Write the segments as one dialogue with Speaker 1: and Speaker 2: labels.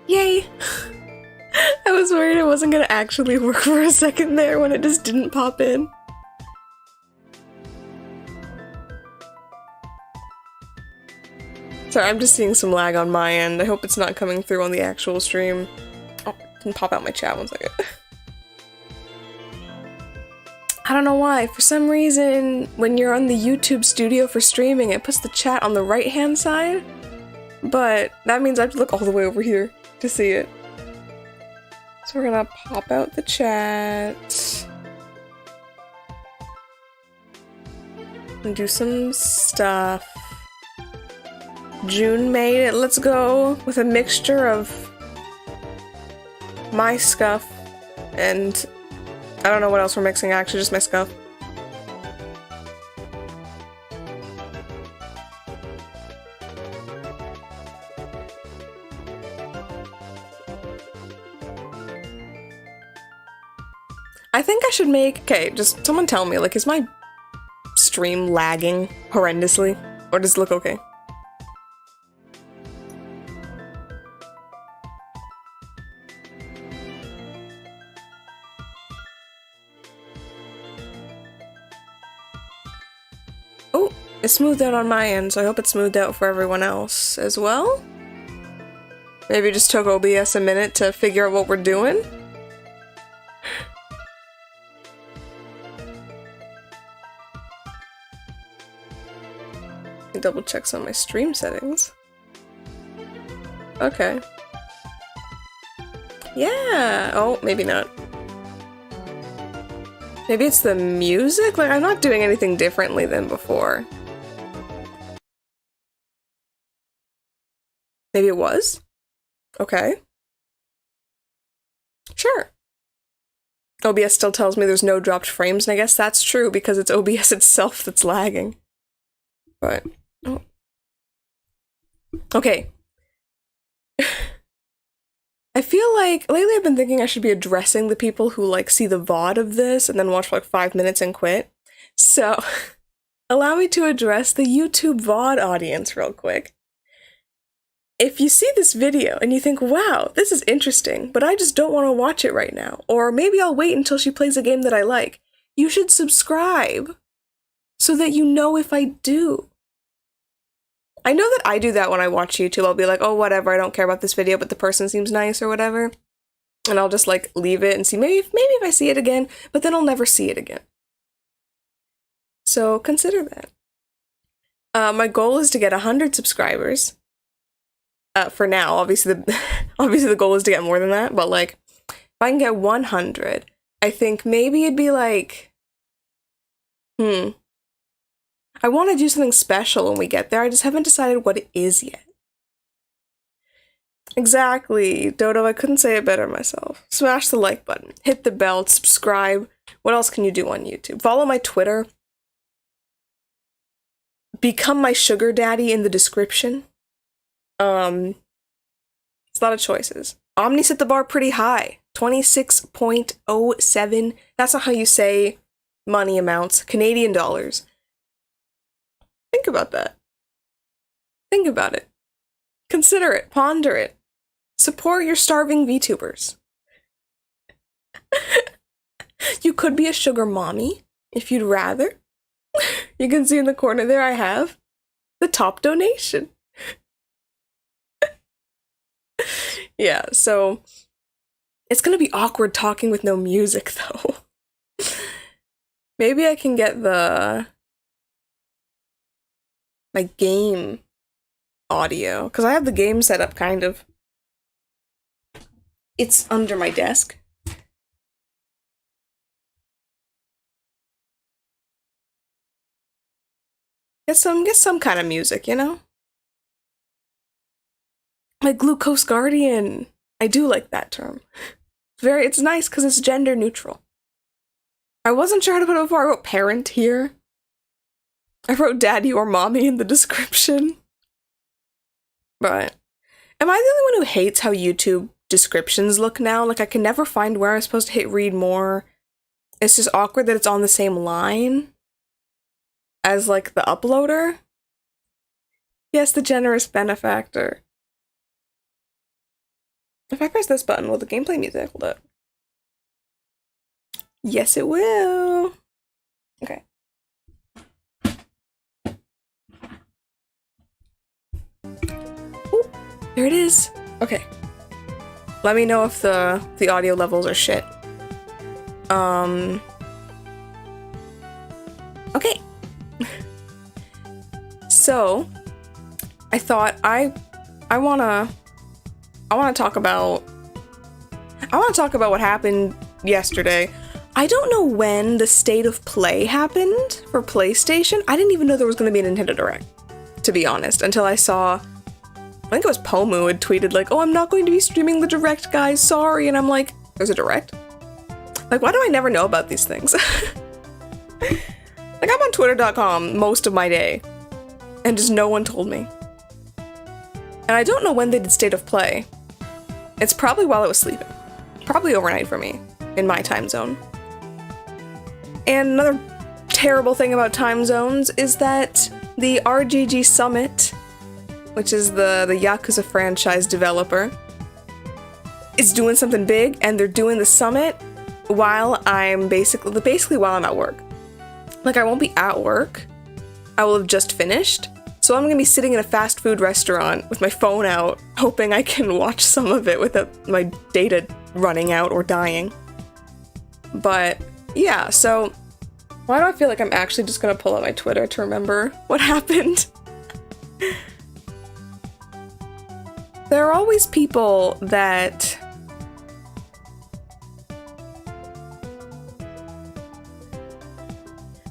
Speaker 1: Yay! I was worried it wasn't gonna actually work for a second there when it just didn't pop in. Sorry, I'm just seeing some lag on my end. I hope it's not coming through on the actual stream. Oh, I can pop out my chat 1 second. I don't know why. For some reason, when you're on the YouTube studio for streaming, it puts the chat on the right-hand side. But that means I have to look all the way over here to see it. So we're gonna pop out the chat. And do some stuff. June made it. Let's go with a mixture of my scuff and I don't know what else we're mixing, actually, just my scuff. I think I should make... Okay, just someone tell me, like, is my stream lagging horrendously? Or does it look okay? Oh, it's smoothed out on my end, so I hope it's smoothed out for everyone else as well. Maybe it just took OBS a minute to figure out what we're doing. Double check some of my stream settings. Okay. Yeah! Oh, maybe not. Maybe it's the music? Like, I'm not doing anything differently than before. Maybe it was? Okay. Sure. OBS still tells me there's no dropped frames, and I guess that's true because it's OBS itself that's lagging. But... oh. Okay. I feel like lately I've been thinking I should be addressing the people who like see the VOD of this and then watch for like 5 minutes and quit. So allow me to address the YouTube VOD audience real quick. If you see this video and you think, wow, this is interesting, but I just don't want to watch it right now, or maybe I'll wait until she plays a game that I like, you should subscribe so that you know if I do. I know that I do that when I watch YouTube. I'll be like, oh, whatever, I don't care about this video, but the person seems nice or whatever. And I'll just like leave it and see, maybe if I see it again, but then I'll never see it again. So consider that. My goal is to get 100 subscribers. For now, obviously the goal is to get more than that, but like, if I can get 100, I think maybe it'd be like, I want to do something special when we get there, I just haven't decided what it is yet. Exactly, Dodo, I couldn't say it better myself. Smash the like button, hit the bell, subscribe. What else can you do on YouTube? Follow my Twitter. Become my sugar daddy in the description. It's a lot of choices. Omni set the bar pretty high. 26.07. That's not how you say money amounts. Canadian dollars. Think about that. Think about it. Consider it. Ponder it. Support your starving VTubers. You could be a sugar mommy, if you'd rather. You can see in the corner there I have the top donation. Yeah, so it's gonna be awkward talking with no music, though. Maybe I can get my game audio, because I have the game set up, kind of. It's under my desk. Get some kind of music, you know? Like Glucose Guardian. I do like that term. It's nice because it's gender neutral. I wasn't sure how to put it before. I wrote parent here. I wrote daddy or mommy in the description. But am I the only one who hates how YouTube descriptions look now? Like, I can never find where I'm supposed to hit read more. It's just awkward that it's on the same line as, like, the uploader. Yes, the generous benefactor. If I press this button, will the game play music? Hold up. Yes, it will. Okay. Ooh, there it is. Okay. Let me know if the audio levels are shit. Okay. So, I thought I wanna talk about what happened yesterday. I don't know when the State of Play happened for PlayStation. I didn't even know there was gonna be a Nintendo Direct, to be honest, until I saw, I think it was Pomu had tweeted like, oh, I'm not going to be streaming the Direct, guys, sorry, and I'm like, there's a Direct? Like, why do I never know about these things? Like, I'm on twitter.com most of my day, and just no one told me. And I don't know when they did State of Play. It's probably while I was sleeping. Probably overnight for me, in my time zone. And another terrible thing about time zones is that the RGG Summit, which is the Yakuza franchise developer, is doing something big, and they're doing the summit while I'm basically while I'm at work. Like, I won't be at work. I will have just finished. So I'm gonna be sitting in a fast food restaurant with my phone out, hoping I can watch some of it without my data running out or dying. But yeah, so why do I feel like I'm actually just gonna pull out my Twitter to remember what happened? There are always people that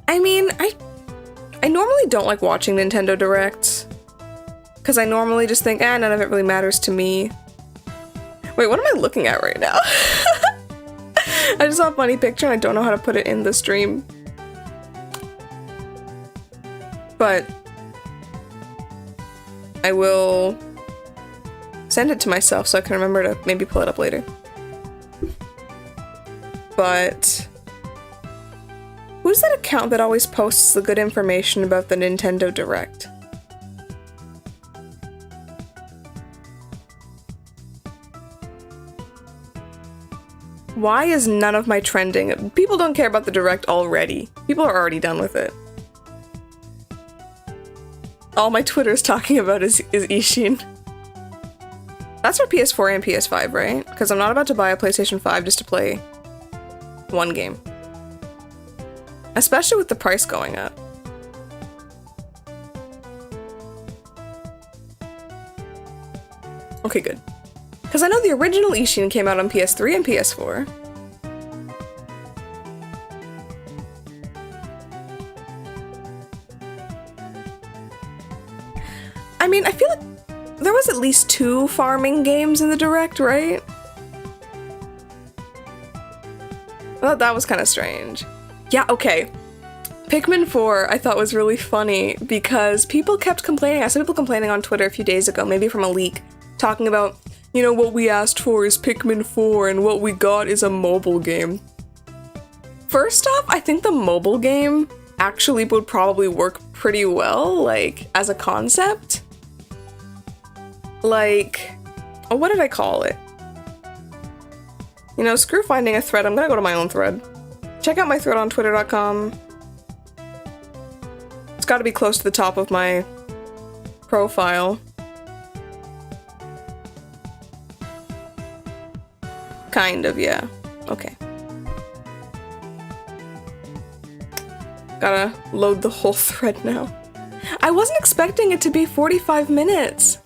Speaker 1: I mean, I normally don't like watching Nintendo Directs, because I normally just think, none of it really matters to me. Wait, what am I looking at right now? I just saw a funny picture and I don't know how to put it in the stream. But I will send it to myself so I can remember to maybe pull it up later. But who's that account that always posts the good information about the Nintendo Direct? Why is none of my trending? People don't care about the Direct already. People are already done with it. All my Twitter's talking about is Ishin. That's for PS4 and PS5, right? Because I'm not about to buy a PlayStation 5 just to play one game. Especially with the price going up. Okay, good. Because I know the original Ishin came out on PS3 and PS4. I mean, I feel like there was at least 2 farming games in the Direct, right? I thought that was kind of strange. Yeah, okay. Pikmin 4 I thought was really funny because people kept complaining. I saw people complaining on Twitter a few days ago, maybe from a leak, talking about, you know, what we asked for is Pikmin 4 and what we got is a mobile game. First off, I think the mobile game actually would probably work pretty well, like, as a concept. Like, what did I call it? You know, screw finding a thread, I'm gonna go to my own thread. Check out my thread on twitter.com. It's gotta be close to the top of my profile. Kind of, yeah. Okay. Gotta load the whole thread now. I wasn't expecting it to be 45 minutes.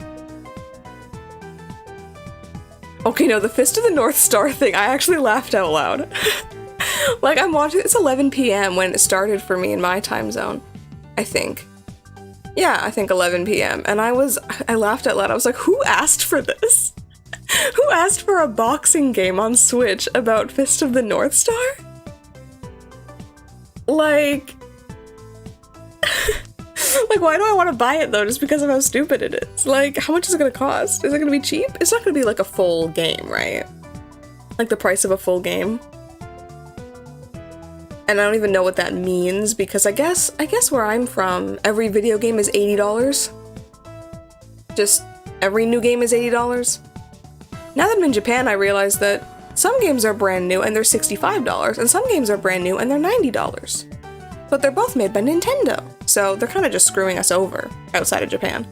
Speaker 1: Okay, no, the Fist of the North Star thing, I actually laughed out loud. Like, I'm watching, it's 11 p.m. when it started for me in my time zone, I think. Yeah, I think 11 p.m. And I laughed out loud. I was like, who asked for this? Who asked for a boxing game on Switch about Fist of the North Star? Like... like, why do I want to buy it, though, just because of how stupid it is? Like, how much is it gonna cost? Is it gonna be cheap? It's not gonna be, like, a full game, right? Like, the price of a full game. And I don't even know what that means, because I guess where I'm from, every video game is $80. Just, every new game is $80. Now that I'm in Japan, I realize that some games are brand new and they're $65, and some games are brand new and they're $90. But they're both made by Nintendo, so they're kind of just screwing us over outside of Japan.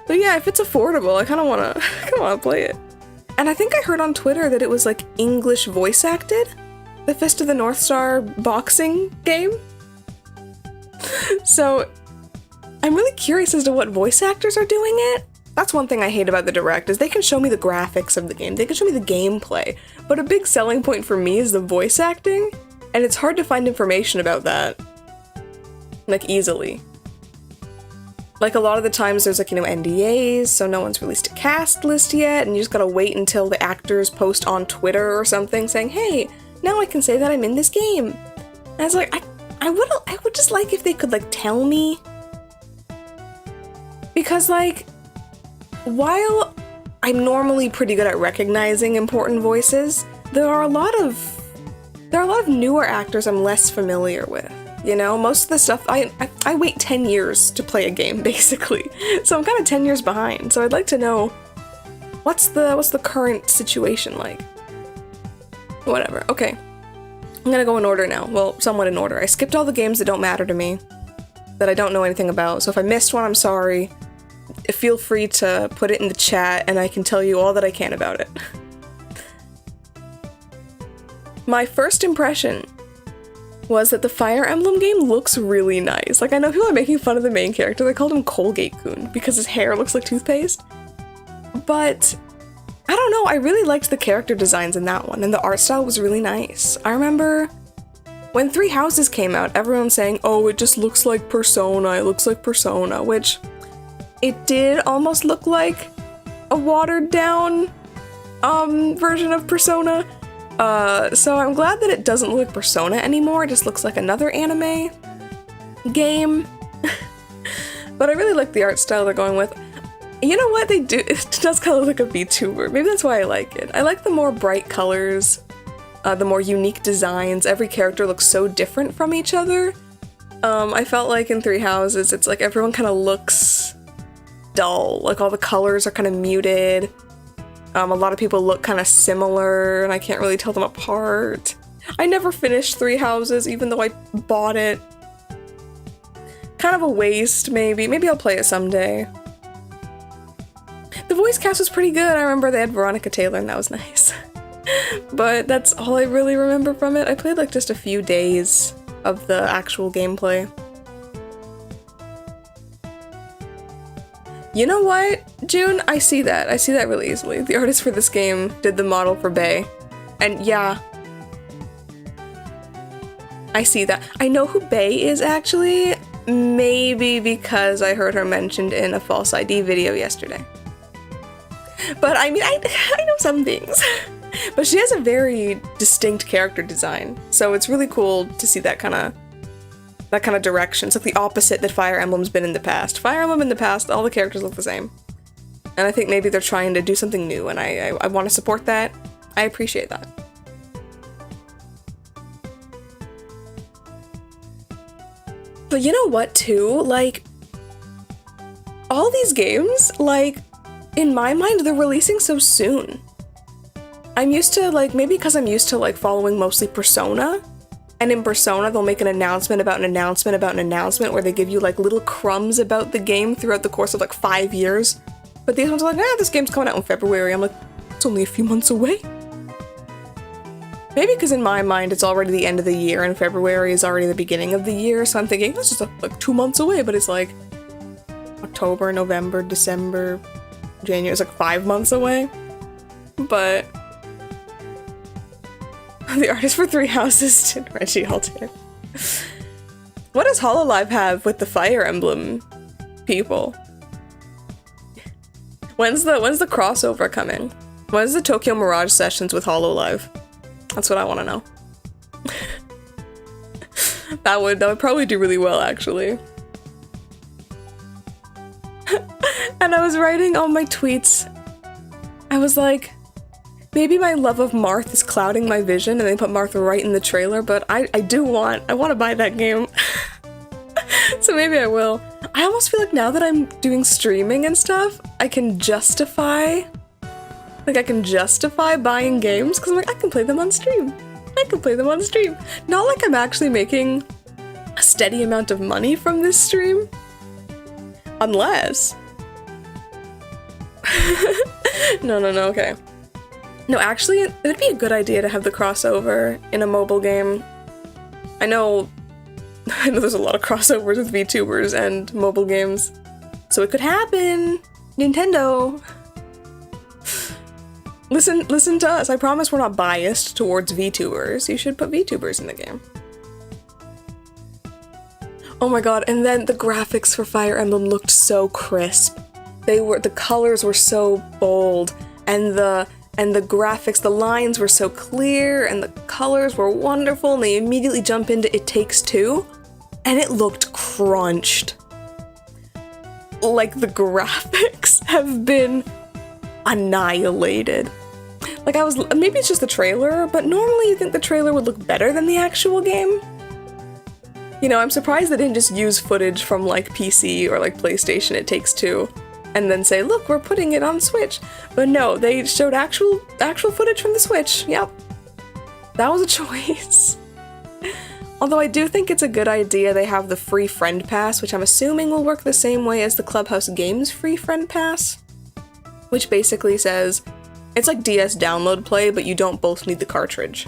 Speaker 1: But yeah, if it's affordable, I kind of want to play it. And I think I heard on Twitter that it was like English voice acted, the Fist of the North Star boxing game. So I'm really curious as to what voice actors are doing it. That's one thing I hate about the Direct, is they can show me the graphics of the game, they can show me the gameplay, but a big selling point for me is the voice acting, and it's hard to find information about that, like, easily. Like, a lot of the times there's, like, you know, NDAs, so no one's released a cast list yet, and you just gotta wait until the actors post on Twitter or something saying, hey, now I can say that I'm in this game. And I was like, I would just like if they could, like, tell me. Because, like, while I'm normally pretty good at recognizing important voices, there are a lot of newer actors I'm less familiar with. You know, most of the stuff, I wait 10 years to play a game, basically. So I'm kind of 10 years behind. So I'd like to know, what's the current situation like? Whatever, okay. I'm gonna go in order now. Well, somewhat in order. I skipped all the games that don't matter to me, that I don't know anything about. So if I missed one, I'm sorry. Feel free to put it in the chat and I can tell you all that I can about it. My first impression was that the Fire Emblem game looks really nice. Like, I know people are making fun of the main character. They called him Colgate-kun because his hair looks like toothpaste. But I don't know, I really liked the character designs in that one, and the art style was really nice. I remember when Three Houses came out, everyone saying, oh, it just looks like Persona, it looks like Persona, which it did almost look like a watered down version of Persona. So I'm glad that it doesn't look like Persona anymore, it just looks like another anime game. But I really like the art style they're going with. You know what they do? It does kind of look like a VTuber. Maybe that's why I like it. I like the more bright colors, the more unique designs. Every character looks so different from each other. I felt like in Three Houses, it's like everyone kind of looks dull. Like all the colors are kind of muted. A lot of people look kind of similar, and I can't really tell them apart. I never finished Three Houses, even though I bought it. Kind of a waste, maybe. Maybe I'll play it someday. The voice cast was pretty good. I remember they had Veronica Taylor, and that was nice. But that's all I really remember from it. I played like just a few days of the actual gameplay. You know what, June? I see that. I see that really easily. The artist for this game did the model for Bae. And yeah. I see that. I know who Bae is, actually. Maybe because I heard her mentioned in a False ID video yesterday. But I mean, I know some things. But she has a very distinct character design. So it's really cool to see that kind of direction. It's like the opposite that Fire Emblem's been in the past. Fire Emblem in the past, all the characters look the same. And I think maybe they're trying to do something new, and I want to support that. I appreciate that. But you know what, too? Like, all these games, like, in my mind, they're releasing so soon. I'm used to, like, maybe because I'm used to, like, following mostly Persona. And in Persona, they'll make an announcement about an announcement about an announcement where they give you, like, little crumbs about the game throughout the course of, like, 5 years. But these ones are like, this game's coming out in February. I'm like, it's only a few months away. Maybe because in my mind, it's already the end of the year and February is already the beginning of the year. So I'm thinking, this is like 2 months away, but it's like October, November, December, January. It's like 5 months away. But the artist for Three Houses did Reggie Altair. What does Hololive have with the Fire Emblem people? When's the crossover coming? When's the Tokyo Mirage sessions with Hololive? That's what I want to know. That would probably do really well, actually. And I was writing all my tweets. I was like, maybe my love of Marth is clouding my vision, and they put Marth right in the trailer, but I want to buy that game. So maybe I will. I almost feel like now that I'm doing streaming and stuff, I can justify buying games because I'm like, I can play them on stream. Not like I'm actually making a steady amount of money from this stream. Unless... No, okay. No, actually, it'd be a good idea to have the crossover in a mobile game. I know there's a lot of crossovers with VTubers and mobile games, so it could happen. Nintendo. Listen to us. I promise we're not biased towards VTubers. You should put VTubers in the game. Oh my god, and then the graphics for Fire Emblem looked so crisp. The colors were so bold, and the graphics, the lines were so clear, and the colors were wonderful, and they immediately jump into It Takes Two, and it looked crunched. Like, the graphics have been annihilated. Like, maybe it's just the trailer, but normally you think the trailer would look better than the actual game. You know, I'm surprised they didn't just use footage from, like, PC or, like, PlayStation It Takes Two, and then say, look, we're putting it on Switch. But no, they showed actual footage from the Switch. Yep. That was a choice. Although I do think it's a good idea they have the free friend pass, which I'm assuming will work the same way as the Clubhouse Games free friend pass. Which basically says, it's like DS download play, but you don't both need the cartridge.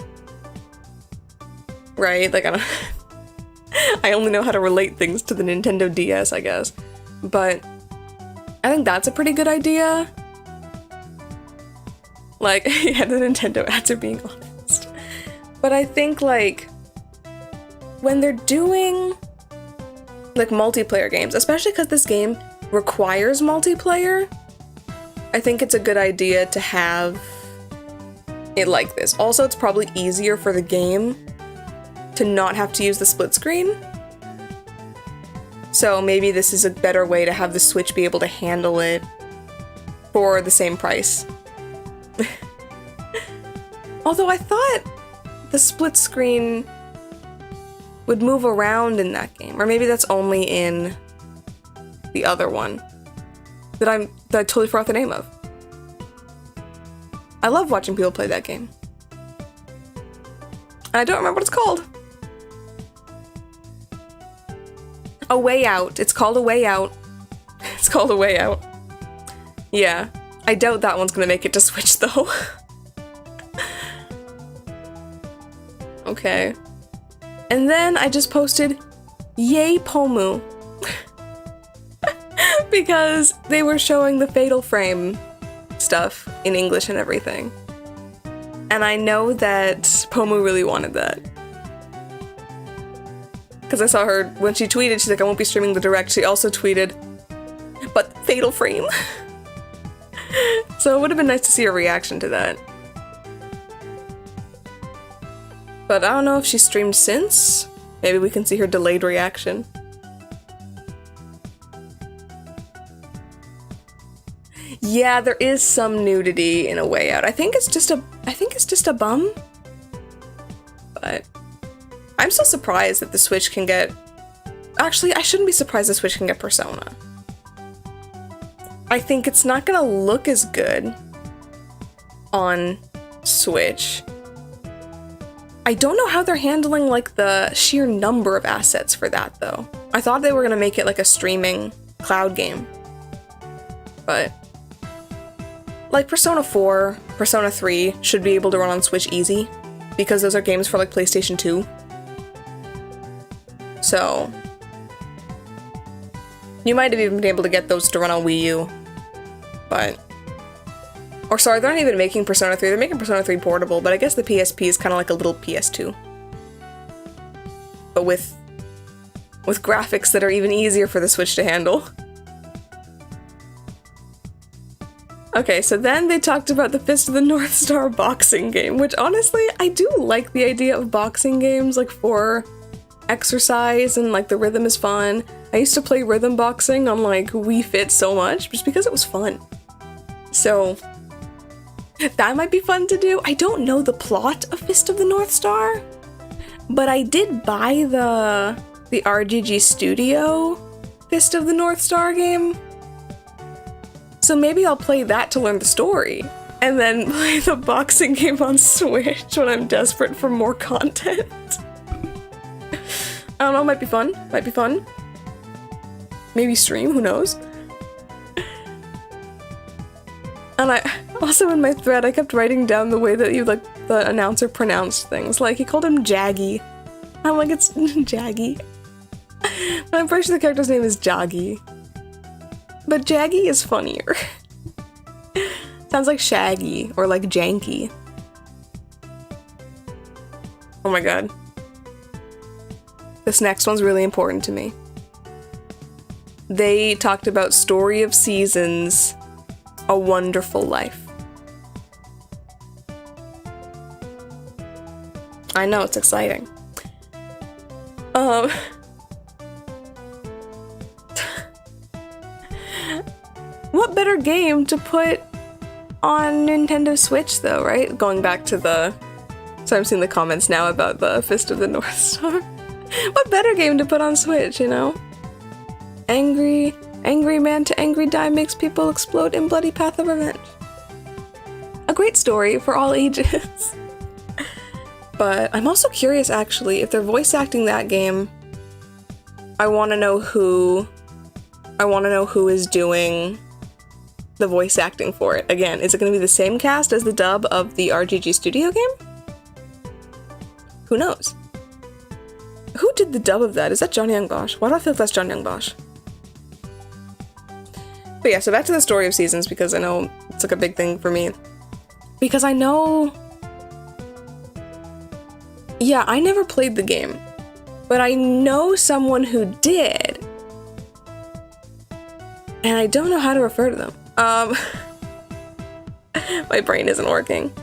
Speaker 1: Right? Like, I only know how to relate things to the Nintendo DS, I guess. But I think that's a pretty good idea. Like, yeah, the Nintendo ads are being honest. But I think, like, when they're doing, like, multiplayer games, especially because this game requires multiplayer, I think it's a good idea to have it like this. Also, it's probably easier for the game to not have to use the split screen. So maybe this is a better way to have the Switch be able to handle it for the same price. Although I thought the split screen would move around in that game, or maybe that's only in the other one that I totally forgot the name of. I love watching people play that game. And I don't remember what it's called. A Way Out. It's called A Way Out. It's called A Way Out. Yeah. I doubt that one's gonna make it to Switch, though. Okay. And then I just posted, yay Pomu. Because they were showing the Fatal Frame stuff in English and everything. And I know that Pomu really wanted that. Because I saw her, when she tweeted, she's like, I won't be streaming the Direct. She also tweeted, but Fatal Frame. So it would have been nice to see a reaction to that. But I don't know if she streamed since. Maybe we can see her delayed reaction. Yeah, there is some nudity in A Way Out. I think it's just a bum. But I'm still surprised that the Switch can get... Actually, I shouldn't be surprised the Switch can get Persona. I think it's not gonna look as good on Switch. I don't know how they're handling, like, the sheer number of assets for that, though. I thought they were gonna make it, like, a streaming cloud game. But... like, Persona 4, Persona 3 should be able to run on Switch easy, because those are games for, like, PlayStation 2. So... you might have even been able to get those to run on Wii U. But... or sorry, they're not even making Persona 3, they're making Persona 3 portable, but I guess the PSP is kind of like a little PS2. But with graphics that are even easier for the Switch to handle. Okay, so then they talked about the Fist of the North Star boxing game, which honestly, I do like the idea of boxing games, like, for exercise, and, like, the rhythm is fun. I used to play rhythm boxing on, like, Wii Fit so much, just because it was fun. So... that might be fun to do. I don't know the plot of Fist of the North Star, but I did buy the RGG Studio Fist of the North Star game. So maybe I'll play that to learn the story, and then play the boxing game on Switch when I'm desperate for more content. I don't know, might be fun. Might be fun. Maybe stream, who knows? And I also, in my thread, I kept writing down the way that the announcer pronounced things. Like, he called him Jaggy. I'm like, it's Jaggy. But I'm pretty sure the character's name is Jaggy. But Jaggy is funnier. Sounds like Shaggy, or like Janky. Oh my god. This next one's really important to me. They talked about Story of Seasons, A Wonderful Life. I know, it's exciting. What better game to put on Nintendo Switch, though, right? Going back to the... So I'm seeing the comments now about the Fist of the North Star. What better game to put on Switch, you know? Angry man to angry die makes people explode in bloody path of revenge. A great story for all ages. But I'm also curious, actually, if they're voice acting that game, I want to know who is doing the voice acting for it. Again, is it going to be the same cast as the dub of the RGG Studio game? Who knows? Who did the dub of that? Is that John Young Bosch? Why do I feel like that's John Young Bosch? But yeah, so back to the Story of Seasons, because I know it's like a big thing for me. Because I know... Yeah, I never played the game, but I know someone who did. And I don't know how to refer to them. My brain isn't working.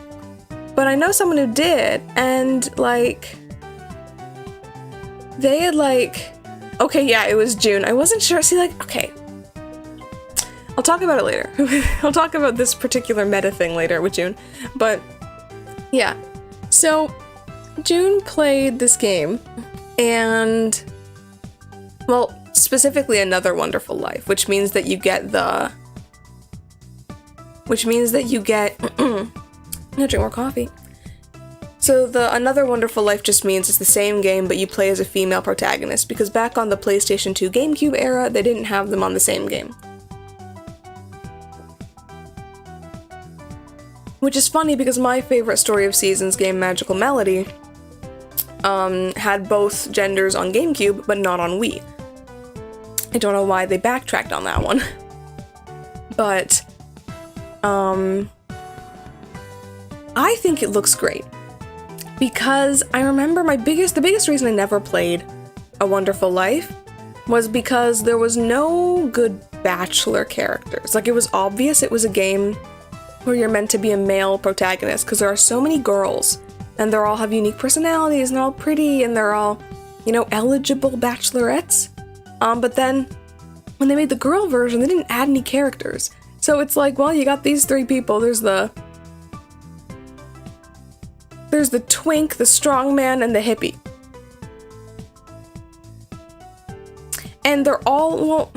Speaker 1: But I know someone who did, and like... They had like... Okay, yeah, it was June. I wasn't sure. See, like, okay. I'll talk about it later. I'll talk about this particular meta thing later with June. But, yeah. So, June played this game, and... Well, specifically Another Wonderful Life, which means that you get the... Which means that you get... I'm gonna drink more coffee. So the Another Wonderful Life just means it's the same game, but you play as a female protagonist, because back on the PlayStation 2 GameCube era, they didn't have them on the same game. Which is funny, because my favorite Story of Seasons game, Magical Melody, had both genders on GameCube, but not on Wii. I don't know why they backtracked on that one. But, I think it looks great. Because I remember the biggest reason I never played A Wonderful Life was because there was no good bachelor characters. Like, it was obvious it was a game where you're meant to be a male protagonist, because there are so many girls, and they all have unique personalities, and they're all pretty, and they're all, you know, eligible bachelorettes. But then, when they made the girl version, they didn't add any characters. So it's like, well, you got these three people. There's the twink, the strongman, and the hippie. And they're all, well...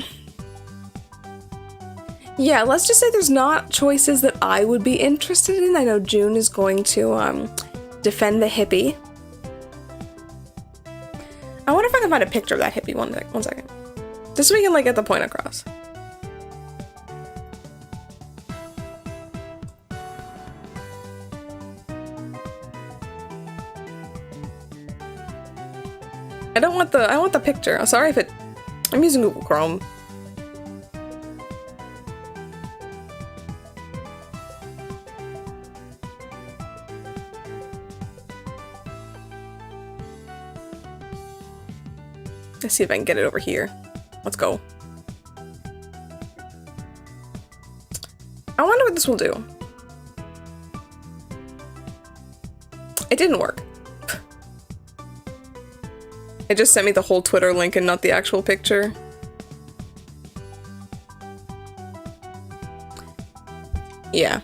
Speaker 1: Yeah, let's just say there's not choices that I would be interested in. I know June is going to, defend the hippie. I wonder if I can find a picture of that hippie. One second. Just so we can, like, get the point across. I want the picture. I'm sorry if I'm using Google Chrome. Let's see if I can get it over here. Let's go. I wonder what this will do. It didn't work. It just sent me the whole Twitter link and not the actual picture. Yeah.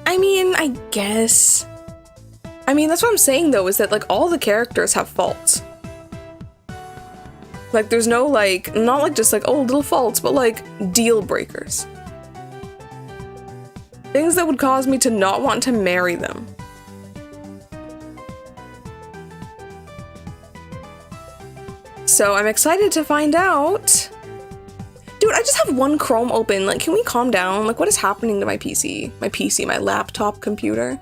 Speaker 1: I mean, mean, I guess. I mean, that's what I'm saying though, is that like all the characters have faults. Like there's no like, not like just like, oh, little faults, but like deal breakers. Things that would cause me to not want to marry them. So I'm excited to find out. Dude, I just have one Chrome open. Like, can we calm down? Like, what is happening to my PC? My laptop computer.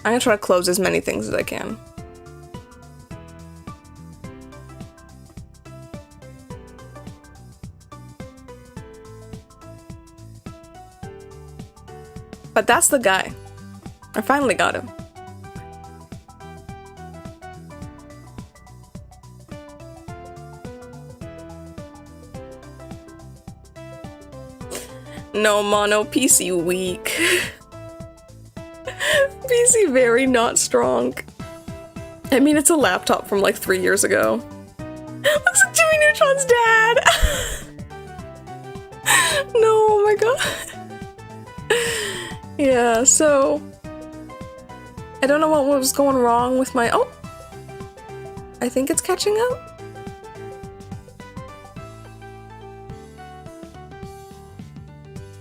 Speaker 1: I'm gonna try to close as many things as I can. But that's the guy. I finally got him. No, mono, PC weak. PC very not strong. I mean, it's a laptop from like 3 years ago. Looks like Jimmy Neutron's dad! No, oh my god. Yeah, so... I don't know what was going wrong with my- oh! I think it's catching up.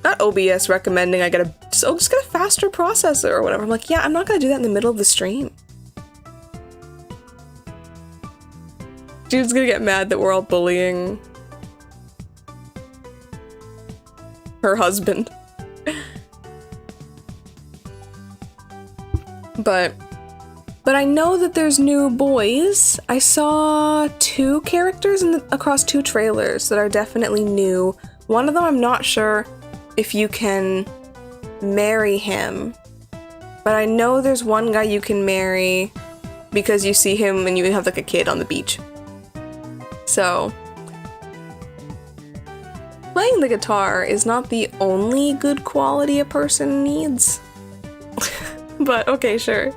Speaker 1: Not OBS recommending I just get a faster processor or whatever. I'm like, yeah, I'm not gonna do that in the middle of the stream. Dude's gonna get mad that we're all bullying her husband. But I know that there's new boys. I saw 2 characters across 2 trailers that are definitely new. One of them I'm not sure if you can marry him, but I know there's one guy you can marry because you see him and you have like a kid on the beach. So playing the guitar is not the only good quality a person needs. But okay, sure.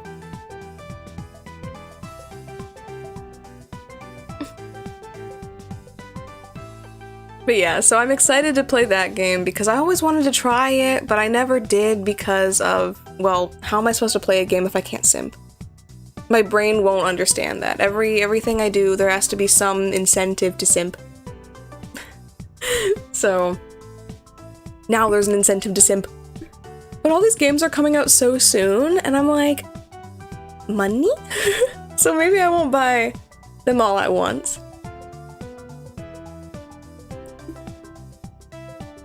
Speaker 1: But yeah, so I'm excited to play that game because I always wanted to try it, but I never did because of, well, how am I supposed to play a game if I can't simp? My brain won't understand that. Everything I do, there has to be some incentive to simp. So now there's an incentive to simp. But all these games are coming out so soon, and I'm like, money? So maybe I won't buy them all at once.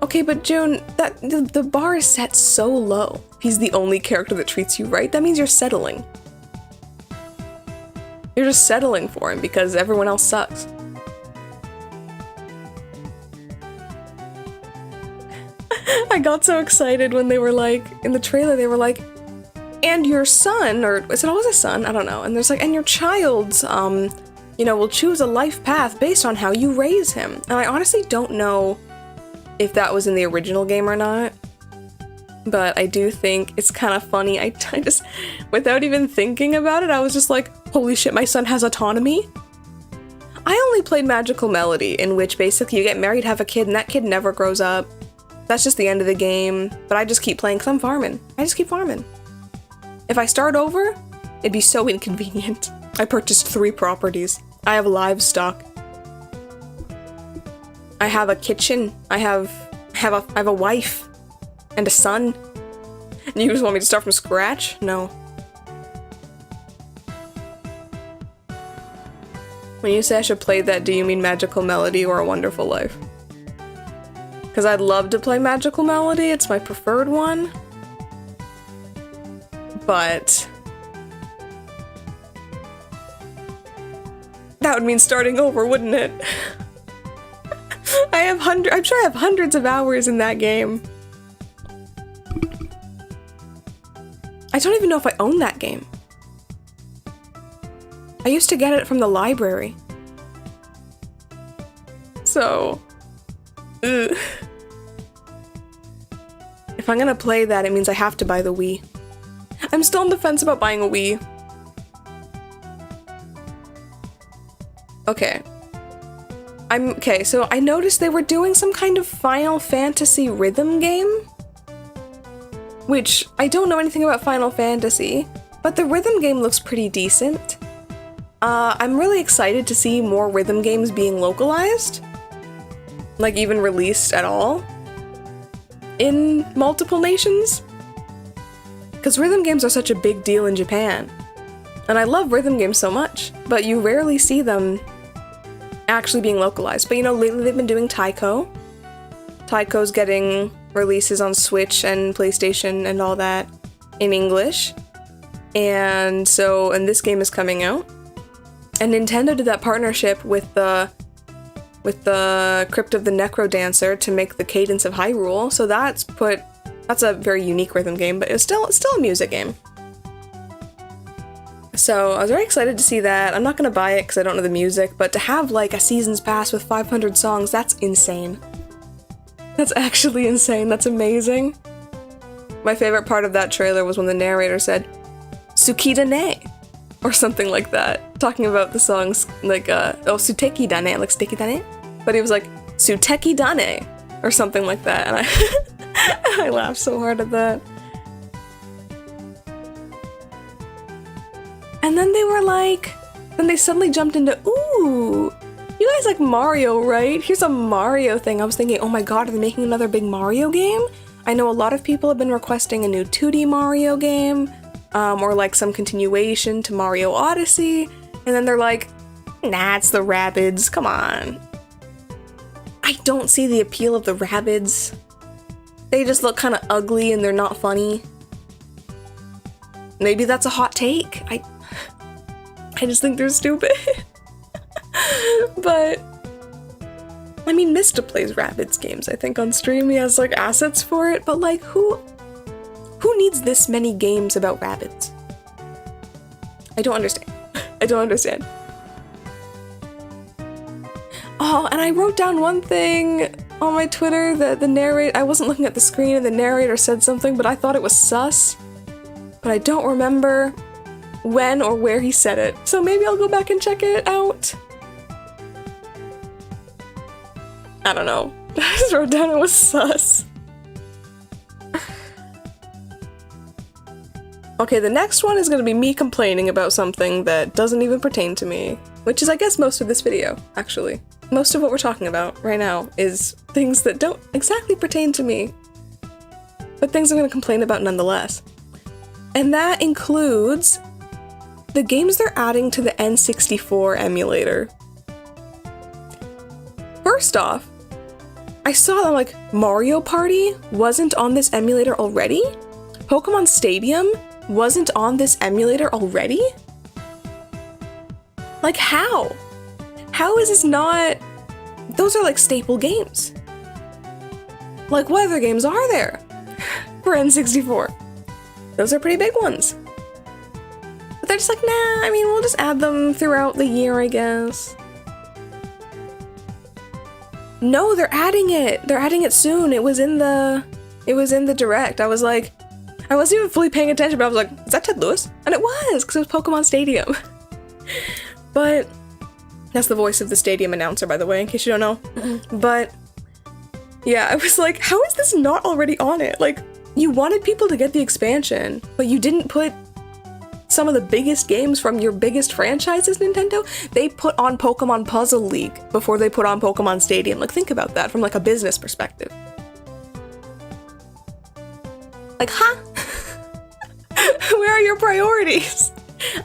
Speaker 1: Okay, but June, the bar is set so low. He's the only character that treats you right. That means you're settling. You're just settling for him because everyone else sucks. I got so excited when they were like, in the trailer, they were like, and your son, or is it always a son? I don't know. And there's like, and your child's, you know, will choose a life path based on how you raise him. And I honestly don't know if that was in the original game or not, but I do think it's kind of funny. I just, without even thinking about it, I was just like, holy shit, my son has autonomy? I only played Magical Melody, in which basically you get married, have a kid, and that kid never grows up. That's just the end of the game, but I just keep playing because I'm farming. I just keep farming. If I start over, it'd be so inconvenient. I purchased 3 properties. I have livestock. I have a kitchen. I have a wife and a son. And you just want me to start from scratch? No. When you say I should play that, do you mean Magical Melody or A Wonderful Life? Because I'd love to play Magical Melody. It's my preferred one. But that would mean starting over, wouldn't it? I'm sure I have hundreds of hours in that game. I don't even know if I own that game. I used to get it from the library. So, ugh. If I'm gonna play that, it means I have to buy the Wii. I'm still on the fence about buying a Wii. Okay. So I noticed they were doing some kind of Final Fantasy rhythm game. which I don't know anything about Final Fantasy, but the rhythm game looks pretty decent. I'm really excited to see more rhythm games being localized, like even released at all in multiple nations, because rhythm games are such a big deal in Japan, and I love rhythm games so much, but you rarely see them actually being localized. But you know, lately they've been doing Taiko. Taiko's getting releases on Switch and PlayStation and all that in English, and this game is coming out. And Nintendo did that partnership with the Crypt of the Necrodancer to make the Cadence of Hyrule, so that's a very unique rhythm game, but it's still a music game. So I was very excited to see that. I'm not gonna buy it because I don't know the music, but to have like a season's pass with 500 songs, that's insane. That's actually insane. That's amazing. My favorite part of that trailer was when the narrator said, "Tsukida ne," or something like that, talking about the songs like, Suteki dane, like Suteki dane, but he was like, Suteki dane, or something like that, and I laughed so hard at that. And then they suddenly jumped into, ooh, you guys like Mario, right? Here's a Mario thing. I was thinking, oh my god, are they making another big Mario game? I know a lot of people have been requesting a new 2D Mario game, or like some continuation to Mario Odyssey, and then they're like, nah, it's the Rabbids, come on. I don't see the appeal of the Rabbids. They just look kind of ugly and they're not funny. Maybe that's a hot take. I just think they're stupid. But I mean, Mista plays Rabbids games, I think, on stream. He has like assets for it, but like who needs this many games about Rabbids? I don't understand. I don't understand. Oh, and I wrote down one thing on my Twitter that the narrator, I wasn't looking at the screen and the narrator said something, but I thought it was sus. But I don't remember when or where he said it, so maybe I'll go back and check it out. I don't know. I just wrote down it was sus. Okay, the next one is gonna be me complaining about something that doesn't even pertain to me, which is, I guess, most of this video, actually. Most of what we're talking about right now is things that don't exactly pertain to me, but things I'm gonna complain about nonetheless. And that includes the games they're adding to the N64 emulator. First off, I saw that like Mario Party wasn't on this emulator already? Pokemon Stadium wasn't on this emulator already? Like how? How is this not? Those are like staple games. Like what other games are there for N64? Those are pretty big ones. But they're just like, nah, I mean, we'll just add them throughout the year, I guess. No, they're adding it. They're adding it soon. It was in the direct. I was like, I wasn't even fully paying attention, but I was like, is that Ted Lewis? And it was, because it was Pokemon Stadium. But that's the voice of the stadium announcer, by the way, in case you don't know. But yeah, I was like, how is this not already on it? Like, you wanted people to get the expansion, but you didn't put some of the biggest games from your biggest franchises, Nintendo. They put on Pokemon Puzzle League before they put on Pokemon Stadium. Like, think about that from like a business perspective. Like, huh? Where are your priorities?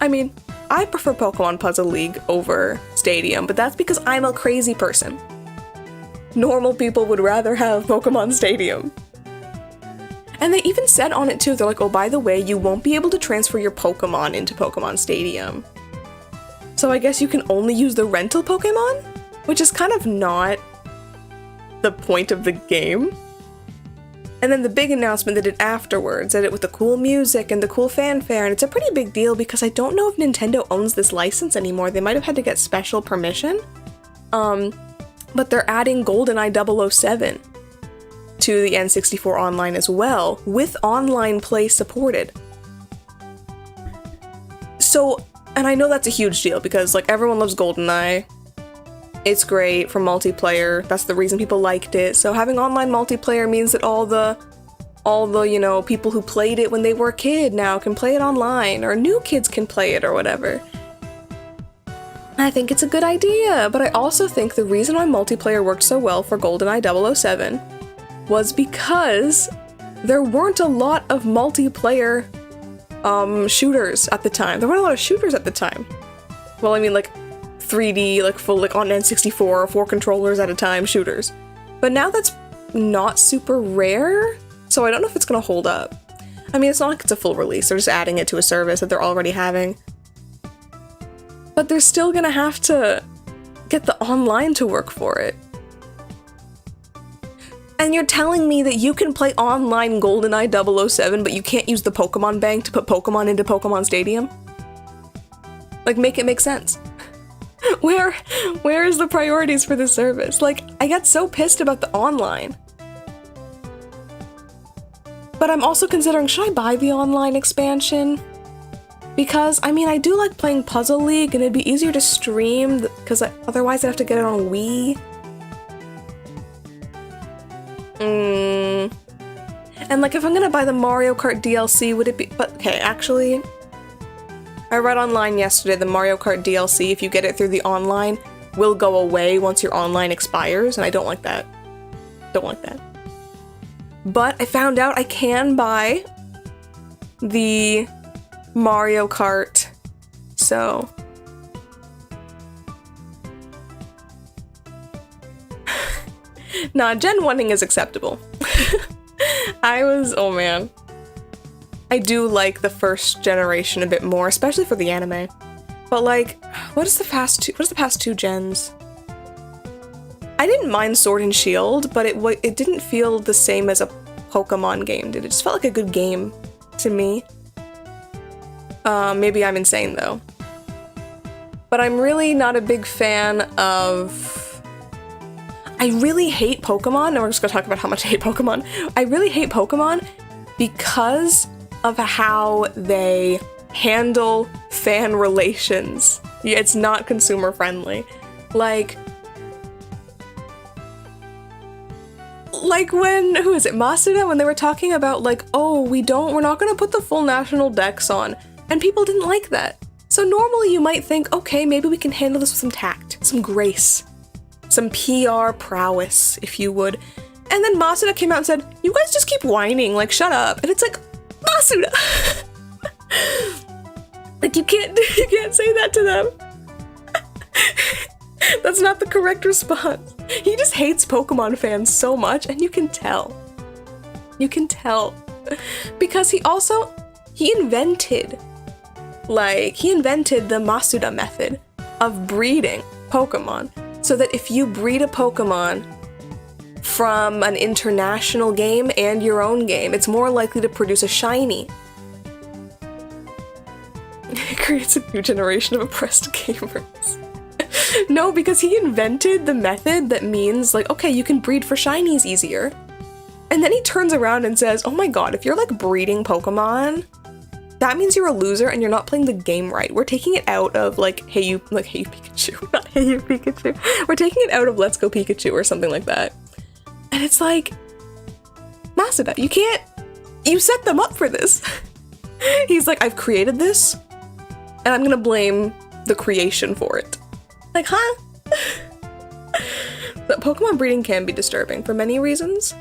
Speaker 1: I mean, I prefer Pokemon Puzzle League over Stadium, but that's because I'm a crazy person. Normal people would rather have Pokemon Stadium. And they even said on it too, they're like, oh, by the way, you won't be able to transfer your Pokemon into Pokemon Stadium. So I guess you can only use the rental Pokemon? Which is kind of not the point of the game. And then the big announcement they did afterwards, did it with the cool music and the cool fanfare, and it's a pretty big deal because I don't know if Nintendo owns this license anymore. They might have had to get special permission. But they're adding GoldenEye 007 to the N64 Online as well, with online play supported. So, and I know that's a huge deal because like everyone loves GoldenEye. It's great for multiplayer. That's the reason people liked it. So having online multiplayer means that all all the, you know, people who played it when they were a kid now can play it online, or new kids can play it or whatever. I think it's a good idea, but I also think the reason why multiplayer worked so well for GoldenEye 007 was because there weren't a lot of multiplayer shooters at the time. There weren't a lot of shooters at the time. Well, I mean, like 3D, like full, like on N64, 4 controllers at a time shooters. But now that's not super rare, so I don't know if it's gonna hold up. I mean, it's not like it's a full release, they're just adding it to a service that they're already having. But they're still gonna have to get the online to work for it. And you're telling me that you can play online GoldenEye 007, but you can't use the Pokemon Bank to put Pokemon into Pokemon Stadium? Like, make it make sense. Where is the priorities for this service? Like, I got so pissed about the online. But I'm also considering, should I buy the online expansion? Because, I mean, I do like playing Puzzle League, and it'd be easier to stream, because otherwise I'd have to get it on Wii. And like, if I'm gonna buy the Mario Kart DLC, would it be— but okay, actually, I read online yesterday the Mario Kart DLC, if you get it through the online, will go away once your online expires, and I don't like that. Don't like that. But I found out I can buy the Mario Kart, so nah, Gen 1ing is acceptable. Oh man. I do like the first generation a bit more, especially for the anime. But like, what is the past two gens? I didn't mind Sword and Shield, but it didn't feel the same as a Pokemon game, did it? It just felt like a good game to me. Maybe I'm insane though. But I'm really not a big fan of— I really hate Pokemon, and we're just gonna talk about how much I hate Pokemon. I really hate Pokemon because of how they handle fan relations. Yeah, it's not consumer friendly. Like when, who is it, Masuda, when they were talking about like, oh, we're not gonna put the full national dex on, and people didn't like that. So normally you might think, okay, maybe we can handle this with some tact, some grace, some PR prowess, if you would. And then Masuda came out and said, you guys just keep whining, like, shut up. And it's like, Masuda! Like, you can't say that to them. That's not the correct response. He just hates Pokemon fans so much, and you can tell. You can tell. Because he invented the Masuda method of breeding Pokemon, so that if you breed a Pokemon from an international game and your own game, it's more likely to produce a shiny. It creates a new generation of oppressed gamers. No, because he invented the method that means, like, okay, you can breed for shinies easier. And then he turns around and says, oh my god, if you're, like, breeding Pokemon, that means you're a loser and you're not playing the game right. We're taking it out of, like, Hey You Pikachu, not Hey You Pikachu. We're taking it out of Let's Go Pikachu or something like that. And it's like, Masuda, you set them up for this. He's like, I've created this, and I'm gonna blame the creation for it. Like, huh? But Pokemon breeding can be disturbing for many reasons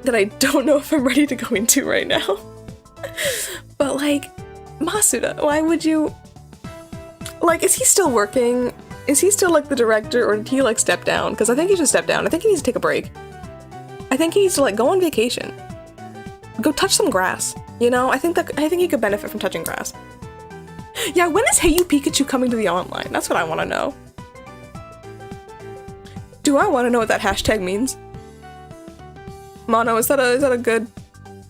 Speaker 1: that I don't know if I'm ready to go into right now. But like, Masuda, why would you— like, is he still working? Is he still like the director, or did he like step down? Because I think he should step down. I think he needs to take a break. I think he needs to like go on vacation. Go touch some grass, you know? I think he could benefit from touching grass. Yeah, when is Hey You Pikachu coming to the online? That's what I want to know. Do I want to know what that hashtag means? Mono, is that a good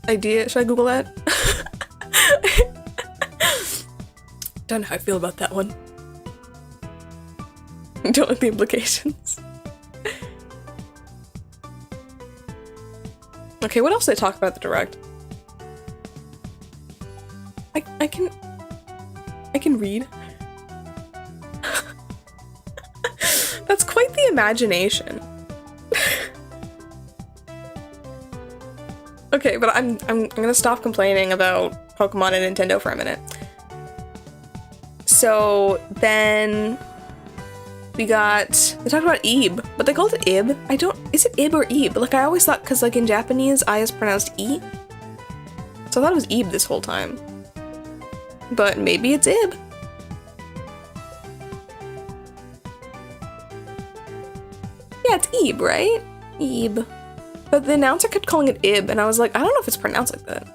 Speaker 1: idea? Should I Google that? Don't know how I feel about that one. Don't like the implications. Okay, what else did I talk about at the Direct? I can read. That's quite the imagination. Okay, Okay, but I'm gonna stop complaining about Pokemon and Nintendo for a minute. So then we talked about Ib, but they called it Ib. Is it Ib or Ib? Like I always thought, cause like in Japanese, I is pronounced E. So I thought it was Ib this whole time. But maybe it's Ib. Yeah, it's Ib, right? Ib. But the announcer kept calling it Ib, and I was like, I don't know if it's pronounced like that.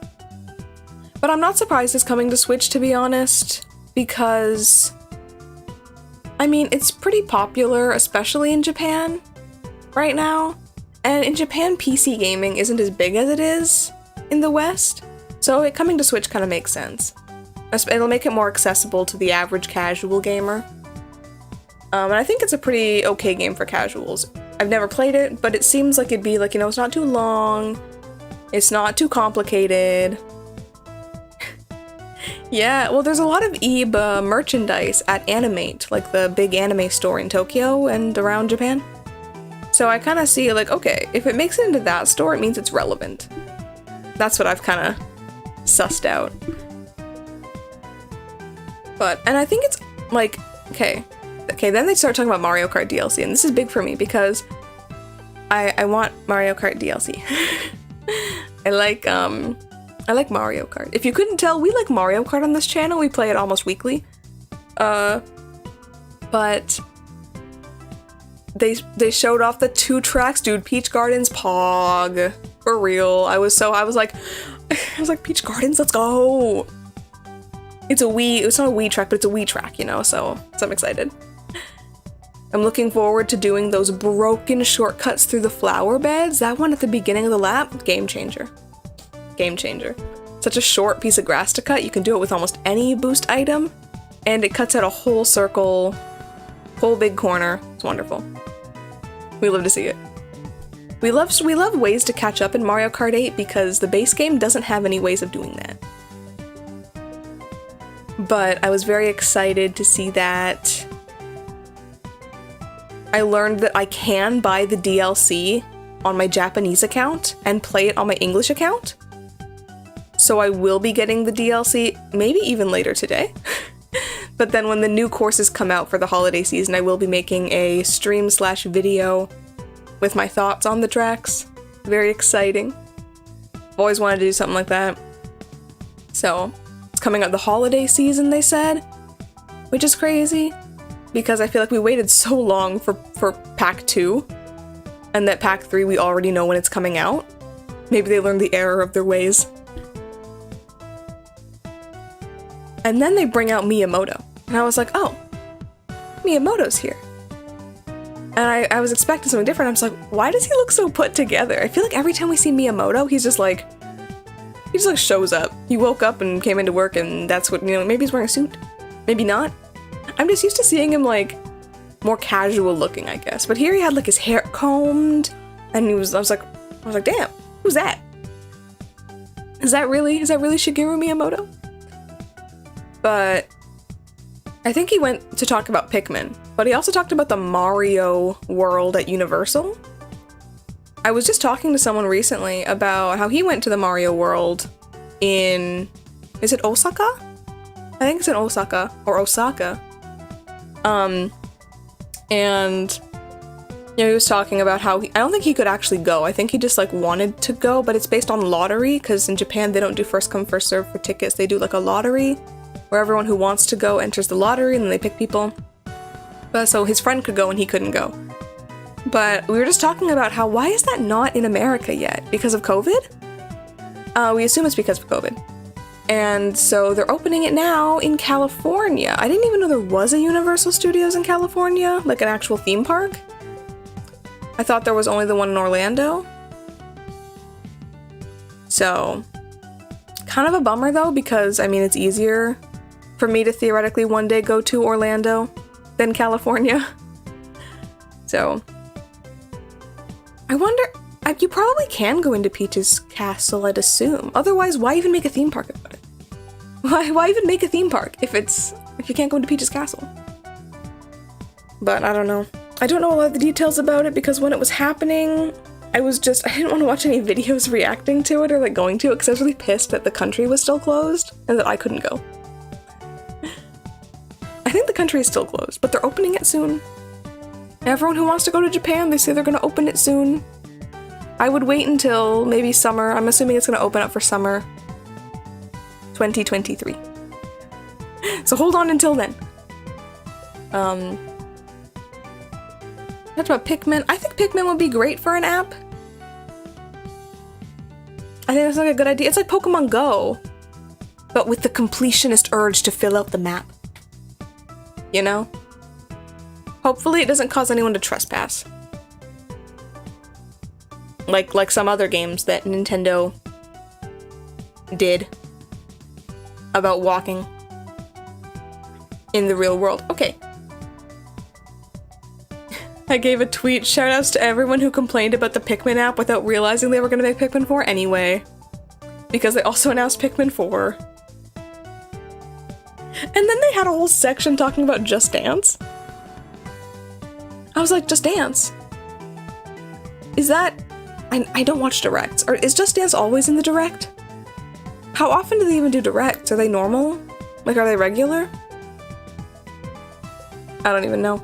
Speaker 1: But I'm not surprised it's coming to Switch, to be honest, because I mean, it's pretty popular, especially in Japan right now. And in Japan, PC gaming isn't as big as it is in the West, so it coming to Switch kind of makes sense. It'll make it more accessible to the average casual gamer. And I think it's a pretty okay game for casuals. I've never played it, but it seems like it'd be like, you know, it's not too long, it's not too complicated. Yeah, well, there's a lot of Ib merchandise at Animate, like the big anime store in Tokyo and around Japan. So I kind of see like, okay, if it makes it into that store, it means it's relevant. That's what I've kind of sussed out. And I think it's like, okay, then they start talking about Mario Kart DLC, and this is big for me because I want Mario Kart DLC. I like Mario Kart. If you couldn't tell, we like Mario Kart on this channel. We play it almost weekly. But they showed off the 2 tracks, dude. Peach Gardens, Pog, for real. I was like, Peach Gardens, let's go. It's not a Wii track, but it's a Wii track, you know, so I'm excited. I'm looking forward to doing those broken shortcuts through the flower beds. That one at the beginning of the lap, game changer. Game changer. Such a short piece of grass to cut, you can do it with almost any boost item, and it cuts out a whole circle, whole big corner. It's wonderful. We love to see it. We love ways to catch up in Mario Kart 8 because the base game doesn't have any ways of doing that. But I was very excited to see that. I learned that I can buy the DLC on my Japanese account and play it on my English account. So I will be getting the DLC, maybe even later today. But then when the new courses come out for the holiday season, I will be making a stream/video with my thoughts on the tracks. Very exciting. I've always wanted to do something like that. So it's coming out the holiday season, they said, which is crazy because I feel like we waited so long for Pack 2 and that Pack 3 we already know when it's coming out. Maybe they learned the error of their ways. And then they bring out Miyamoto. And I was like, oh, Miyamoto's here. And I was expecting something different. I was like, why does he look so put together? I feel like every time we see Miyamoto, he just like shows up. He woke up and came into work and that's what, you know, maybe he's wearing a suit. Maybe not. I'm just used to seeing him like more casual looking, I guess. But here he had like his hair combed and I was like, damn, who's that? Is that really Shigeru Miyamoto? But I think he went to talk about Pikmin, but he also talked about the Mario world at Universal. I was just talking to someone recently about how he went to the Mario world in, is it Osaka? I think it's in Osaka, or Osaka. And you know, he was talking about how I don't think he could actually go. I think he just like wanted to go, but it's based on lottery, because in Japan they don't do first come first serve for tickets. They do like a lottery where everyone who wants to go enters the lottery and then they pick people. But so his friend could go and he couldn't go. But we were just talking about how, why is that not in America yet? Because of COVID? We assume it's because of COVID. And so they're opening it now in California. I didn't even know there was a Universal Studios in California, like an actual theme park. I thought there was only the one in Orlando. So, kind of a bummer though, because I mean, it's easier for me to theoretically one day go to Orlando than California. So, I wonder, you probably can go into Peach's castle, I'd assume. Otherwise, why even make a theme park about it? Why even make a theme park if you can't go into Peach's castle? But I don't know. I don't know a lot of the details about it because when it was happening, I didn't want to watch any videos reacting to it or like going to it because I was really pissed that the country was still closed and that I couldn't go. I think the country is still closed, but they're opening it soon. Everyone who wants to go to Japan, they say they're going to open it soon. I would wait until maybe summer. I'm assuming it's going to open up for summer 2023. So hold on until then. Talked about Pikmin. I think Pikmin would be great for an app. I think that's like a good idea. It's like Pokemon Go, but with the completionist urge to fill out the map. You know? Hopefully it doesn't cause anyone to trespass. Like some other games that Nintendo did about walking in the real world. Okay. I gave a tweet, shoutouts to everyone who complained about the Pikmin app without realizing they were going to make Pikmin 4 anyway. Because they also announced Pikmin 4. And then they had a whole section talking about Just Dance. I was like, Just Dance? Is that... I don't watch directs. Or is Just Dance always in the direct? How often do they even do directs? Are they normal? Like, are they regular? I don't even know.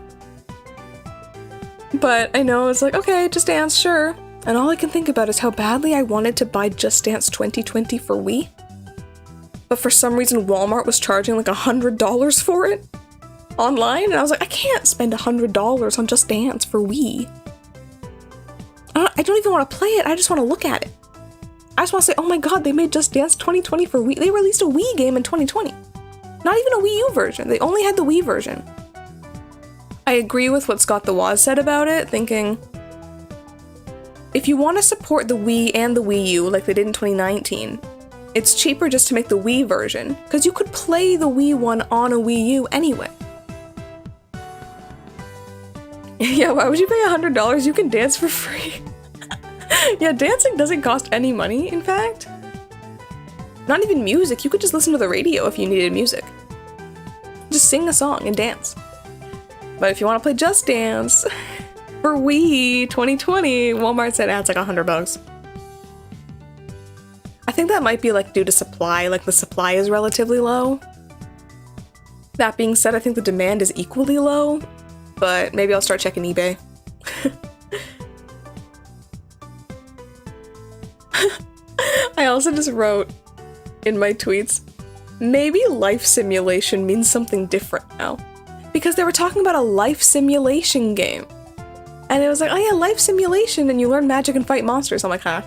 Speaker 1: But I know it's like, okay, Just Dance, sure. And all I can think about is how badly I wanted to buy Just Dance 2020 for Wii. But for some reason Walmart was charging like $100 for it online, and I was like, I can't spend $100 on Just Dance for Wii. I don't even want to play it, I just want to look at it. I just want to say, oh my god, they made Just Dance 2020 for Wii. They released a Wii game in 2020. Not even a Wii U version, they only had the Wii version. I agree with what Scott the Woz said about it, thinking, if you want to support the Wii and the Wii U like they did in 2019, it's cheaper just to make the Wii version, because you could play the Wii one on a Wii U anyway. Yeah, why would you pay $100? You can dance for free. Yeah, dancing doesn't cost any money, in fact. Not even music, you could just listen to the radio if you needed music. Just sing a song and dance. But if you want to play Just Dance for Wii 2020, Walmart said it's like $100. I think that might be like due to supply, like the supply is relatively low. That being said, I think the demand is equally low, but maybe I'll start checking eBay. I also just wrote in my tweets, maybe life simulation means something different now. Because they were talking about a life simulation game. And it was like, oh yeah, life simulation, and you learn magic and fight monsters. I'm like, huh?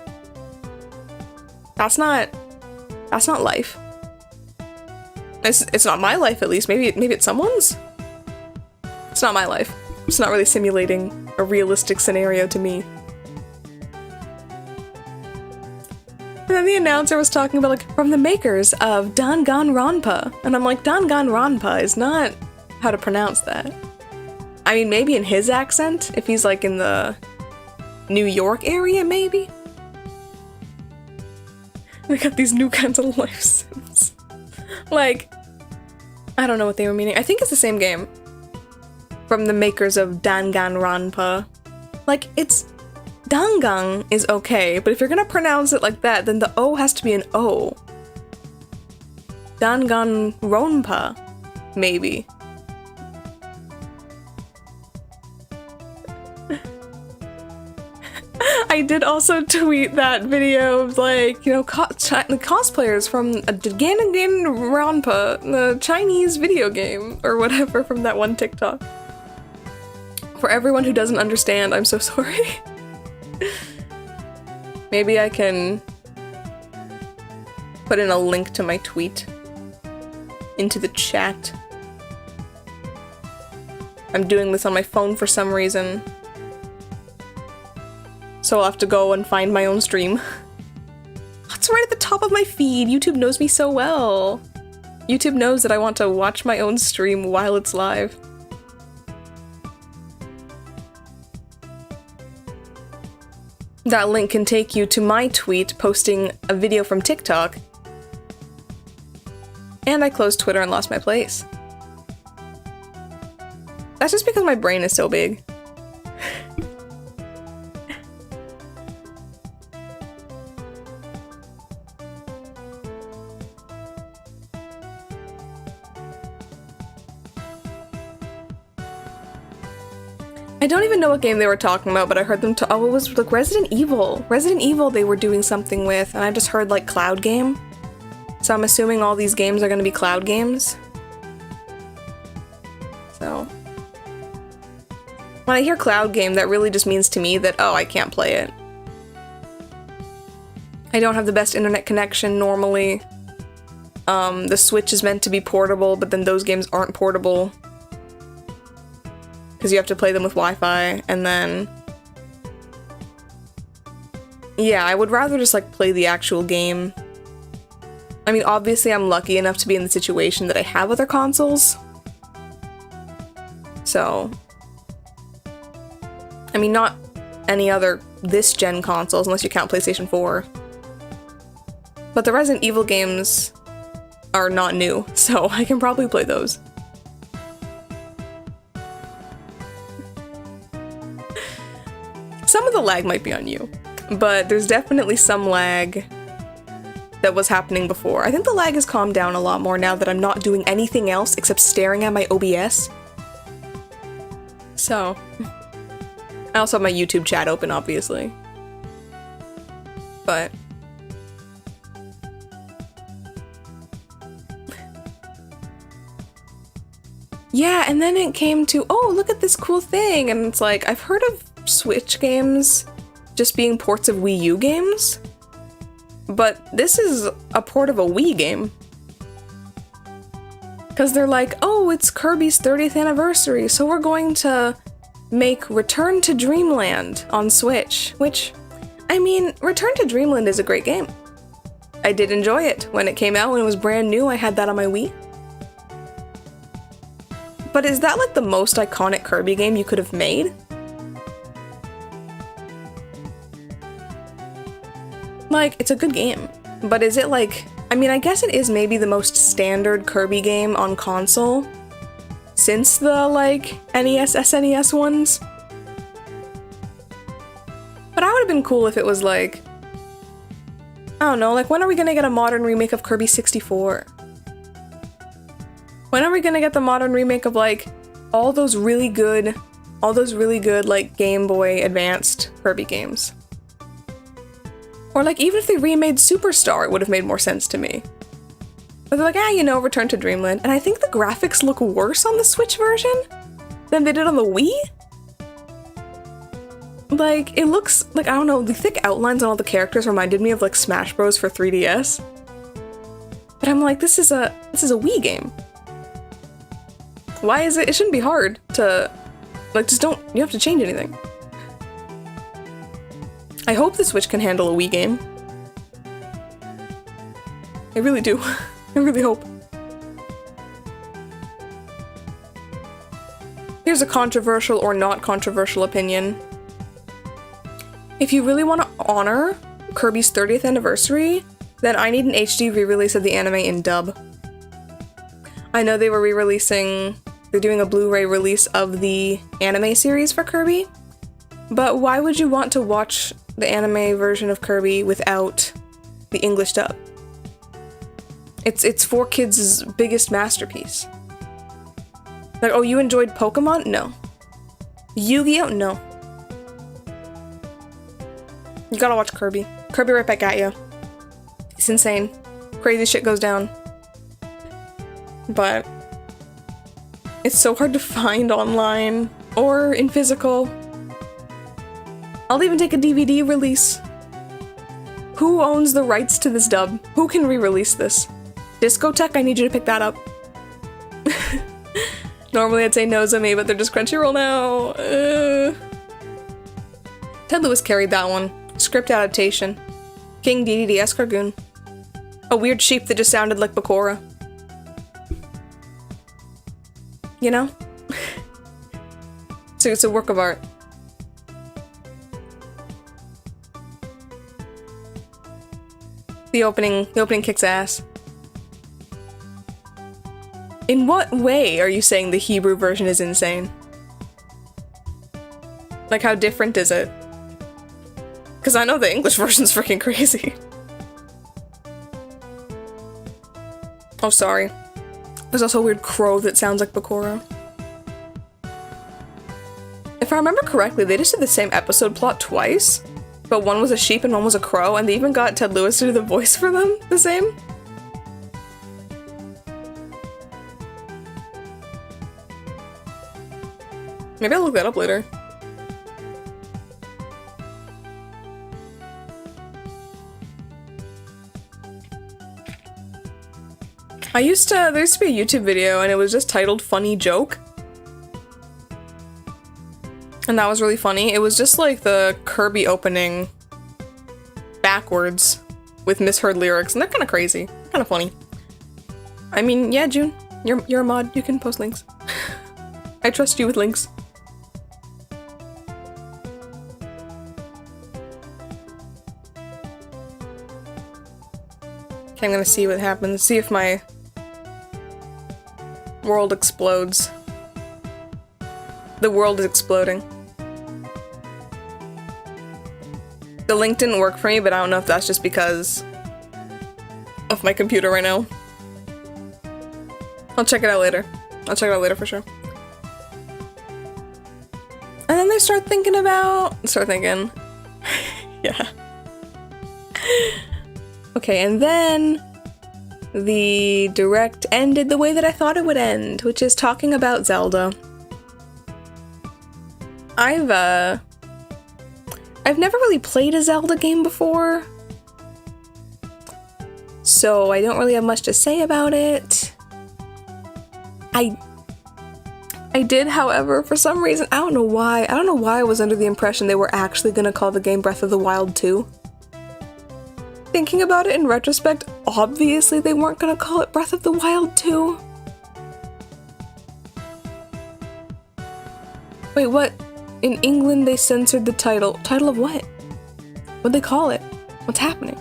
Speaker 1: That's not life. It's not my life, at least. Maybe it's someone's? It's not my life. It's not really simulating a realistic scenario to me. And then the announcer was talking about, like, from the makers of Danganronpa. And I'm like, Danganronpa is not how to pronounce that. I mean, maybe in his accent, if he's, like, in the New York area, maybe? They got these new kinds of life sims. Like, I don't know what they were meaning. I think it's the same game. From the makers of Danganronpa. Like, it's... Dangan is okay, but if you're gonna pronounce it like that, then the O has to be an O. Danganronpa, maybe. I did also tweet that video of, like, you know, cosplayers from Danganronpa, the Chinese video game, or whatever, from that one TikTok. For everyone who doesn't understand, I'm so sorry. Maybe I can put in a link to my tweet into the chat. I'm doing this on my phone for some reason, so I'll have to go and find my own stream. It's right at the top of my feed. YouTube knows me so well. YouTube knows that I want to watch my own stream while it's live. That link can take you to my tweet posting a video from TikTok. And I closed Twitter and lost my place. That's just because my brain is so big. I don't even know what game they were talking about, but I heard them oh, it was like Resident Evil. Resident Evil they were doing something with, and I just heard like cloud game. So I'm assuming all these games are going to be cloud games. So when I hear cloud game, that really just means to me that, oh, I can't play it. I don't have the best internet connection normally. The Switch is meant to be portable, but then those games aren't portable. Because you have to play them with Wi-Fi, and then... yeah, I would rather just, like, play the actual game. I mean, obviously I'm lucky enough to be in the situation that I have other consoles. So... I mean, not any other this-gen consoles, unless you count PlayStation 4. But the Resident Evil games are not new, so I can probably play those. Some of the lag might be on you, but there's definitely some lag that was happening before. I think the lag has calmed down a lot more now that I'm not doing anything else except staring at my OBS. So, I also have my YouTube chat open, obviously. But... yeah, and then it came to, oh, look at this cool thing, and it's like, I've heard of Switch games just being ports of Wii U games, but this is a port of a Wii game. Because they're like, oh, it's Kirby's 30th anniversary, so we're going to make Return to Dreamland on Switch, which, I mean, Return to Dreamland is a great game. I did enjoy it when it came out, when it was brand new. I had that on my Wii. But is that like the most iconic Kirby game you could have made? Like, it's a good game, but is it like, I mean, I guess it is maybe the most standard Kirby game on console since the, like, NES, SNES ones. But I would have been cool if it was like, I don't know, like, when are we gonna get a modern remake of Kirby 64? When are we gonna get the modern remake of, like, all those really good, like, Game Boy Advanced Kirby games? Or, like, even if they remade Superstar, it would have made more sense to me. But they're like, ah, you know, Return to Dreamland. And I think the graphics look worse on the Switch version than they did on the Wii? Like, it looks, like, I don't know, the thick outlines on all the characters reminded me of, like, Smash Bros. For 3DS. But I'm like, this is a Wii game. Why is it? It shouldn't be hard to, like, just don't, you have to change anything. I hope the Switch can handle a Wii game. I really do. I really hope. Here's a controversial or not controversial opinion. If you really want to honor Kirby's 30th anniversary, then I need an HD re-release of the anime in dub. I know they were re-releasing, they're doing a Blu-ray release of the anime series for Kirby, but why would you want to watch the anime version of Kirby without the English dub? It's 4Kids' biggest masterpiece. Like, oh, you enjoyed Pokmon? No. Yu-Gi-Oh? No. You gotta watch Kirby. Kirby right back at you. It's insane. Crazy shit goes down. But it's so hard to find online or in physical. I'll even take a DVD release. Who owns the rights to this dub? Who can re-release this? Discotech, I need you to pick that up. Normally I'd say Nozomi, but they're just Crunchyroll now. Ted Lewis carried that one. Script adaptation. King DDD Escargoon. A weird sheep that just sounded like Bakura. You know? So it's a work of art. The opening kicks ass. In what way are you saying the Hebrew version is insane? Like, how different is it? Because I know the English version's freaking crazy. Oh, sorry. There's also a weird crow that sounds like Bakura. If If I remember correctly, they just did the same episode plot twice, but one was a sheep and one was a crow, and they even got Ted Lewis to do the voice for them the same. Maybe I'll look that up later. There used to be a YouTube video and it was just titled Funny Joke. And that was really funny. It was just like the Kirby opening backwards with misheard lyrics, and they're kind of crazy, kind of funny. I mean, yeah, June, you're a mod, you can post links. I trust you with links. Okay, I'm gonna see what happens, see if my world explodes. The world is exploding. The link didn't work for me, but I don't know if that's just because of my computer right now. I'll check it out later. I'll check it out later for sure. And then they start thinking. Yeah. Okay, and then the direct ended the way that I thought it would end, which is talking about Zelda. I've never really played a Zelda game before, so I don't really have much to say about it. I did, however, for some reason, I don't know why I was under the impression they were actually gonna call the game Breath of the Wild 2. Thinking about it in retrospect, obviously they weren't gonna call it Breath of the Wild 2. Wait, what? In England they censored the title. Title of what? What'd they call it? What's happening?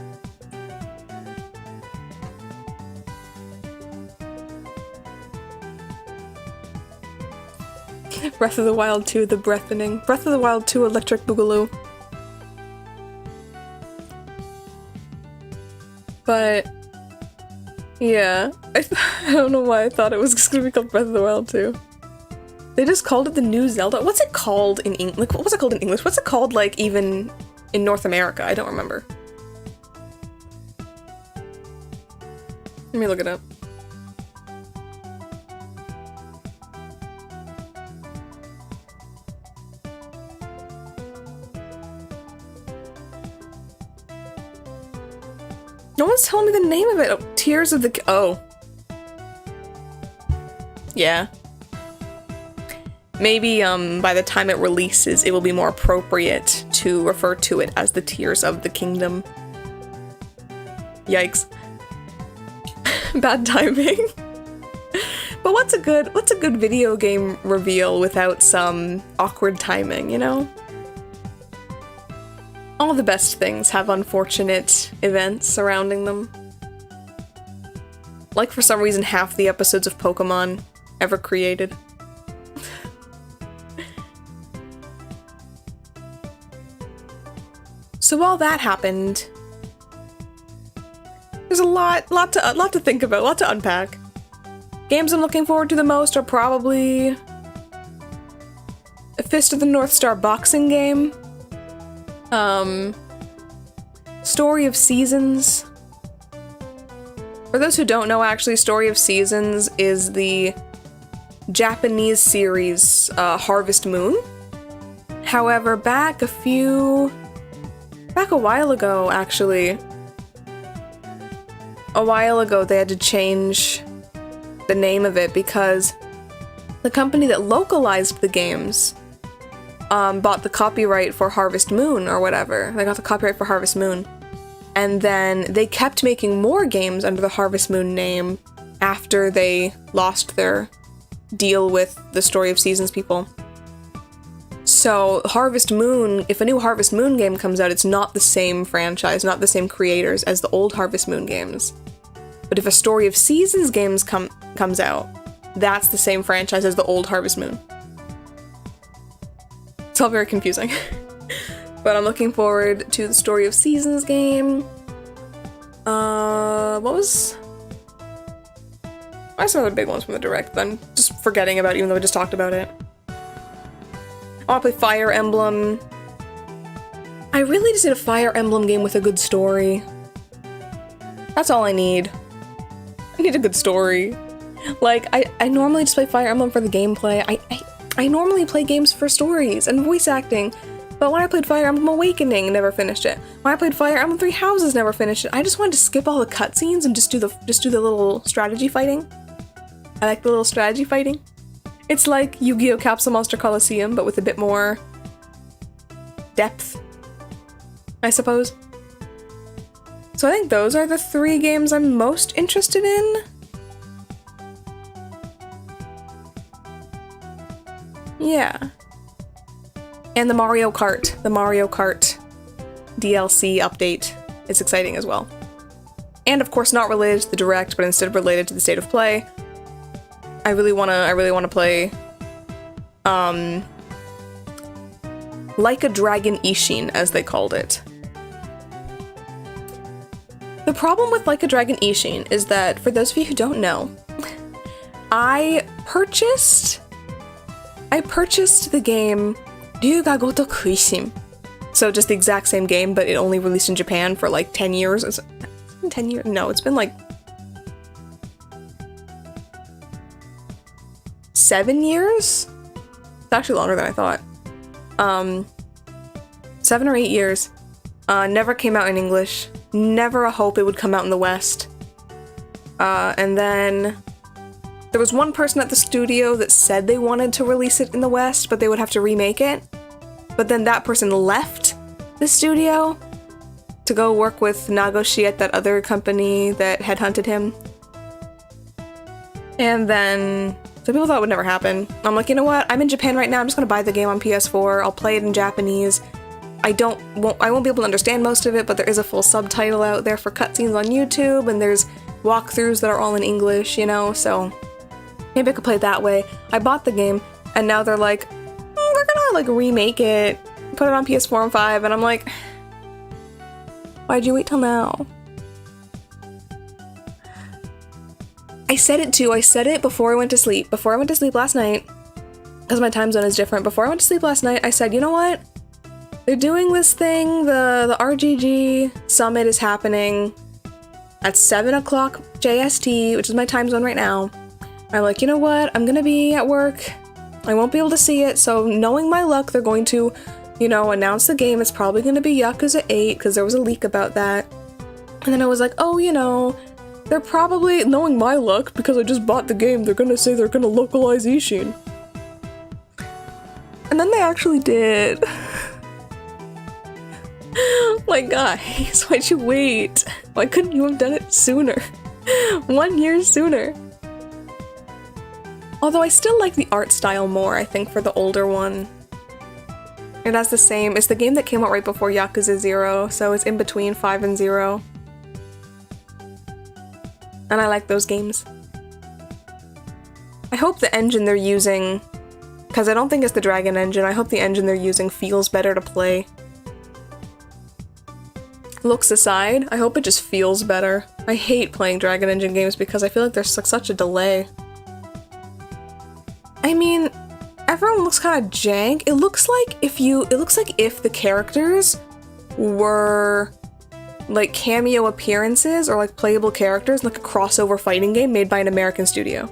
Speaker 1: Breath of the Wild 2, the breathening. Breath of the Wild 2, Electric Boogaloo. But yeah, I don't know why I thought it was just gonna be called Breath of the Wild 2. They just called it the new Zelda. What's it called in English? Like, what was it called in English? What's it called, like, even in North America? I don't remember. Let me look it up. No one's telling me the name of it. Oh, Tears of the... Oh. Yeah. Maybe, by the time it releases, it will be more appropriate to refer to it as the Tears of the Kingdom. Yikes. Bad timing. But what's a good video game reveal without some awkward timing, you know? All the best things have unfortunate events surrounding them. Like, for some reason, half the episodes of Pokmon ever created. So while that happened, there's a lot to think about, a lot to unpack. Games I'm looking forward to the most are probably a Fist of the North Star boxing game, Story of Seasons. For those who don't know, actually, Story of Seasons is the Japanese series Harvest Moon. However, back a while ago, actually. A while ago, they had to change the name of it because the company that localized the games bought the copyright for Harvest Moon or whatever. They got the copyright for Harvest Moon. And then they kept making more games under the Harvest Moon name after they lost their deal with the Story of Seasons people. So Harvest Moon, if a new Harvest Moon game comes out, it's not the same franchise, not the same creators as the old Harvest Moon games. But if a Story of Seasons games comes out, that's the same franchise as the old Harvest Moon. It's all very confusing. But I'm looking forward to the Story of Seasons game. What was some of the big ones from the Direct that I'm just forgetting about, even though I just talked about it? I want to play Fire Emblem. I really just need a Fire Emblem game with a good story. That's all I need. I need a good story. Like, I normally just play Fire Emblem for the gameplay. I normally play games for stories and voice acting, but when I played Fire Emblem Awakening, never finished it. When I played Fire Emblem Three Houses, never finished it. I just wanted to skip all the cutscenes and just do the little strategy fighting. I like the little strategy fighting. It's like Yu-Gi-Oh! Capsule Monster Coliseum, but with a bit more depth, I suppose. So I think those are the 3 games I'm most interested in. Yeah. And the Mario Kart DLC update is exciting as well. And of course not related to the Direct, but instead related to the State of Play. I really wanna play Like a Dragon Ishin, as they called it. The problem with Like a Dragon Ishin is that, for those of you who don't know, I purchased the game Ryuga Gotoku Ishin. So just the exact same game, but it only released in Japan for like 10 years. It's been 10 years? No, it's been like 7 years? It's actually longer than I thought. 7 or 8 years. Never came out in English. Never a hope it would come out in the West. And then there was one person at the studio that said they wanted to release it in the West, but they would have to remake it. But then that person left the studio to go work with Nagoshi at that other company that headhunted him. And then some people thought it would never happen. I'm like, you know what? I'm in Japan right now. I'm just gonna buy the game on PS4. I'll play it in Japanese. I won't be able to understand most of it, but there is a full subtitle out there for cutscenes on YouTube, and there's walkthroughs that are all in English, you know, so maybe I could play it that way. I bought the game, and now they're like, we're gonna like remake it, put it on PS4 and 5, and I'm like, why'd you wait till now? I said it too. I said it before I went to sleep. Before I went to sleep last night, because my time zone is different. Before I went to sleep last night, I said, you know what? They're doing this thing, the RGG summit is happening at 7 o'clock JST, which is my time zone right now. I'm like, you know what? I'm gonna be at work. I won't be able to see it, so knowing my luck, they're going to, you know, announce the game. It's probably gonna be Yakuza 8, because there was a leak about that. And then I was like, oh, you know, they're probably, knowing my luck, because I just bought the game, they're gonna say they're gonna localize Ishin. And then they actually did. Like, guys, why'd you wait? Why couldn't you have done it sooner? 1 year sooner. Although I still like the art style more, I think, for the older one. It has the same, it's the game that came out right before Yakuza 0, so it's in between 5 and 0. And I like those games. I hope the engine they're using, because I don't think it's the Dragon engine, I hope the engine they're using feels better to play. Looks aside, I hope it just feels better. I hate playing Dragon Engine games because I feel like there's such a delay. I mean, everyone looks kind of jank. It looks like if the characters were like cameo appearances or like playable characters in like a crossover fighting game made by an American studio.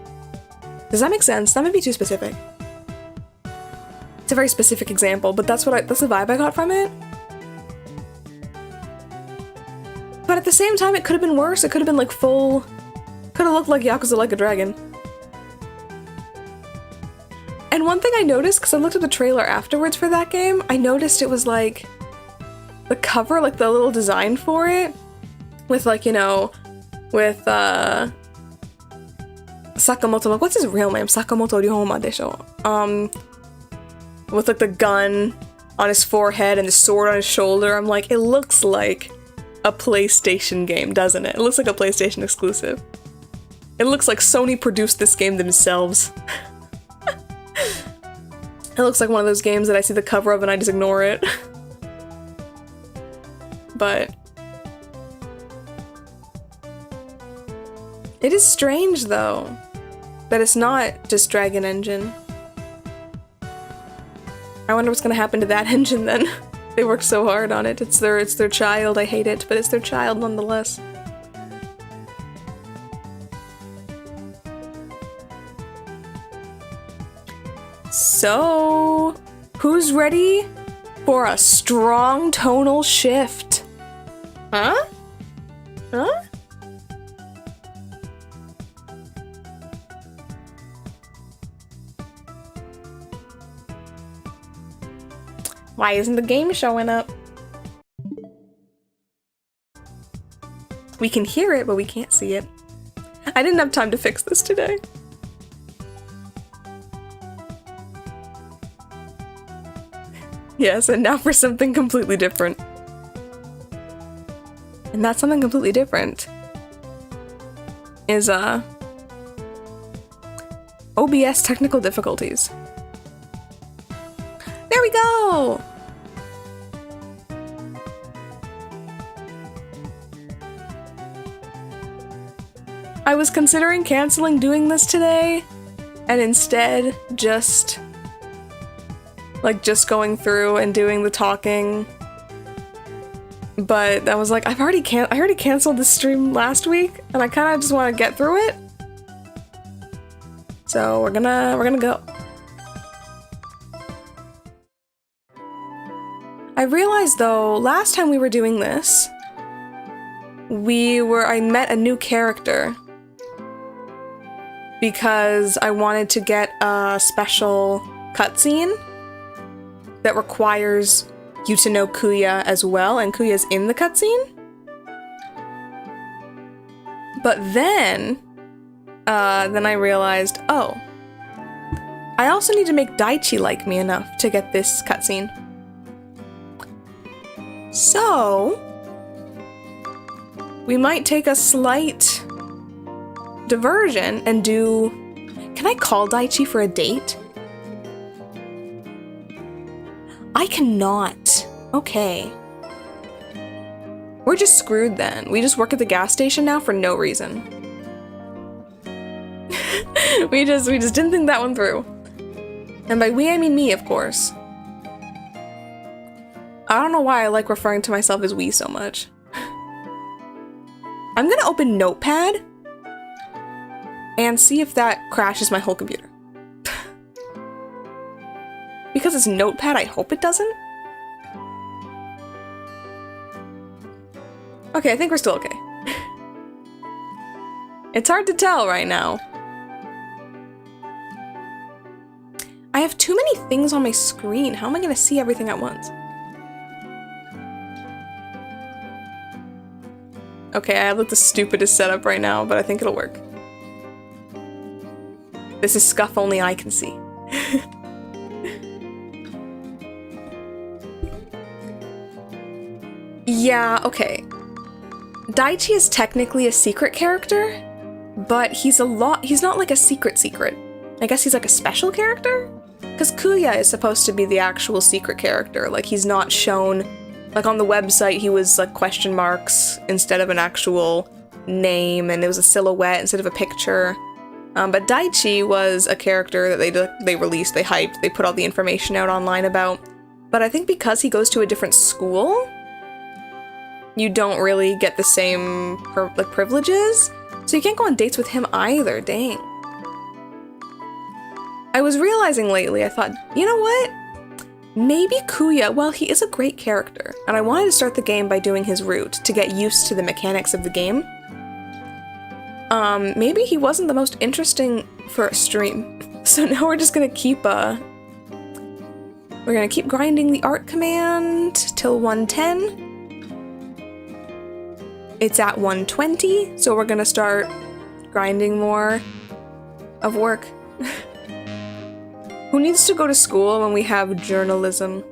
Speaker 1: Does that make sense? That might be too specific. It's a very specific example, but that's the vibe I got from it. But at the same time, it could have been worse. It could have been like could have looked like Yakuza Like a Dragon. And one thing I noticed, because I looked at the trailer afterwards for that game, I noticed it was like, the cover, like the little design for it, with like, you know, with Sakamoto, what's his real name? Sakamoto Ryoma desho. With like the gun on his forehead and the sword on his shoulder, I'm like, it looks like a PlayStation game, doesn't it? It looks like a PlayStation exclusive. It looks like Sony produced this game themselves. It looks like one of those games that I see the cover of and I just ignore it. But it is strange though that it's not just Dragon Engine. I wonder what's gonna happen to that engine then. They worked so hard on it. It's their child. I hate it, but it's their child nonetheless. So, who's ready for a strong tonal shift? Huh? Huh? Why isn't the game showing up? We can hear it, but we can't see it. I didn't have time to fix this today. Yes, and now for something completely different. And that something completely different is, OBS technical difficulties. There we go! I was considering canceling doing this today, and instead just going through and doing the talking. But I was like, I already canceled the stream last week, and I kind of just want to get through it. So we're gonna go. I realized though, last time we were doing this, I met a new character because I wanted to get a special cutscene that requires you to know Kuya as well, and Kuya's in the cutscene. But then I realized, oh, I also need to make Daichi like me enough to get this cutscene. So, we might take a slight diversion and do... Can I call Daichi for a date? I cannot. Okay. We're just screwed then. We just work at the gas station now for no reason. we just didn't think that one through. And by we, I mean me, of course. I don't know why I like referring to myself as we so much. I'm gonna open Notepad and see if that crashes my whole computer. Because it's Notepad, I hope it doesn't. Okay, I think we're still okay. It's hard to tell right now. I have too many things on my screen. How am I gonna see everything at once? Okay, I have like the stupidest setup right now, but I think it'll work. This is scuff only I can see. Yeah, okay. Daichi is technically a secret character, but he's not like a secret. I guess he's like a special character? Because Kuya is supposed to be the actual secret character. Like, he's not shown, like on the website he was like question marks instead of an actual name, and it was a silhouette instead of a picture. But Daichi was a character that they released, they hyped, they put all the information out online about. But I think because he goes to a different school, you don't really get the same privileges, so you can't go on dates with him either. Dang. I was realizing lately, I thought, you know what? Maybe Kuya, well, he is a great character, and I wanted to start the game by doing his route to get used to the mechanics of the game. Maybe he wasn't the most interesting for a stream, so now we're just gonna keep, we're gonna keep grinding the art command till 110. It's at 120, so we're gonna start grinding more of work. Who needs to go to school when we have journalism?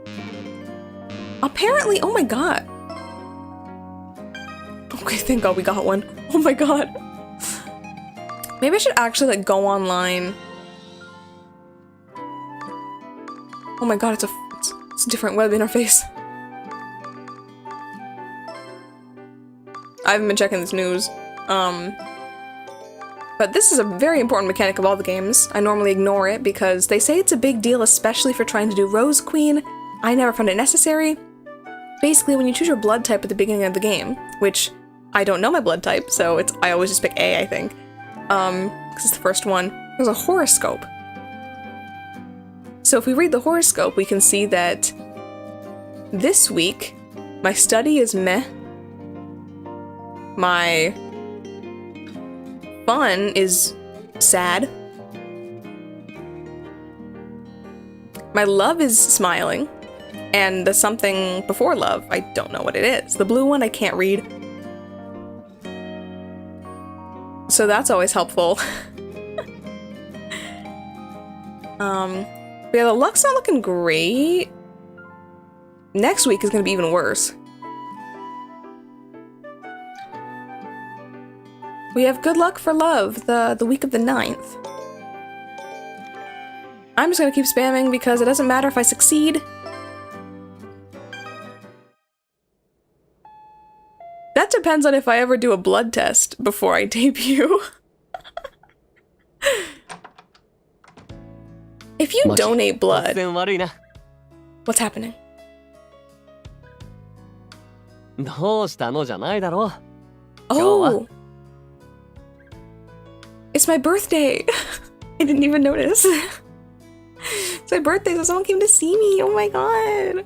Speaker 1: Apparently, oh my god. Okay, thank god we got one. Oh my god. Maybe I should actually like go online. Oh my god, it's a different web interface. I haven't been checking this news. But this is a very important mechanic of all the games. I normally ignore it because they say it's a big deal, especially for trying to do Rose Queen. I never found it necessary. Basically, when you choose your blood type at the beginning of the game, which I don't know my blood type, so I always just pick A, I think. Because it's the first one. There's a horoscope. So if we read the horoscope, we can see that this week, my study is meh. My fun is sad. My love is smiling. And the something before love, I don't know what it is. The blue one I can't read. So that's always helpful. But yeah, the luck's not looking great. Next week is gonna be even worse. We have good luck for love, the week of the 9th. I'm just gonna keep spamming because it doesn't matter if I succeed. That depends on if I ever do a blood test before I debut. If you donate blood... What's happening? Oh! It's my birthday! I didn't even notice. It's my birthday, so someone came to see me. Oh my god.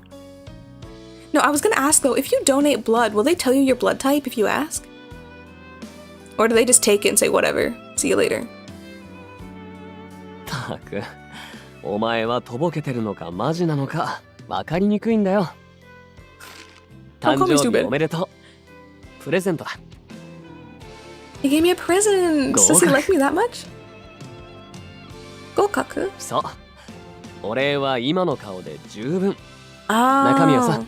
Speaker 1: No, I was gonna ask though, if you donate blood, will they tell you your blood type if you ask? Or do they just take it and say, whatever, see you later? Don't call me stupid. He gave me a present! Does he like me that much? Gokaku? Oh.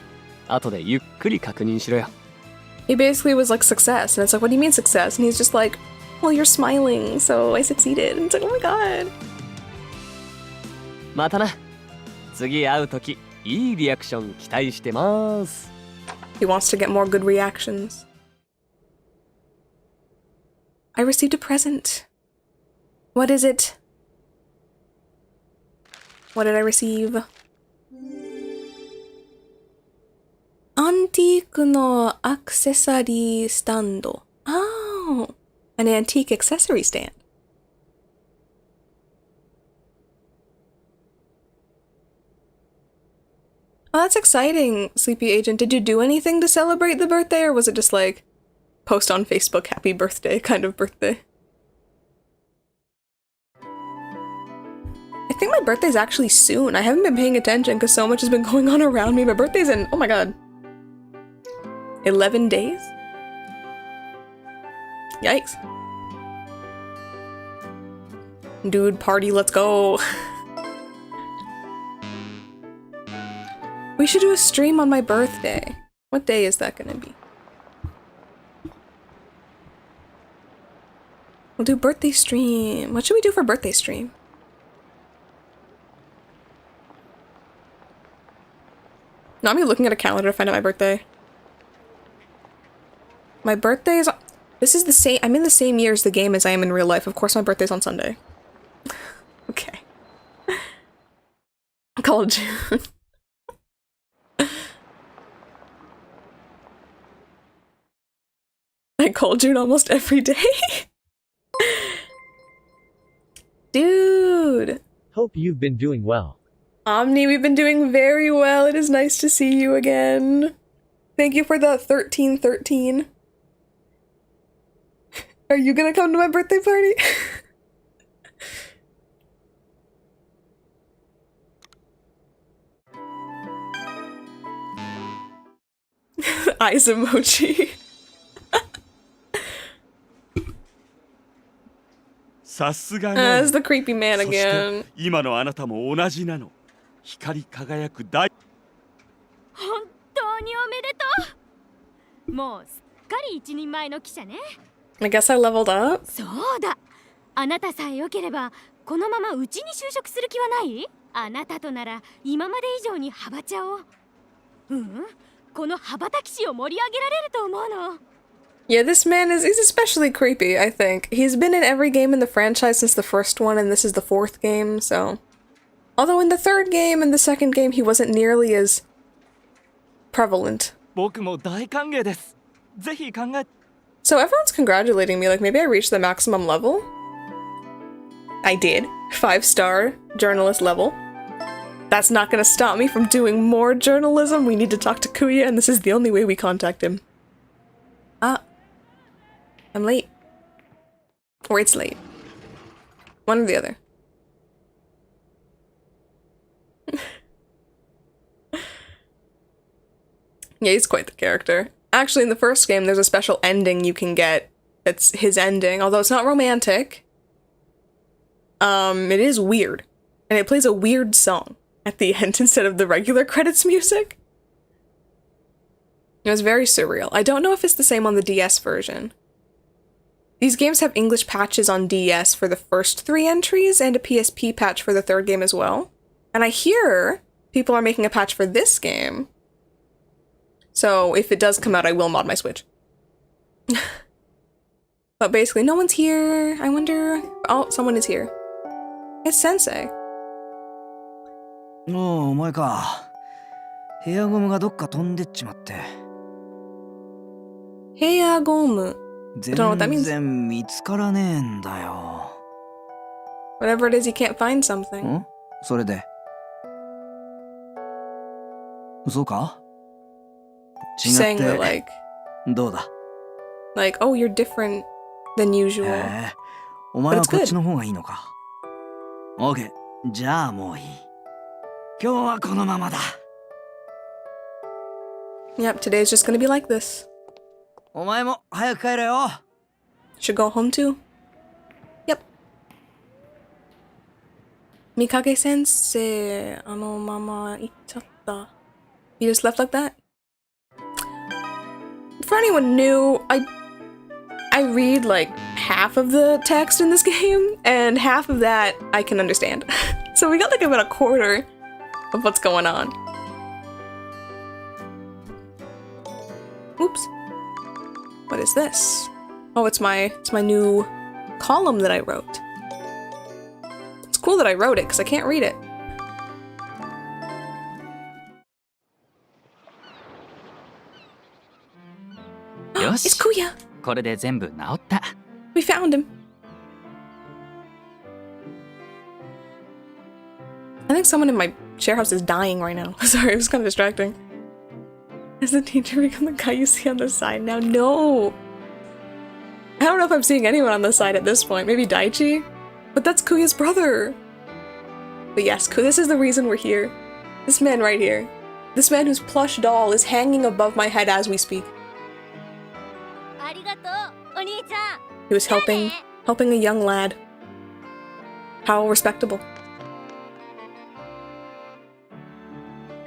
Speaker 1: He basically was like, success. And it's like, what do you mean success? And he's just like, well, you're smiling, so I succeeded. And it's like, oh my god. He wants to get more good reactions. I received a present. What is it? What did I receive? Antique no accessory stand. Oh, an antique accessory stand. Oh, that's exciting, Sleepy Agent. Did you do anything to celebrate the birthday, or was it just like post on Facebook happy birthday kind of birthday? I think my birthday's actually soon. I haven't been paying attention because so much has been going on around me. My birthday's in, oh my god, 11 days? Yikes. Dude, party, let's go. We should do a stream on my birthday. What day is that gonna be? We'll do birthday stream. What should we do for birthday stream? No, I'm looking at a calendar to find out my birthday. My birthday is... This is the same... I'm in the same year as the game as I am in real life. Of course my birthday's on Sunday. Okay. I call it June. I call June almost every day. Dude.
Speaker 2: Hope you've been doing well.
Speaker 1: Omni, we've been doing very well. It is nice to see you again. Thank you for the 1313. Are you gonna come to my birthday party? Eyes emoji. It's the creepy man again.
Speaker 3: 今のあなたも同じなの。光り輝く大。
Speaker 4: 本当におめでとう。もうすっかり一人前の記者ね。
Speaker 1: I guess I leveled up.
Speaker 4: そうだ。あなたさえ良ければこのままうちに就職する気はない？あなたとなら今まで以上に羽ばちゃを。この羽ばたき師を盛り上げられると思うの。
Speaker 1: Yeah, this man he's especially creepy, I think. He's been in every game in the franchise since the first one, and this is the fourth game, so... Although in the third game and the second game, he wasn't nearly as prevalent.
Speaker 3: 僕も大歓迎です。ぜひ考え
Speaker 1: So everyone's congratulating me, like maybe I reached the maximum level? I did. 5-star journalist level. That's not gonna stop me from doing more journalism. We need to talk to Kuya, and this is the only way we contact him. I'm late. Or it's late. One or the other. Yeah, he's quite the character. Actually, in the first game, there's a special ending you can get. It's his ending, although it's not romantic. It is weird. And it plays a weird song at the end instead of the regular credits music. It was very surreal. I don't know if it's the same on the DS version. These games have English patches on DS for the first 3 entries and a PSP patch for the third game as well. And I hear people are making a patch for this game. So if it does come out, I will mod my Switch. But basically, no one's here. I wonder... Oh, someone is here. It's Sensei.
Speaker 5: おお、お前か。ヘアゴムがどっか飛んでっちまって。
Speaker 1: ヘアゴム。I don't know what that
Speaker 5: 全
Speaker 1: means.
Speaker 5: 然見つからねえんだよ。
Speaker 1: Whatever it is, you can't find something.
Speaker 5: ん？それで。そうか？
Speaker 1: She's saying that, like...
Speaker 5: どうだ？
Speaker 1: Like, oh, you're different than usual.
Speaker 5: へえ、お前はこっちの方がいいのか。オーケー、じゃあもういい。今日はこのままだ。
Speaker 1: Yep, today's just gonna be like this.
Speaker 5: お前も早く帰れよ。
Speaker 1: Should go home too? Yep. Mikage sensei, あのまま行っちゃった. You just left like that? For anyone new, I read like half of the text in this game, and half of that I can understand. So we got like about a quarter of what's going on. Oops. What is this? Oh, it's my new column that I wrote. It's cool that I wrote it, because I can't read it. It's Kuya!
Speaker 6: これで全部治った。
Speaker 1: We found him. I think someone in my share house is dying right now. Sorry, it was kind of distracting. Has the teacher become the guy you see on the side now? No! I don't know if I'm seeing anyone on the side at this point. Maybe Daichi? But that's Kuya's brother! But yes, this is the reason we're here. This man right here. This man whose plush doll is hanging above my head as we speak. He was helping a young lad. How respectable.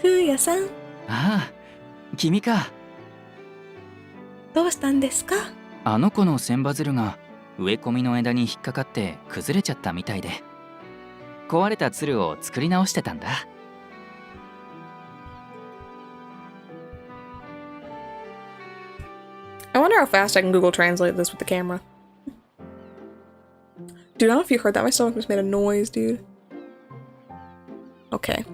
Speaker 1: Kuya-san,
Speaker 6: ああ、君か。
Speaker 1: どうしたんですか？
Speaker 6: あの子の千羽鶴が植え込みの枝に引っかかって崩れちゃったみたいで、壊れた鶴を作り直してたんだ。
Speaker 1: I wonder how fast I can Google Translate this with the camera. Dude, I don't know if you heard that. My stomach just made a noise, dude. Okay.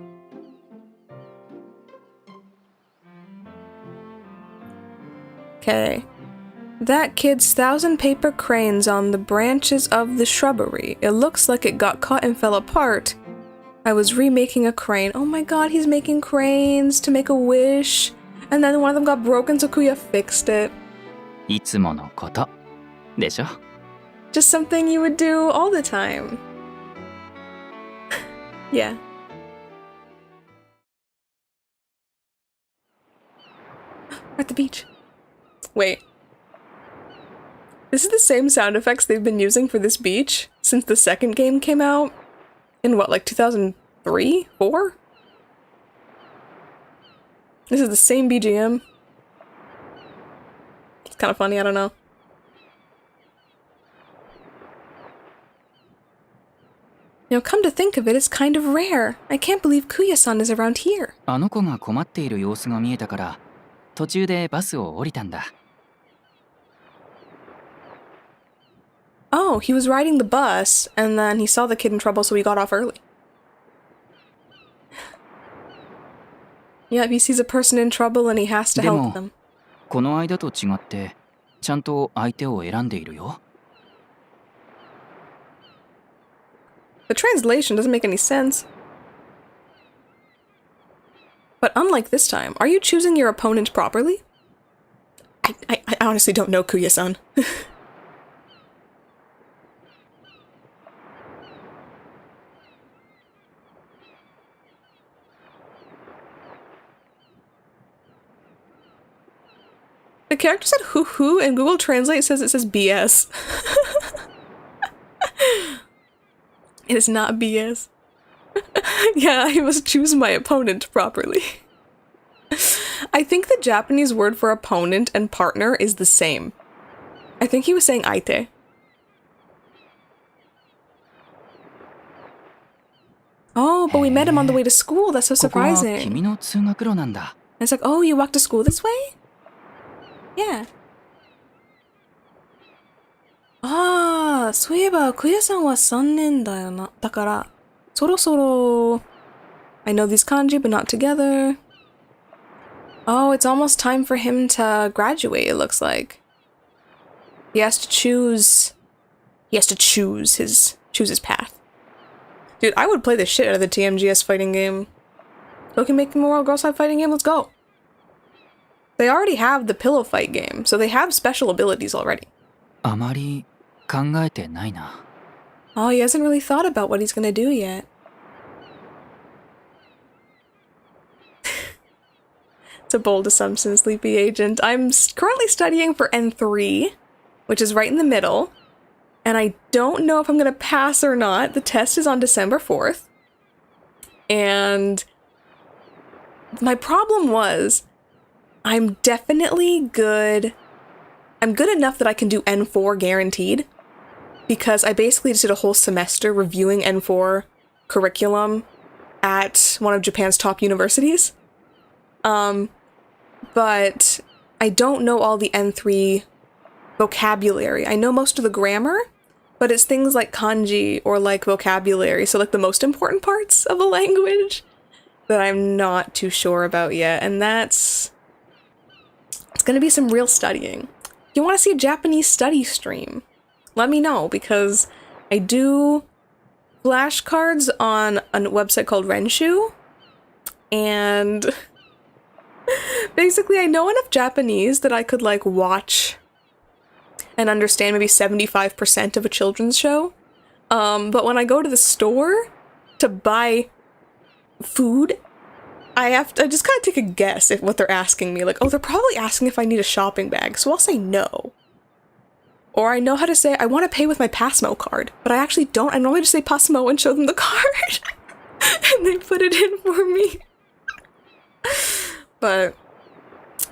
Speaker 1: Okay. That kid's 1,000 paper cranes on the branches of the shrubbery. It looks like it got caught and fell apart. I was remaking a crane. Oh my god, he's making cranes to make a wish. And then one of them got broken, so Kuya fixed it.
Speaker 6: いつものことでしょ。
Speaker 1: Just something you would do all the time. Yeah. We're at the beach. Wait. This is the same sound effects they've been using for this beach since the second game came out? In what, like 2003? 4? This is the same BGM. It's kind of funny, I don't know. You know, come to think of it, it's kind of rare. I can't believe Kuya-san is around here.
Speaker 6: あの子が困っている様子が見えたから、途中でバスを降りたんだ。
Speaker 1: Oh, he was riding the bus, and then he saw the kid in trouble, so he got off early. Yeah, he sees a person in trouble and he has to help them.
Speaker 6: この間と違ってちゃんと相手を選んでいるよ。
Speaker 1: The translation doesn't make any sense. But unlike this time, are you choosing your opponent properly? I honestly don't know, Kuya-san. The character said hoo-hoo, and Google Translate says it says BS. It is not BS. Yeah, I must choose my opponent properly. I think the Japanese word for opponent and partner is the same. I think he was saying aite. Oh, but we met him on the way to school. That's so
Speaker 6: ここは
Speaker 1: surprising.
Speaker 6: 君の通学路なんだ。
Speaker 1: And it's like, oh, you walk to school this way? Yeah. ああ、そういえば、クヤさんは3年だよな。だから、そろそろ... I know these kanji, but not together. Oh, it's almost time for him to graduate, it looks like. He has to choose... He has to choose his path. Dude, I would play the shit out of the TMGS fighting game. Tokimeki Memorial Girls Side fighting game, let's go. They already have the pillow fight game, so they have special abilities already.
Speaker 6: あまり考えてないな。
Speaker 1: Oh, he hasn't really thought about what he's gonna do yet. It's a bold assumption, Sleepy Agent. I'm currently studying for N3, which is right in the middle, and I don't know if I'm gonna pass or not. The test is on December 4th, and my problem was I'm definitely good. I'm good enough that I can do N4 guaranteed, because I basically just did a whole semester reviewing N4 curriculum at one of Japan's top universities. But I don't know all the N3 vocabulary. I know most of the grammar, but it's things like kanji or like vocabulary, so like the most important parts of a language that I'm not too sure about yet, and it's gonna be some real studying. If you want to see a Japanese study stream, let me know, because I do flashcards on a website called Renshu, and basically I know enough Japanese that I could like watch and understand maybe 75% of a children's show. But when I go to the store to buy food, I just kind of take a guess at what they're asking me. Like, oh, they're probably asking if I need a shopping bag, so I'll say no. Or I know how to say, I want to pay with my Passmo card, but I actually don't. I normally just say Passmo and show them the card. And they put it in for me. But,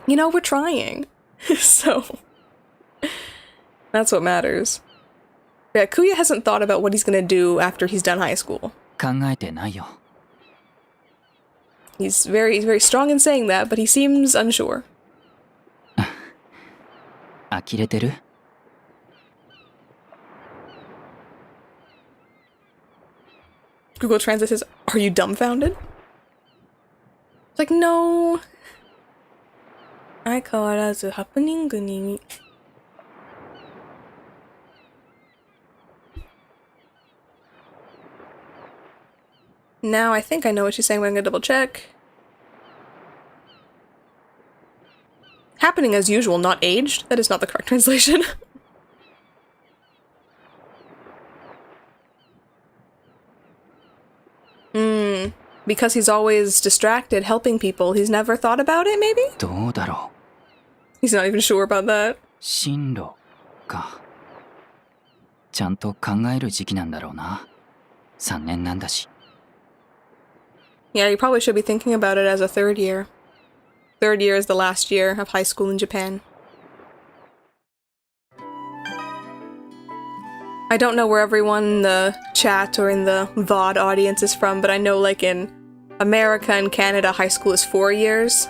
Speaker 1: you know, we're trying. So, that's what matters. Yeah, Kuya hasn't thought about what he's gonna do after he's done high school.
Speaker 6: 考えてないよ。
Speaker 1: He's very strong in saying that, but he seems unsure.
Speaker 6: 呆れてる？
Speaker 1: Google Translate says, are you dumbfounded? It's like, no. 相変わらずハプニングに. Now I think I know what she's saying, but I'm gonna double check. Happening as usual, not aged. That is not the correct translation. Because he's always distracted helping people, he's never thought about it, maybe?
Speaker 6: どうだろう。
Speaker 1: He's not even sure about that.
Speaker 6: 進路か。ちゃんと考える時期なんだろうな。3年なんだし。
Speaker 1: Yeah, you probably should be thinking about it as a third year. Third year is the last year of high school in Japan. I don't know where everyone in the chat or in the VOD audience is from, but I know like in America and Canada, high school is 4 years.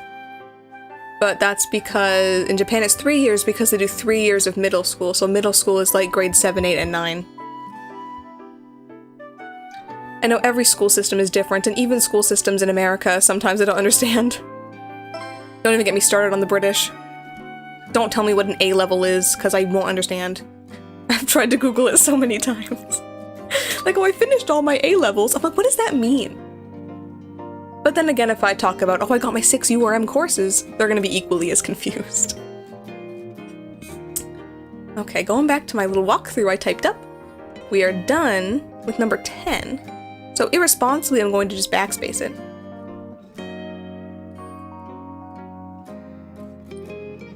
Speaker 1: But that's because in Japan it's 3 years because they do 3 years of middle school. So middle school is like grade 7, 8, and 9. I know every school system is different, and even school systems in America, sometimes I don't understand. Don't even get me started on the British. Don't tell me what an A level is, because I won't understand. I've tried to Google it so many times. Like, oh, I finished all my A levels. I'm like, what does that mean? But then again, if I talk about, oh, I got my 6 URM courses, they're gonna be equally as confused. Okay, going back to my little walkthrough I typed up. We are done with number 10. So irresponsibly, I'm going to just backspace it.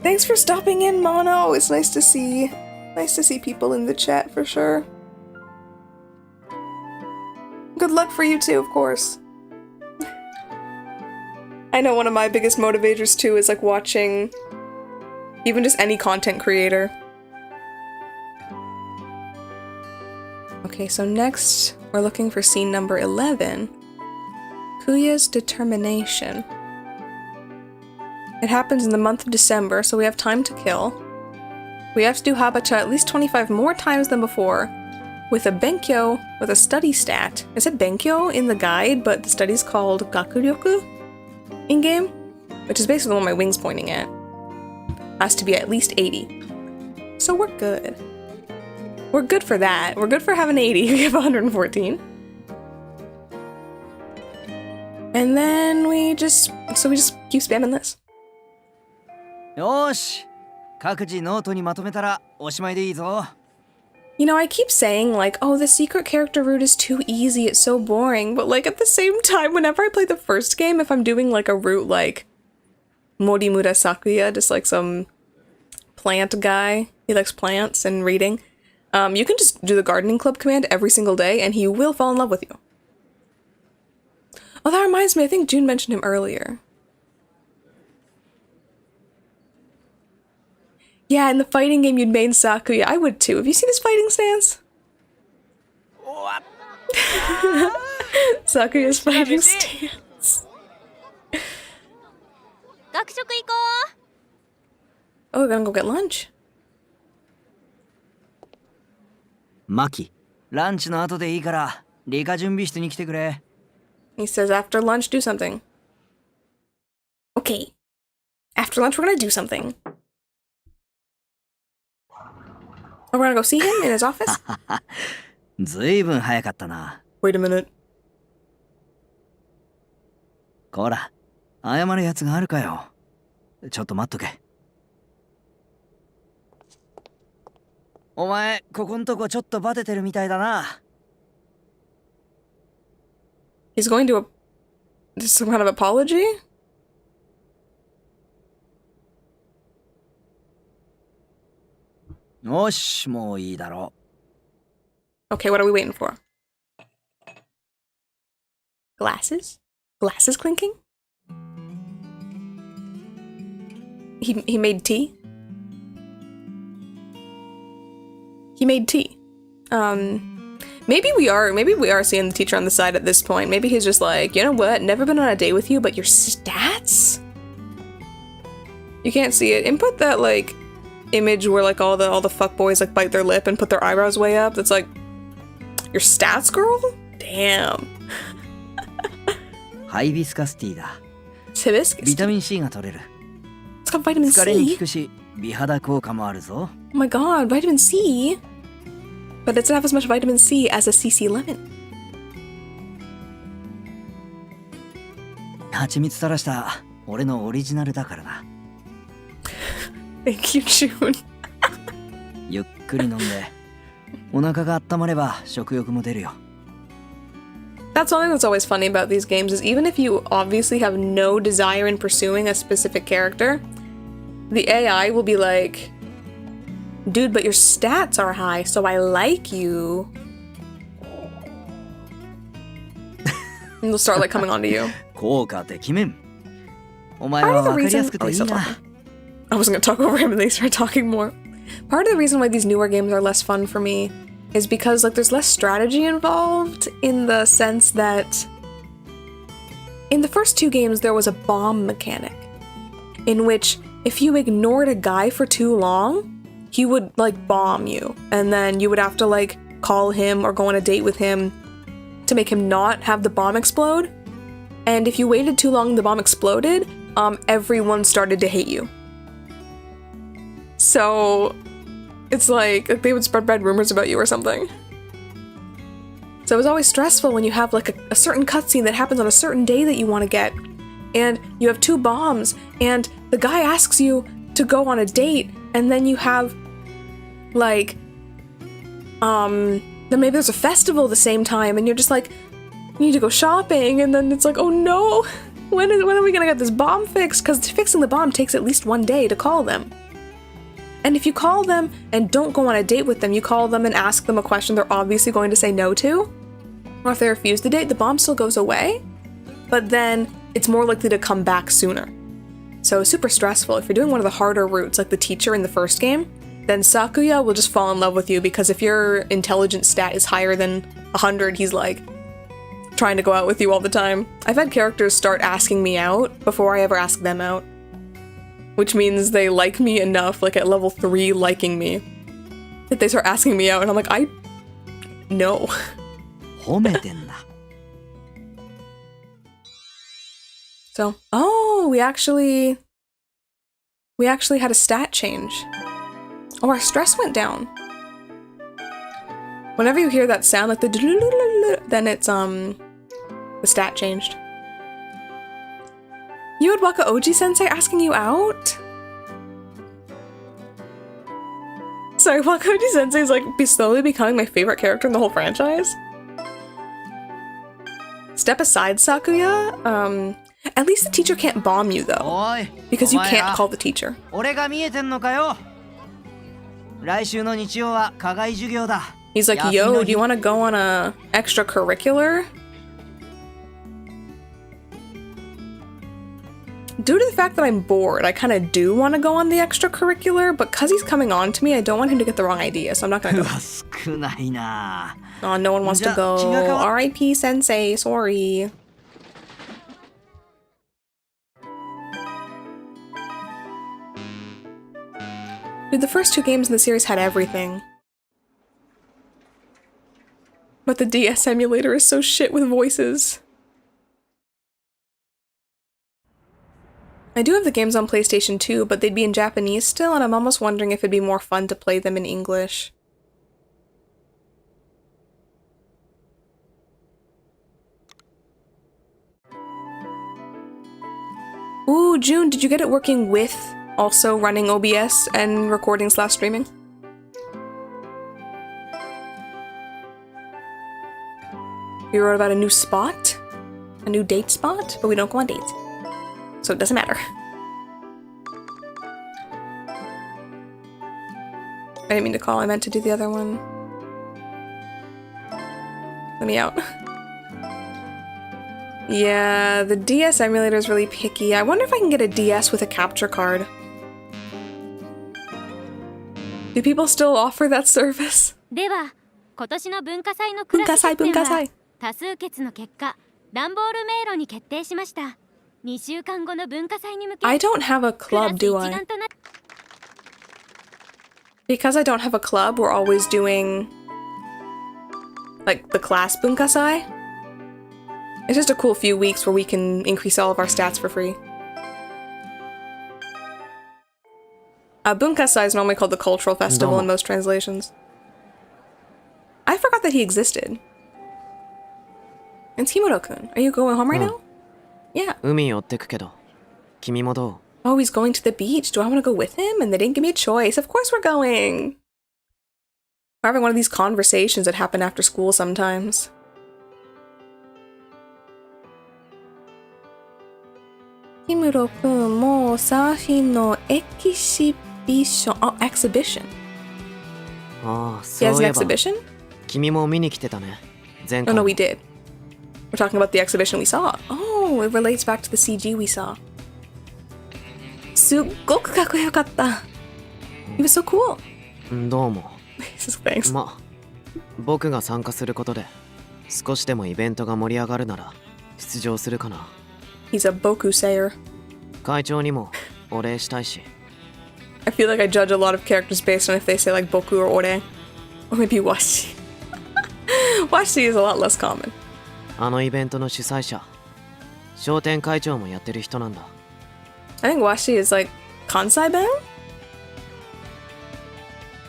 Speaker 1: Thanks for stopping in, Mono. It's nice to see people in the chat for sure. Good luck for you too, of course. I know one of my biggest motivators too is like watching even just any content creator. Okay, so next we're looking for scene number 11, Kuya's determination. It happens in the month of December, so we have time to kill. We have to do Habacha at least 25 more times than before, with a Benkyo, with a study stat. It said Benkyo in the guide, but the study's called Gakuryoku in-game, which is basically what my wing's pointing at. Has to be at least 80. So we're good. We're good for that. We're good for having 80. We have 114. And then we just keep spamming this.
Speaker 5: よーし、各自ノートにまとめたらおしまいでいいぞ。
Speaker 1: You know, I keep saying, like, oh, the secret character route is too easy, it's so boring, but, like, at the same time, whenever I play the first game, if I'm doing, like, a route like Morimura Sakuya, just, like, some plant guy, he likes plants and reading, you can just do the gardening club command every single day, and he will fall in love with you. Oh, that reminds me, I think June mentioned him earlier. Yeah, in the fighting game you'd main Sakuya. I would too. Have you seen his fighting stance? Sakuya's fighting stance. Oh, we're gonna go get lunch.
Speaker 5: マキ、ランチの後でいいから理科準備室に来てくれ。
Speaker 1: He says after lunch, do something. Okay. After lunch, we're gonna do something. Oh, we're gonna go see him in his office?
Speaker 5: ずいぶん早かったな。
Speaker 1: Wait a minute.
Speaker 5: こら、謝るやつがあるかよ。ちょっと待っとけ。お前、ここんとこちょっとバテてるみたいだな。
Speaker 1: He's going to just some kind of apology?
Speaker 5: よし、もういいだろう。
Speaker 1: Okay, what are we waiting for? Glasses? Glasses clinking? He made tea? He made tea. Maybe we are seeing the teacher on the side at this point. Maybe he's just like, you know what? Never been on a date with you, but your stats? You can't see it. Input that, like, image where, like, all the fuckboys, like, bite their lip and put their eyebrows way up. That's like, your stats, girl? Damn.
Speaker 5: ハイビスカスティーだ。
Speaker 1: Hibiscus?
Speaker 5: ビタミン C が取れる。
Speaker 1: It's got vitamin
Speaker 5: 疲れに
Speaker 1: C.
Speaker 5: 効くし、美肌効果もあるぞ。
Speaker 1: Oh my god, vitamin C? But it doesn't have as much vitamin C as a CC lemon.
Speaker 5: 蜂蜜垂らした俺のオリジナルだからな。
Speaker 1: Thank you, June.
Speaker 5: ゆっくり飲んで、お腹が温まれば食欲も出るよ。
Speaker 1: That's something that's always funny about these games is even if you obviously have no desire in pursuing a specific character, the AI will be like, dude, but your stats are high, so I like you. And they'll start like coming onto you.
Speaker 5: 効果てきめん。お前は分かりやすくていいな。
Speaker 1: I wasn't gonna talk over him and they started talking more. Part of the reason why these newer games are less fun for me is because like there's less strategy involved in the sense that in the first two games there was a bomb mechanic. in which if you ignored a guy for too long, he would like bomb you, and then you would have to like call him or go on a date with him to make him not have the bomb explode. And if you waited too long and the bomb exploded, everyone started to hate you. So it's like they would spread bad rumors about you or something. So it was always stressful when you have like a certain cutscene that happens on a certain day that you want to get, and you have 2 bombs, and the guy asks you to go on a date, and then you have like then maybe there's a festival the same time, and you're just like, you need to go shopping, and then it's like, oh no, when are we gonna get this bomb fixed? Because fixing the bomb takes at least 1 day to call them. And if you call them and don't go on a date with them, you call them and ask them a question they're obviously going to say no to, or if they refuse the date, the bomb still goes away, but then it's more likely to come back sooner. So super stressful. If you're doing one of the harder routes, like the teacher in the first game, then Sakuya will just fall in love with you, because if your intelligence stat is higher than 100, he's like trying to go out with you all the time. I've had characters start asking me out before I ever ask them out, which means they like me enough, like at level 3 liking me, that they start asking me out, and I'm like, no. So, oh, we actually had a stat change. Oh, our stress went down. Whenever you hear that sound, like the then it's, the stat changed. You would Waka Oji Sensei asking you out? Sorry, Waka Oji Sensei is like slowly becoming my favorite character in the whole franchise. Step aside, Sakuya. At least the teacher can't bomb you though, because you can't call the teacher. He's like, yo, do you want to go on a extracurricular? Due to the fact that I'm bored, I kind of do want to go on the extracurricular, but because he's coming on to me, I don't want him to get the wrong idea, so I'm not gonna go. Oh, no one wants to go. R.I.P. Sensei, sorry. Dude, the first 2 games in the series had everything. But the DS emulator is so shit with voices. I do have the games on PlayStation 2, but they'd be in Japanese still, and I'm almost wondering if it'd be more fun to play them in English. Ooh, June, did you get it working with also running OBS and recording/streaming? We wrote about a new spot, a new date spot, but we don't go on dates, so it doesn't matter. I didn't mean to call, I meant to do the other one. Let me out. Yeah, the DS emulator is really picky. I wonder if I can get a DS with a capture card. Do people still offer that service?
Speaker 4: では、今年の文化祭のクラス決定は多数決の結果、段ボール迷路に決定しました。2週間後の文化祭に向け、
Speaker 1: I don't have a club, do I? Because I don't have a club, we're always doing like the class bunkasai. It's just a cool few weeks where we can increase all of our stats for free. Bunkasai is normally called the cultural festival in most translations. I forgot that he existed. It's Himuro-kun. Are you going home right now? Yeah. Oh, he's going to the beach. Do I want to go with him? And they didn't give me a choice. Of course we're going. We're having one of these conversations that happen after school sometimes. Himuro-kun mo surfing no exhibition. Oh, exhibition. He has an exhibition? Oh no, we did. We're talking about the exhibition we saw. Oh, it relates back to the CG we saw. すっごくかっこよかった. He was so cool.
Speaker 5: どうも。
Speaker 1: Thanks.
Speaker 5: ま、僕が参加することで少しでもイベントが盛り上がるなら出場するかな。
Speaker 1: He's a boku sayer.
Speaker 5: 会長にも
Speaker 7: お礼したいし。
Speaker 1: I feel like I judge a lot of characters based on if they say like boku or ore. Or maybe washi. Washi is a lot less common.
Speaker 7: あのイベントの主催者、商店会長もやってる人なんだ。
Speaker 1: I think washi is like kansai-ben?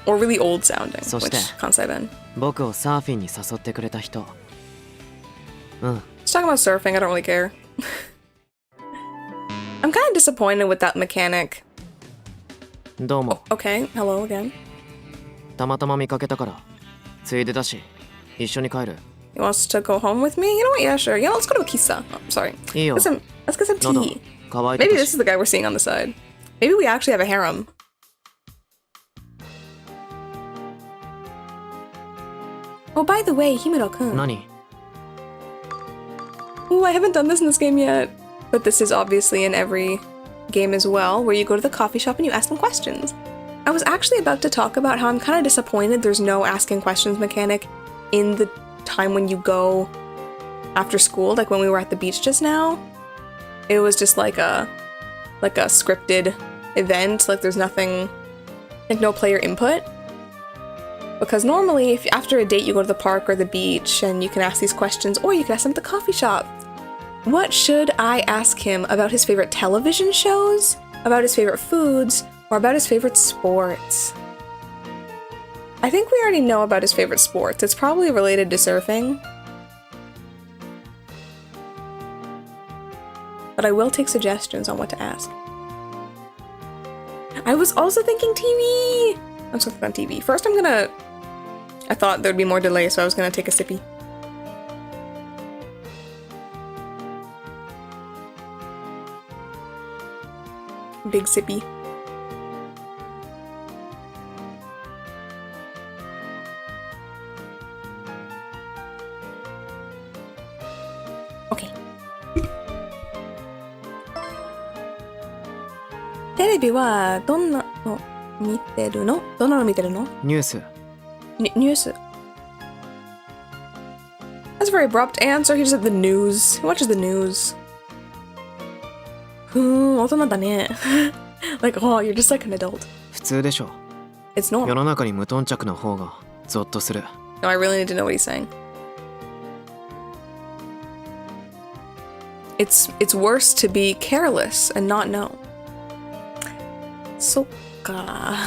Speaker 1: Or really old sounding, which
Speaker 7: そして、
Speaker 1: kansai-ben.
Speaker 7: 僕をサーフィンに誘ってくれた人。うん。
Speaker 1: Let's talk about surfing, I don't really care. I'm kind of disappointed with that mechanic.
Speaker 7: どうも。
Speaker 1: Okay, hello again.
Speaker 7: たまたま見かけたから、ついでだし、一緒に帰る。
Speaker 1: He wants to go home with me? You know what? Yeah, sure. Yeah, let's go to a kissa. Oh, sorry.
Speaker 7: いいよ。
Speaker 1: Let's get some
Speaker 7: 喉
Speaker 1: tea.
Speaker 7: 乾いて
Speaker 1: Maybe
Speaker 7: た
Speaker 1: this
Speaker 7: し
Speaker 1: is the guy we're seeing on the side. Maybe we actually have a harem. Oh, by the way, Himuro-kun.
Speaker 7: 何？
Speaker 1: Ooh, I haven't done this in this game yet. But this is obviously in every game as well, where you go to the coffee shop and you ask them questions. I was actually about to talk about how I'm kind of disappointed there's no asking questions mechanic in the time when you go after school, like when we were at the beach just now. It was just like a scripted event, like there's nothing, like no player input. Because normally, if after a date you go to the park or the beach and you can ask these questions, or you can ask them at the coffee shop. What should I ask him about his favorite television shows, about his favorite foods, or about his favorite sports? I think we already know about his favorite sports. It's probably related to surfing. But I will take suggestions on what to ask. I was also thinking TV! I'm still thinking on TV. First I thought there'd be more delay, so I was gonna take a sippy. Big sippy. Okay. テレビはどんなの見てるの？どんなの見てるの？
Speaker 7: ニュース。
Speaker 1: News. That's a very abrupt answer. He just said the news. He watches the news. 大人だね. Like, oh, you're just like an adult.
Speaker 7: 普通でしょ。
Speaker 1: It's
Speaker 7: 世
Speaker 1: normal.
Speaker 7: の中に無頓着な方がゾッとする。
Speaker 1: No, I really need to know what he's saying. It's worse to be careless and not know. そっか.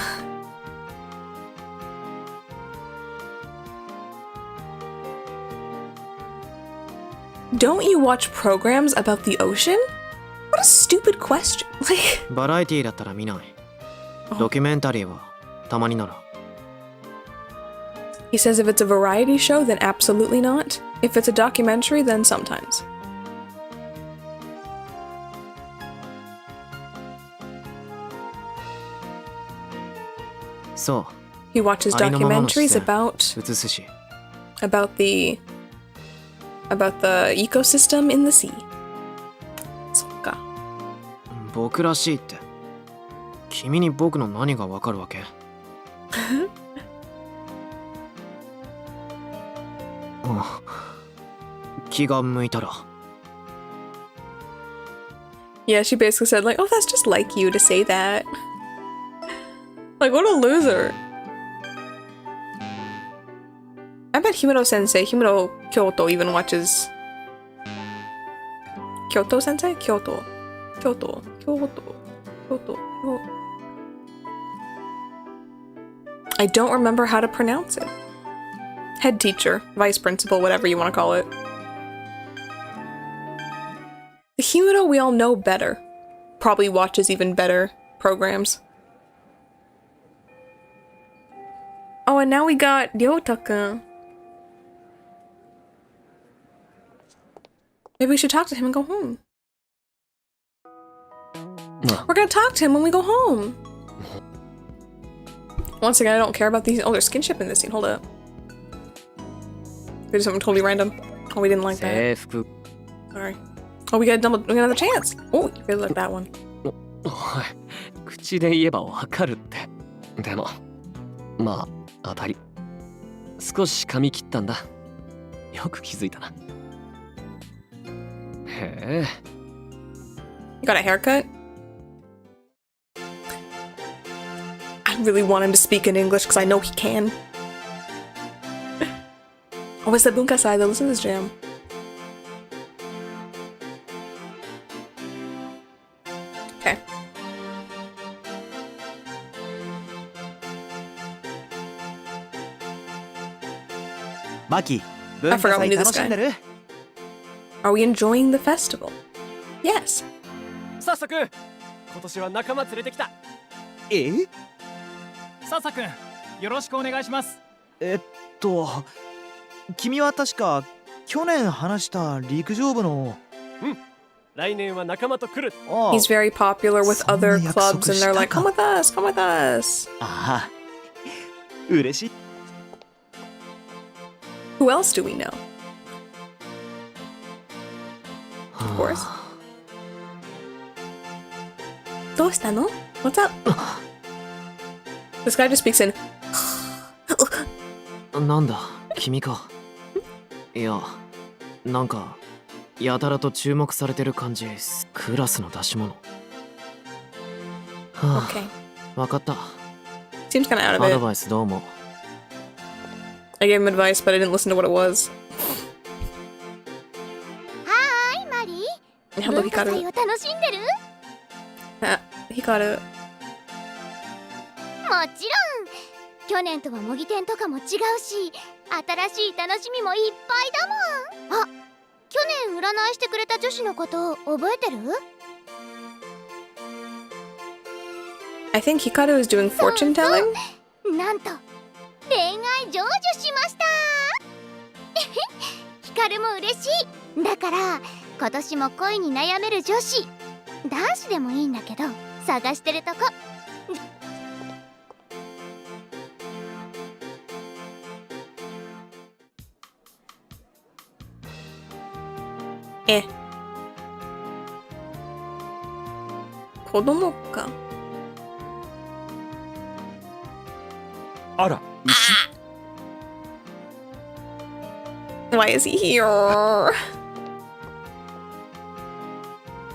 Speaker 1: Don't you watch programs about the ocean? What a stupid question. Like,
Speaker 7: バラエティだったら見ない。ドキュメンタリーはたまになら。
Speaker 1: he says if it's a variety show, then absolutely not. If it's a documentary, then sometimes.
Speaker 7: So,
Speaker 1: He watches
Speaker 7: ありのままの自
Speaker 1: documentaries
Speaker 7: 然
Speaker 1: about
Speaker 7: 映すし。
Speaker 1: the ecosystem in the sea. そっか.
Speaker 7: 僕らしいって。君に僕の何がわかるわけ？気が向いたら。
Speaker 1: Yeah, she basically said like, oh, that's just like you to say that. Like, what a loser. I bet Himuro Kyoto even watches... Kyoto sensei? Kyoto. I don't remember how to pronounce it. Head teacher, vice principal, whatever you want to call it. The Himuro we all know better. Probably watches even better programs. Oh, and now we got Ryota-kun. Maybe we should talk to him and go home. We're gonna talk to him when we go home. Once again, I don't care about these. Oh, there's skinship in this scene. Hold up. We did something totally random. Oh, we didn't like that. Sorry. Oh, we got another chance. Oh, you really like that one.
Speaker 8: おい、口で言えばわかるって。でも、まあ、当たり。少し髪切ったんだ。よく気づいたな。へえ。
Speaker 1: You got a haircut? I really want him to speak in English because I know he can. Oh, it's the Bunkasai though. Listen to this jam. Okay.
Speaker 5: Maki,
Speaker 1: I forgot we knew this
Speaker 5: 楽しんで
Speaker 1: guy.
Speaker 5: る
Speaker 1: Are we enjoying the festival? Yes.
Speaker 8: 早速今年は仲間連れてきた。
Speaker 5: え
Speaker 9: 笹くん、よろしくお願いします。
Speaker 5: 君は確か去年話した陸上部の。
Speaker 8: 来年は仲間と来る。
Speaker 1: He's very popular with other
Speaker 5: そんな約束
Speaker 1: clubs and they're like,
Speaker 5: したか。
Speaker 1: come with us, come with us.
Speaker 5: ああ、嬉しい。
Speaker 1: Who else do we know? Of course. どうしたの? What's up? This guy just speaks in.
Speaker 7: なんだ君か。いやなんかやたらと注目されてる感じ。クラスの出し物。は
Speaker 1: Okay.
Speaker 7: あ、わかった。
Speaker 1: Seems kind of out of
Speaker 7: アド
Speaker 1: it.
Speaker 7: バイスどうも。
Speaker 1: I gave him advice, but I didn't listen to what it was.
Speaker 4: はーいマリー
Speaker 1: Hello,
Speaker 4: 文化祭
Speaker 1: Hikaru.
Speaker 4: を楽しんでる
Speaker 1: Hikaru.
Speaker 4: もちろん去年とは模擬店とかも違うし新しい楽しみもいっぱいだもん。あ、去年占いしてくれた女子のこと覚えてる？
Speaker 1: I think Hikaru is doing fortune telling.
Speaker 4: なんと恋愛成就しましたヒカルも嬉しい。だから今年も恋に悩める女子男子でもいいんだけど探してるとこ。
Speaker 1: 子供か。
Speaker 3: あら、牛。
Speaker 1: Why is he here?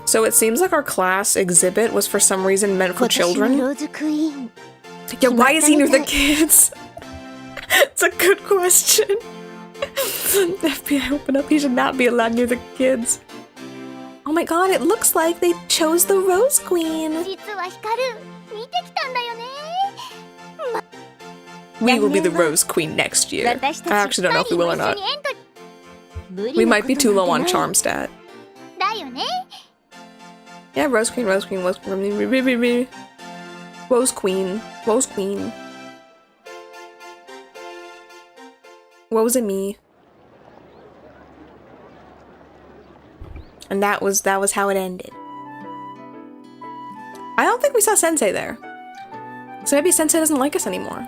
Speaker 1: So it seems like our class exhibit was for some reason meant for
Speaker 4: 今年の
Speaker 1: children.
Speaker 4: ローズクイーン
Speaker 1: Yeah, why is he near the kids? It's a good question. FBI, open up. He should not be allowed near the kids. Oh my god, it looks like they chose the Rose Queen.
Speaker 4: 実はヒカル見てきたんだよね。
Speaker 1: We will be the Rose Queen next year. I
Speaker 4: 私たち
Speaker 1: actually don't know if we will or
Speaker 4: 二人
Speaker 1: not.
Speaker 4: も一緒にエントリー。無理
Speaker 1: We
Speaker 4: な
Speaker 1: might be
Speaker 4: こと
Speaker 1: too low
Speaker 4: なん
Speaker 1: on
Speaker 4: てない
Speaker 1: charm stat.
Speaker 4: だよね。
Speaker 1: Yeah, Rose Queen, Rose Queen, Rose Queen, Rose Queen, Rose Queen. Woes it me? And that was how it ended. I don't think we saw Sensei there. So maybe Sensei doesn't like us anymore.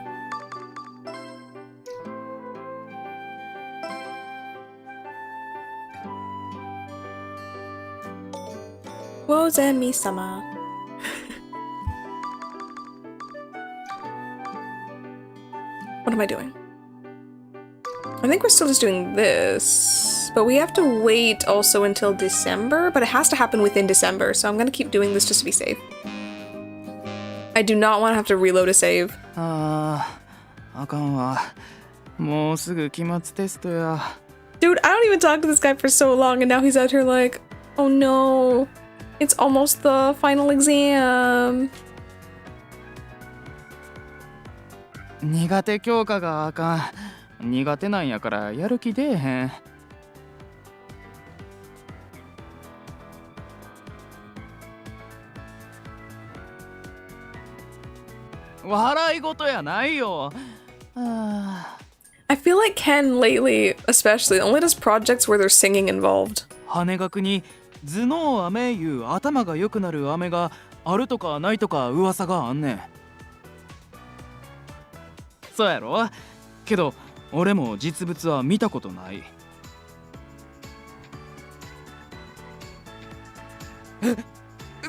Speaker 1: Woes and me-sama. What am I doing? I think we're still just doing this, but we have to wait also until December, but it has to happen within December, so I'm gonna keep doing this just to be safe. I do not want to have to reload a save.
Speaker 9: ああ、あかんわ。もうすぐ期末テストや。
Speaker 1: Dude, I don't even talk to this guy for so long, and now he's out here like, oh no, it's almost the final exam.
Speaker 9: 苦手教科があかん。苦手なんやからやる気出えへん。笑い事やないよ。あ
Speaker 1: I feel like Ken lately, especially, only does projects where there's singing involved.
Speaker 9: 羽学に頭脳飴いう頭が良くなる飴があるとかないとか噂があんねん。そうやろ？けど俺も実物は見たことない。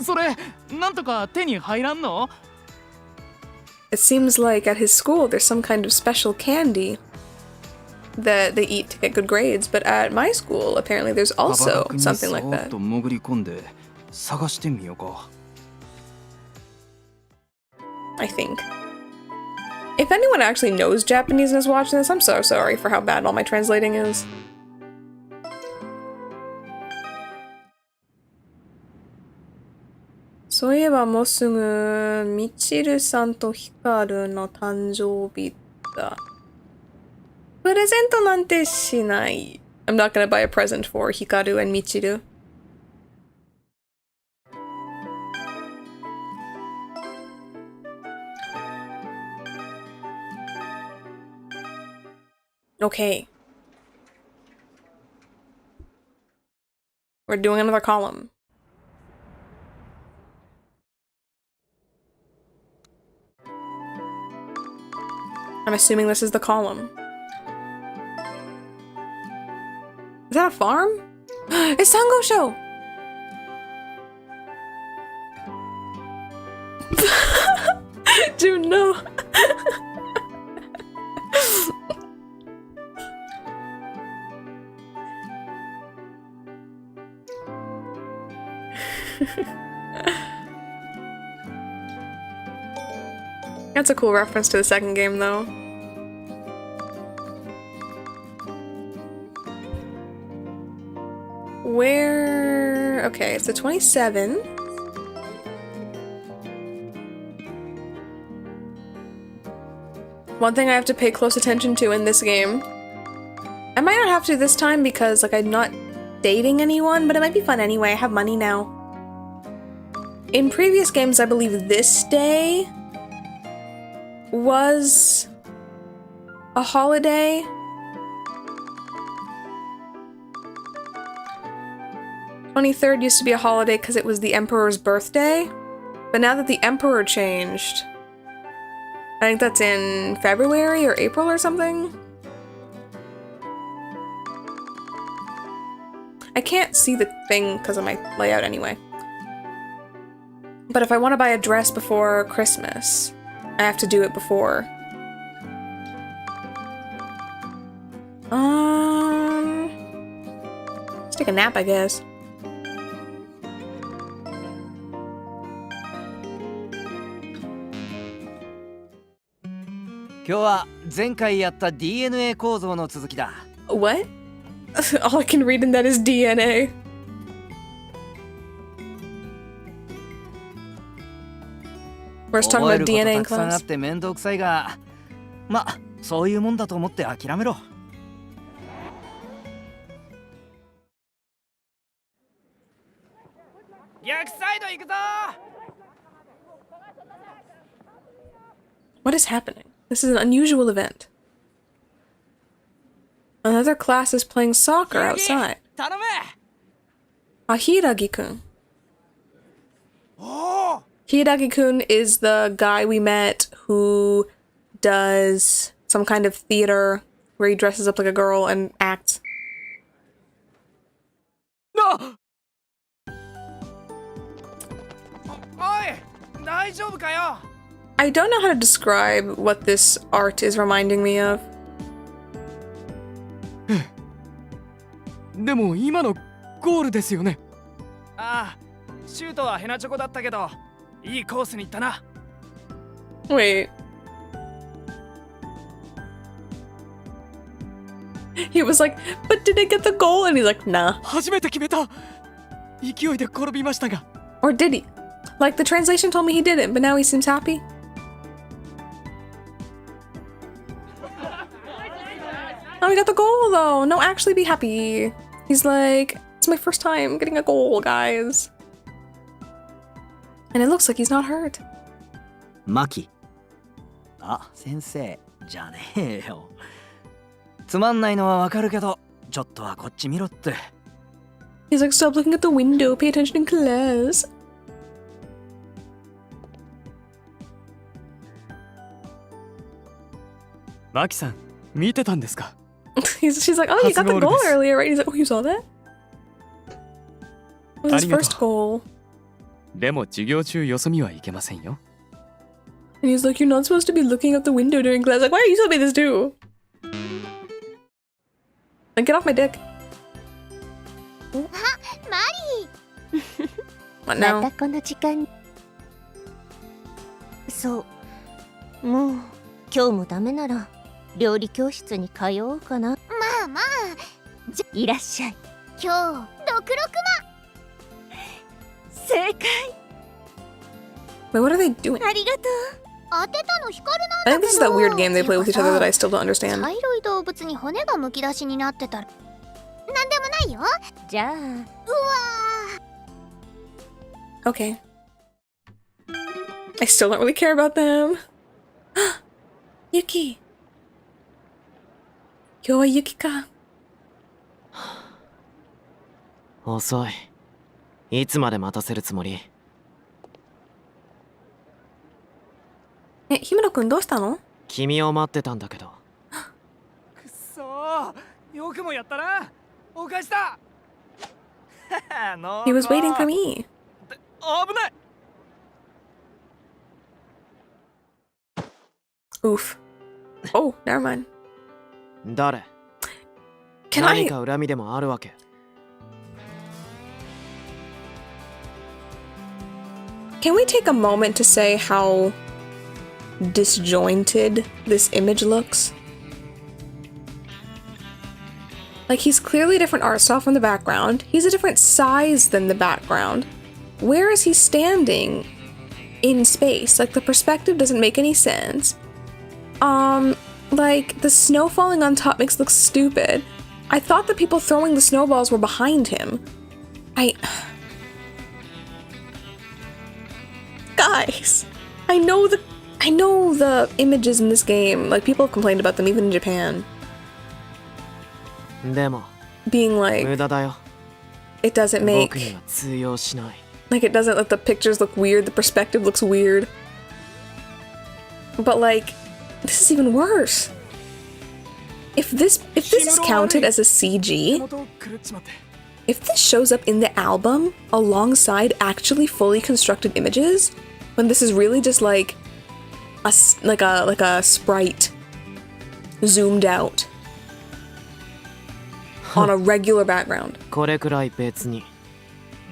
Speaker 9: それなんとか手に入らんの？
Speaker 1: It seems like at his school there's some kind of special candy that they eat to get good grades, but at my school apparently there's also something like
Speaker 9: そっ
Speaker 1: that.
Speaker 9: と潜り込んで探してみようか。
Speaker 1: I think. If anyone actually knows Japanese and is watching this, I'm so sorry for how bad all my translating is. So いえばもうすぐみちるさんとヒカルの誕生日だ。プレゼントなんてしない。I'm not gonna buy a present for Hikaru and Michiru. Okay. We're doing another column. I'm assuming this is the column. Is that a farm? It's Sango Show! Dude, no. That's a cool reference to the second game, though. Where... Okay, it's the 27th. One thing I have to pay close attention to in this game. I might not have to this time because, like, I'm not dating anyone, but it might be fun anyway. I have money now. In previous games, I believe this day was a holiday. The 23rd used to be a holiday because it was the Emperor's birthday. But now that the Emperor changed, I think that's in February or April or something. I can't see the thing because of my layout anyway. But if I want to buy a dress before Christmas, I have to do it before. Let's take a nap, I guess.
Speaker 5: DNA 構造の続きだ。
Speaker 1: What? All I can read in that is DNA. We're just talking about DNA in class.
Speaker 5: って面倒くさいが、ま、そういうもんだと思って諦めろ。逆サイド行くぞ。
Speaker 1: What is happening? This is an unusual event. Another class is playing soccer outside.
Speaker 5: 頼め。
Speaker 1: Hiragi-kun. Hiragi-kun is the guy we met who does some kind of theater where he dresses up like a girl and acts.
Speaker 5: No! おい、大丈夫かよ。
Speaker 1: I don't know how to describe what this art is reminding me of.
Speaker 9: でも今のゴールですよね。
Speaker 5: ああ、シュートはヘナチョコだったけど、いいコースに行ったな。
Speaker 1: Wait. He was like, but did I get the goal? And he's like, nah.
Speaker 9: 初めて決めた。勢いで転びましたが。
Speaker 1: Or did he? Like, the translation told me he didn't, but now he seems happy. Oh, he got the goal, though. No, actually be happy. He's like, it's my first time getting a goal, guys. And it looks like he's not hurt.
Speaker 5: マキ。あ、先生じゃねえよ。つまんないのはわかるけど、ちょっとはこっち見ろって。
Speaker 1: He's like, stop looking at the window, pay attention in class.
Speaker 9: マキさん、見てたんですか？
Speaker 1: She's like, oh, you got the goal earlier, right? He's like, oh, you saw that? What was his first goal?
Speaker 9: でも授業中よそ見はいけませんよ。
Speaker 1: And he's like, you're not supposed to be looking out the window during class. Like, why are you telling me this too? Like, get off my dick. What now?
Speaker 4: またこの時間。そう。もう今日もダメなら料理教室に通おうかな。まあまあ、いらっしゃい。今日66万正解。
Speaker 1: Wait, what are they doing?
Speaker 4: ありがとう。当てたの光なん
Speaker 1: I
Speaker 4: だ
Speaker 1: think
Speaker 4: け
Speaker 1: this is
Speaker 4: ど。
Speaker 1: that weird game they play with each other that I still don't understand.
Speaker 4: 茶色い動物に骨がむき出しになってたらなんでもないよ。じゃあ、うわー。
Speaker 1: Okay. I still don't really care about them. Yuki. 今日は雪か。
Speaker 7: 遅い。いつまで待たせるつもり？
Speaker 1: え、日村くんどうしたの？
Speaker 7: 君を待ってたんだけど。
Speaker 9: くっそー、よくもやったな。お返しだ。
Speaker 1: He was waiting for me.
Speaker 9: 危ない。
Speaker 1: Oof. Oh, never mind.
Speaker 7: 誰？
Speaker 1: Can
Speaker 7: 何
Speaker 1: I?
Speaker 7: か恨みでもあるわけ？
Speaker 1: Can we take a moment to say how disjointed this image looks? Like, he's clearly a different art style from the background. He's a different size than the background. Where is he standing in space? Like, the perspective doesn't make any sense. Like, the snow falling on top makes it look stupid. I thought the people throwing the snowballs were behind him. Guys, I know the images in this game. Like, people have complained about them even in Japan.
Speaker 7: でも
Speaker 1: Being like,
Speaker 7: 無駄だよ。
Speaker 1: it doesn't
Speaker 7: 僕に
Speaker 1: make,
Speaker 7: は通用しない。
Speaker 1: like, it doesn't let the pictures look weird, the perspective looks weird. But like, this is even worse. If this is counted as a CG, if this shows up in the album alongside actually fully constructed images, when this is really just like a sprite zoomed out on a regular background.
Speaker 7: これくらい別に。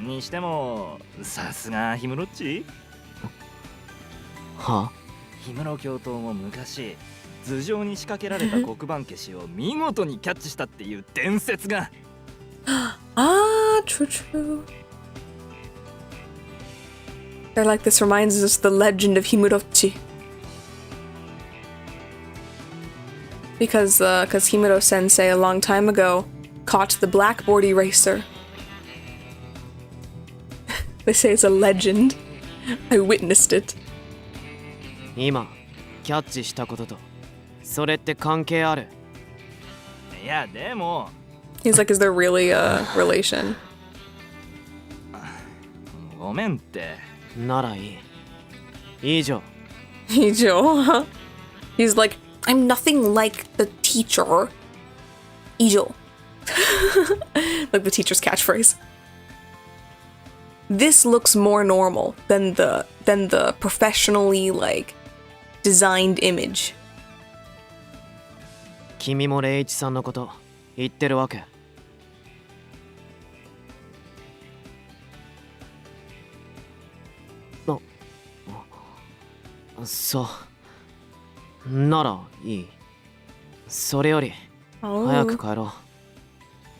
Speaker 6: にしてもさすが氷室っち。
Speaker 7: は？
Speaker 6: 氷室教頭も昔頭上に仕掛けられた黒板消しを見事にキャッチしたっていう伝説が。
Speaker 1: Ah, true. They're like, this reminds us of the legend of Himurochi. Because Himuro Sensei a long time ago caught the blackboard eraser. They say it's a legend. I witnessed it.
Speaker 7: 今キャッチしたこととそれって関係ある？
Speaker 6: いやでも。
Speaker 1: He's like, is there really a relation?
Speaker 6: ごめんって。
Speaker 7: ならいい。以上。
Speaker 1: Ijo. He's like, I'm nothing like the teacher. Ijo. Like the teacher's catchphrase. This looks more normal than the professionally like designed image.
Speaker 7: 君もレイチさんのこと言ってるわけ？そうならいい。それより
Speaker 1: Oh.
Speaker 7: 早く帰ろ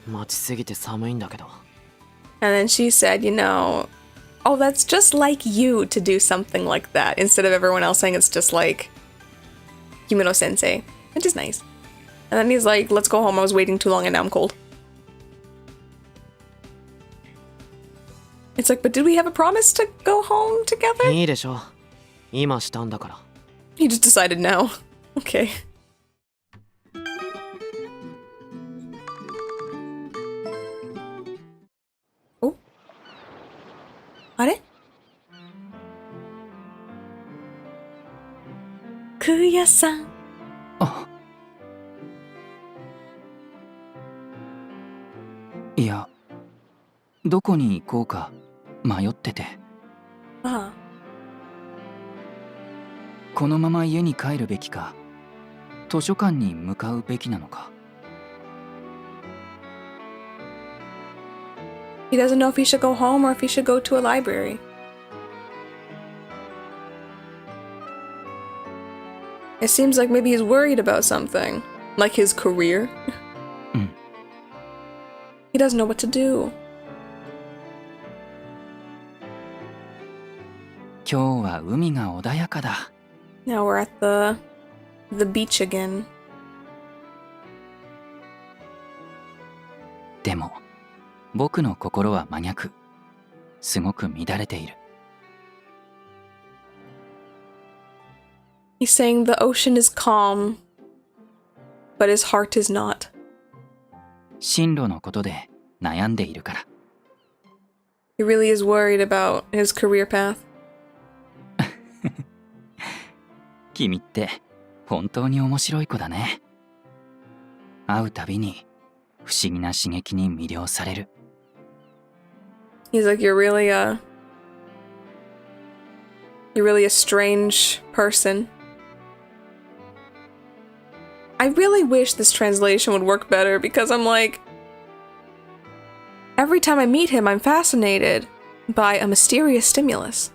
Speaker 7: う。待ちすぎて寒いんだけど。
Speaker 1: And then she said, oh, that's just like you to do something like that, instead of everyone else saying it's just like Himuro Sensei, which is nice. And then he's like, let's go home, I was waiting too long and now I'm cold. It's like, but did we have a promise to go home together?
Speaker 7: いいでしょ。今したんだから。
Speaker 1: He just decided now. Okay. Oh. あれ？くやさん。
Speaker 6: あ。いや、どこに行こうか迷ってて。
Speaker 1: ああ。
Speaker 6: このまま家に帰るべきか、図書館に向かうべきなのか。
Speaker 1: He doesn't know if he should go home or if he should go to a library. It seems like maybe he's worried about something. Like his career. He doesn't know what to do.
Speaker 6: 今日は海が穏やかだ。
Speaker 1: Now we're at the beach again.
Speaker 6: でも、僕の心は真逆。すごく乱れている。
Speaker 1: He's saying the ocean is calm, but his heart is not.
Speaker 6: 進路のことで悩んでいるから。
Speaker 1: He really is worried about his career path.
Speaker 6: 君って本当に面白い子だね。会うたびに不思議な刺激に魅了される。
Speaker 1: He's like, you're really a strange person. I really wish this translation would work better because I'm like, every time I meet him, I'm fascinated by a mysterious stimulus.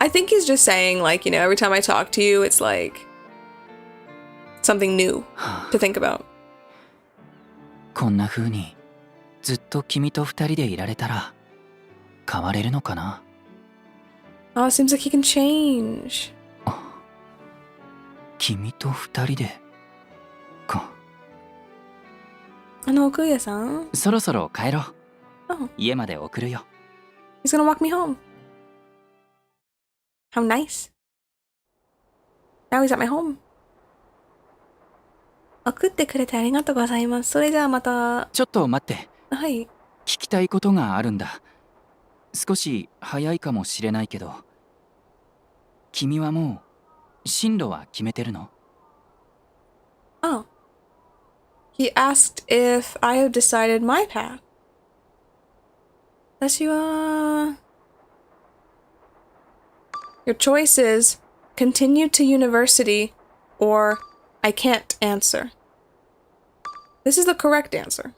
Speaker 1: I think he's just saying, like, you know, every time I talk to you, it's like something new to think about.
Speaker 6: こんな風にずっと君と二人でいられたら変われるのかな。
Speaker 1: Oh, it seems like he can change.
Speaker 6: 君と二人でか。
Speaker 1: Okuya san.
Speaker 6: そろそろ帰ろう。
Speaker 1: Oh.
Speaker 6: 家まで送るよ。
Speaker 1: He's gonna walk me home. How nice. Now he's at my home. 送ってくれてありがとうございます。それじゃあまた。
Speaker 6: ちょっと待って。
Speaker 1: はい。
Speaker 6: 聞きたいことがあるんだ。少し早いかもしれないけど、君はもう進路は決めてるの？
Speaker 1: Oh. He asked if I have decided my path. 私は... Your choice is continue to university or I can't answer. This is the correct answer.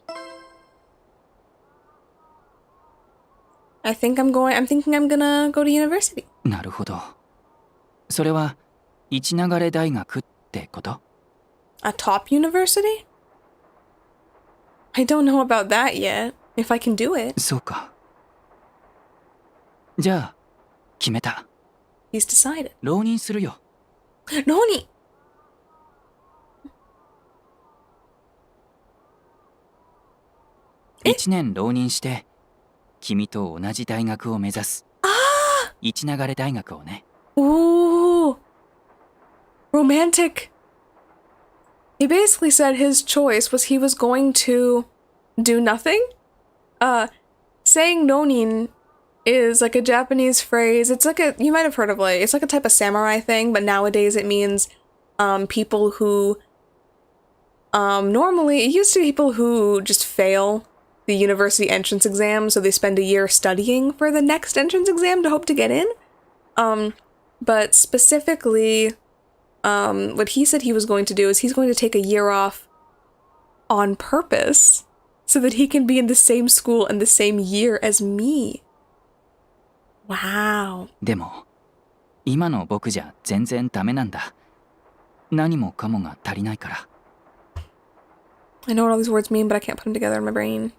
Speaker 1: I'm thinking I'm gonna go to university.
Speaker 6: なるほど。それは一流れ大学ってこと？
Speaker 1: A top university? I don't know about that yet. If I can do it.
Speaker 6: そうか。じゃあ決めた。
Speaker 1: He's decided.
Speaker 6: 浪人するよ。
Speaker 1: 浪人。
Speaker 6: 1年浪人して君と同じ大学を目指す。一流れ大学をね。
Speaker 1: Ooh. Romantic. He basically said his choice was he was going to do nothing. Saying nonin is like a Japanese phrase. It's like you might have heard of it's like a type of samurai thing, but nowadays it means people who normally it used to be people who just fail the university entrance exam, so they spend a year studying for the next entrance exam to hope to get in. But specifically, what he said he was going to do is he's going to take a year off on purpose so that he can be in the same school and the same year as me. Wow.
Speaker 6: でも今の僕じゃ全然ダメなんだ。何もかもが足りないから。
Speaker 1: I know what all these words mean, but I can't put them together in my brain.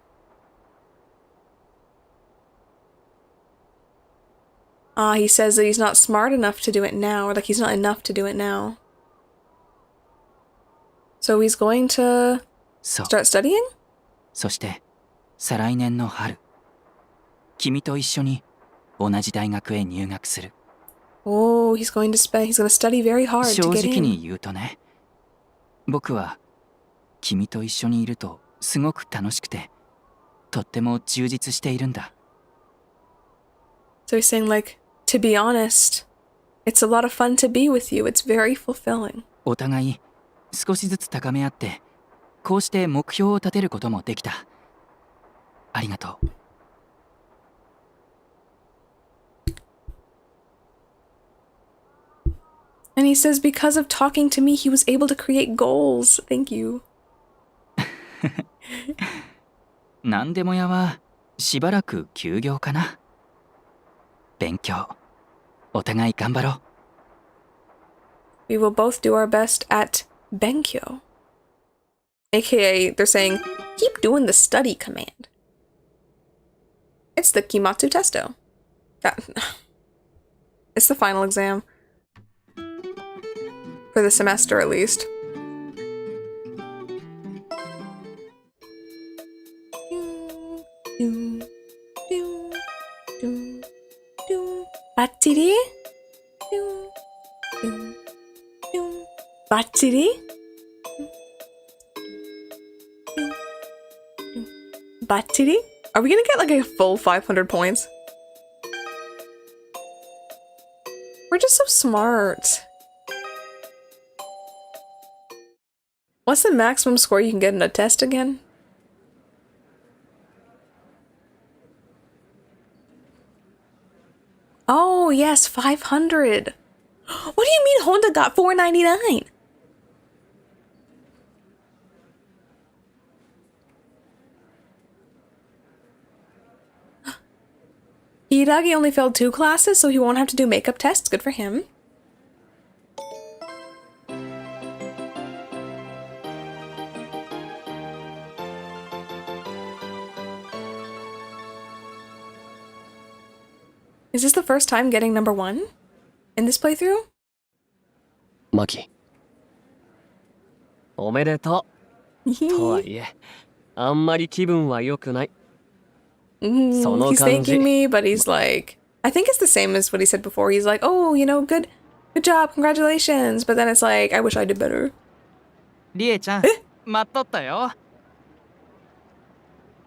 Speaker 1: He says that he's not smart enough to do it now, or like he's not enough to do it now. So he's going to
Speaker 6: そう。
Speaker 1: start studying?
Speaker 6: そして再来年の春、君と一緒に同じ大学へ入学する。
Speaker 1: Oh, he's going to study very hard
Speaker 6: 正
Speaker 1: to get
Speaker 6: 直
Speaker 1: in.
Speaker 6: に言うとね、僕は君と一緒にいるとすごく楽しくて、とっても充実しているんだ。
Speaker 1: So he's saying, like, to be honest, it's a lot of fun to be with you. It's very fulfilling.
Speaker 6: お互い少しずつ高め合って、こうして目標を立てることもできた。ありがとう。
Speaker 1: And he says because of talking to me, he was able to create goals. Thank you.
Speaker 6: なんでも屋はしばらく休業かな。勉強、お互い頑張ろう。
Speaker 1: We will both do our best at Benkyo. AKA, they're saying, keep doing the study command. It's the Kimatsu testo. It's the final exam. For the semester, at least. Battiri? Battiri? Battiri? Are we gonna get like a full 500 points? We're just so smart. What's the maximum score you can get in a test again? Oh, yes, 500. What do you mean Honda got 499? Hiragi only failed 2 classes, so he won't have to do makeup tests. Good for him. Is this the first time getting number 1 in this playthrough?
Speaker 8: マキおめでとうとはいえあんまり気分は良くない
Speaker 1: He's thanking me, but he's like, I think it's the same as what he said before. He's like, oh, you know, good job, congratulations. But then it's like, I wish I did better.
Speaker 9: りえちゃん待っとったよ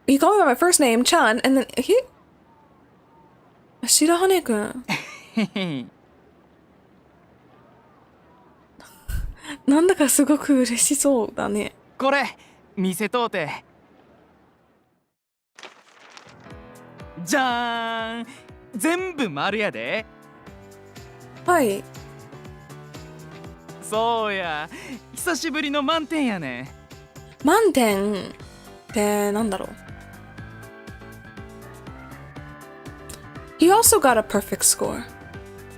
Speaker 1: He called me by my first name, Chan, and then he... Shirahane-kun. なんだかすごく嬉しそうだね。
Speaker 9: これ見せとうてじゃーん全部丸やで
Speaker 1: はい。
Speaker 9: そうや久しぶりの満点やね
Speaker 1: 満点ってなんだろう。He also got a perfect score.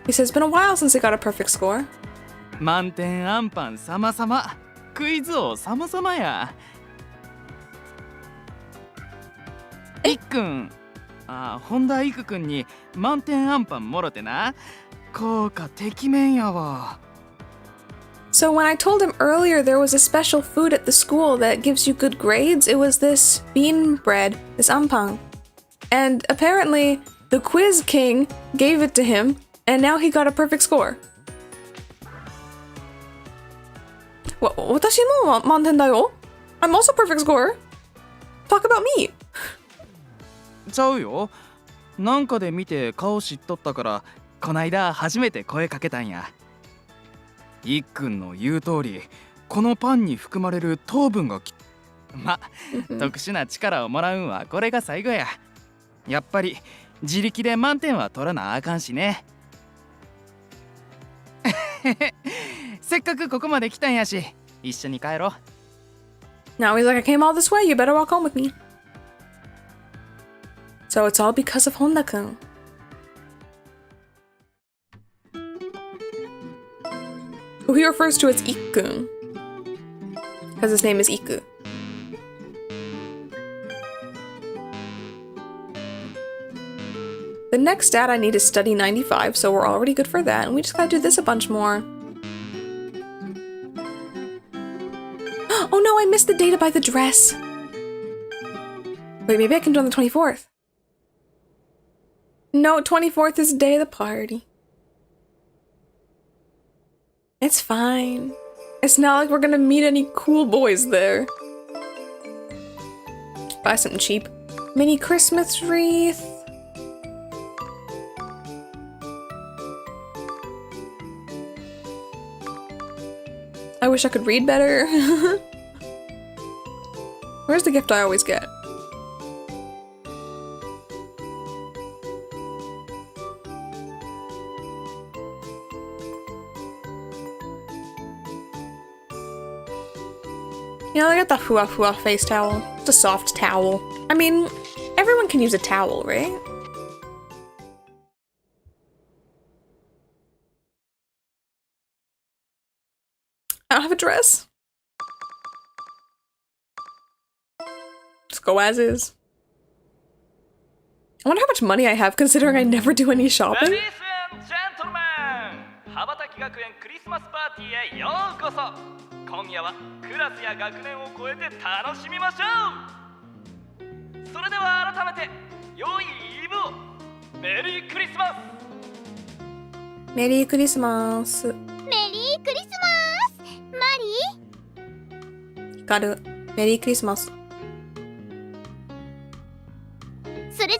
Speaker 1: He says it's been a while since he got a perfect score.
Speaker 9: 満点アンパン様々クイズ王様々やいっくん本田いくくんに満点アンパンもろてな効果てきめんやわ
Speaker 1: So when I told him earlier there was a special food at the school that gives you good grades, it was this bean bread, this ampang. And apparently the quiz king gave it to him, and now he got a perfect score. 私も満点だよ I'm also perfect score. Talk about me.
Speaker 9: ちゃうよなんかで見て顔知っとったからこないだ初めて声かけたんやいっくんの言う通りこのパンに含まれる糖分が特殊な力をもらうんはこれが最後ややっぱり自力で満点は取らなあかんしねせっかくここまで来たんやし一緒に帰ろう
Speaker 1: Now he's like, I came all this way, you better walk home with me. So it's all because of Honda-kun. Who he refers to as Ikkun. Because his name is Iku. The next stat I need is study 95, so we're already good for that, and we just gotta do this a bunch more. Oh no, I missed the data by the dress! Wait, maybe I can do it on the 24th. No, 24th is the day of the party. It's fine. It's not like we're gonna meet any cool boys there. Buy something cheap. Mini Christmas wreath. I wish I could read better. Where's the gift I always get? You know, I got the hua hua face towel. It's a soft towel. I mean, everyone can use a towel, right? I don't have a dress. Just go as is. I wonder how much money I have considering I never do any shopping.
Speaker 10: Ladies and gentlemen, 羽ばたき学園クリスマスパーティーへようこそ。今夜はクラスや学年を超えて楽しみましょう。それでは改めて良いイブを。メリークリスマス。
Speaker 1: メリークリスマス。
Speaker 4: メリークリスマス。マリー。
Speaker 1: ヒカル。メリークリスマス。
Speaker 4: それじゃ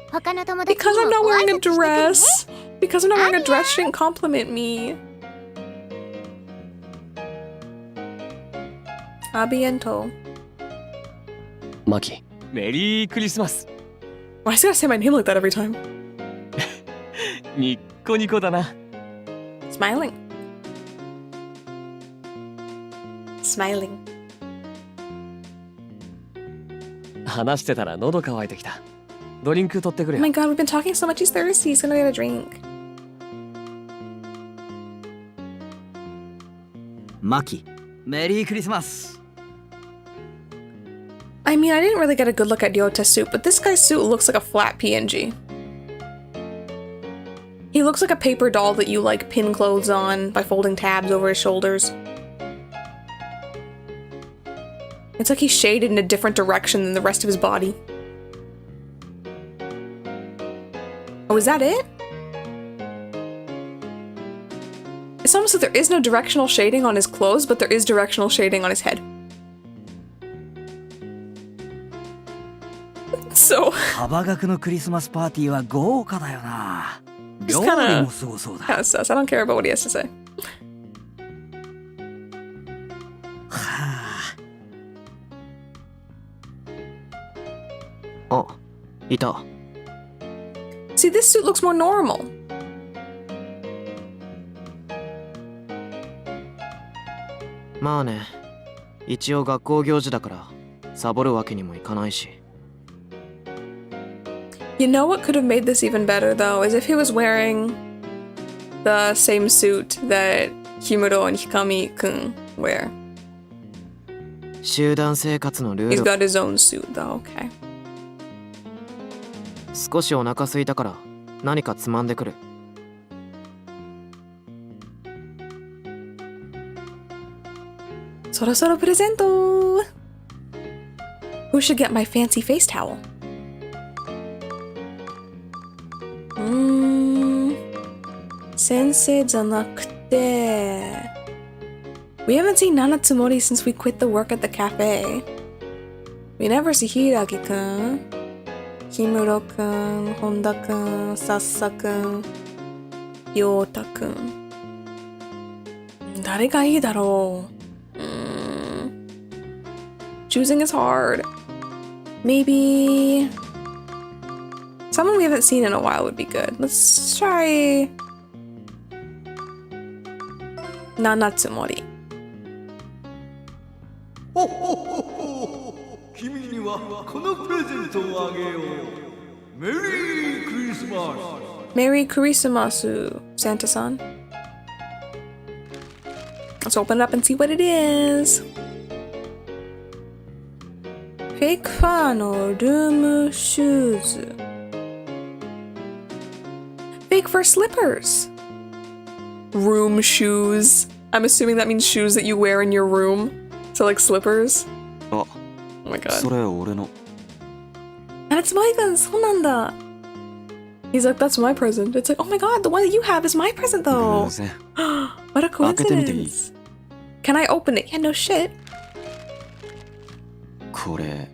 Speaker 4: あ他の友達
Speaker 1: Because
Speaker 4: に
Speaker 1: I'm
Speaker 4: も
Speaker 1: not
Speaker 4: ご挨
Speaker 1: wearing a
Speaker 4: 拶してくるね。
Speaker 1: dress. Because I'm not wearing a dress shouldn't compliment me. Abiento.
Speaker 8: マキ、メリークリスマス。
Speaker 1: Why is he gotta say my name like that every time?
Speaker 8: ニッコニコだな。
Speaker 1: Smiling. Smiling.
Speaker 8: 話してたら喉乾いてきた。ドリンク取ってく
Speaker 1: Oh
Speaker 8: れ
Speaker 1: my
Speaker 8: よ。
Speaker 1: god, we've been talking so much. He's thirsty. He's gonna get a drink.
Speaker 5: マキ、メリークリスマス。
Speaker 1: I mean, I didn't really get a good look at Ryota's suit, but this guy's suit looks like a flat PNG. He looks like a paper doll that you like pin clothes on by folding tabs over his shoulders. It's like he's shaded in a different direction than the rest of his body. Oh, is that it? It's almost like there is no directional shading on his clothes, but there is directional shading on his head. So
Speaker 5: 幅学のクリスマスパーティーは豪華だよな。
Speaker 1: Just
Speaker 5: 料
Speaker 1: kinda-
Speaker 5: 理もすごそうだ。
Speaker 1: kind of sus. I don't care about what he has to say.
Speaker 5: はあ。
Speaker 7: あ、いた。
Speaker 1: See, this suit looks more normal.
Speaker 7: まあね、一応学校行事だからサボるわけにもいかないし。
Speaker 1: You know what could have made this even better, though, is if he was wearing the same suit that Himuro and Hikami-kun wear.
Speaker 7: 集団生活のル
Speaker 1: He's
Speaker 7: ール。
Speaker 1: got his own suit, though, okay.
Speaker 7: 少しお腹空いたから何かつまんでくる。
Speaker 1: そろそろプレゼント Who should get my fancy face towel? Sensei じゃなくて We haven't seen Nanatsumori since we quit the work at the cafe. We never see Hiragi-kun, Himuro-kun, Honda-kun, Sassa-kun, Ryota-kun. 誰がいいだろう Choosing is hard. Maybe someone we haven't seen in a while would be good. Let's try Nanatsumori.
Speaker 3: 君にはこのプレゼントをあげよう。メリークリスマス。
Speaker 1: Merry Christmas, Santa-san. Let's open it up and see what it is. Fake fur no room shoes. Fake fur slippers. Room shoes. I'm assuming that means shoes that you wear in your room. So like slippers.
Speaker 3: あ、
Speaker 1: Oh my god.
Speaker 3: それ俺の。
Speaker 1: That's my gun. そうなんだ. He's like, that's my present. It's like, oh my god, the one that you have is my present though.
Speaker 3: 偶然。
Speaker 1: What a
Speaker 3: 開けてみていい？
Speaker 1: coincidence. Can I open it? Yeah, no shit.
Speaker 3: これ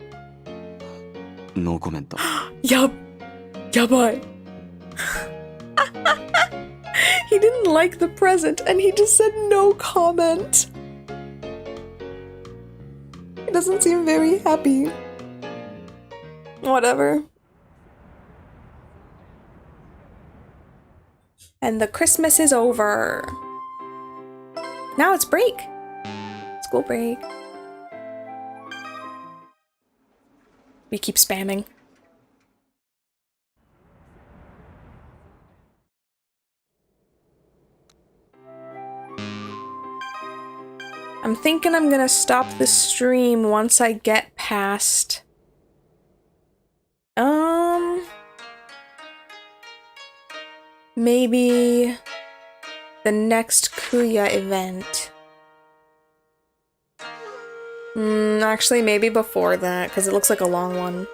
Speaker 3: ノーコメント。
Speaker 1: やばい. He didn't like the present and he just said no comment. He doesn't seem very happy. Whatever. And the Christmas is over. Now it's break. School break. We keep spamming. I'm thinking I'm gonna stop the stream once I get past... maybe the next Kuya event. Actually, maybe before that, because it looks like a long one.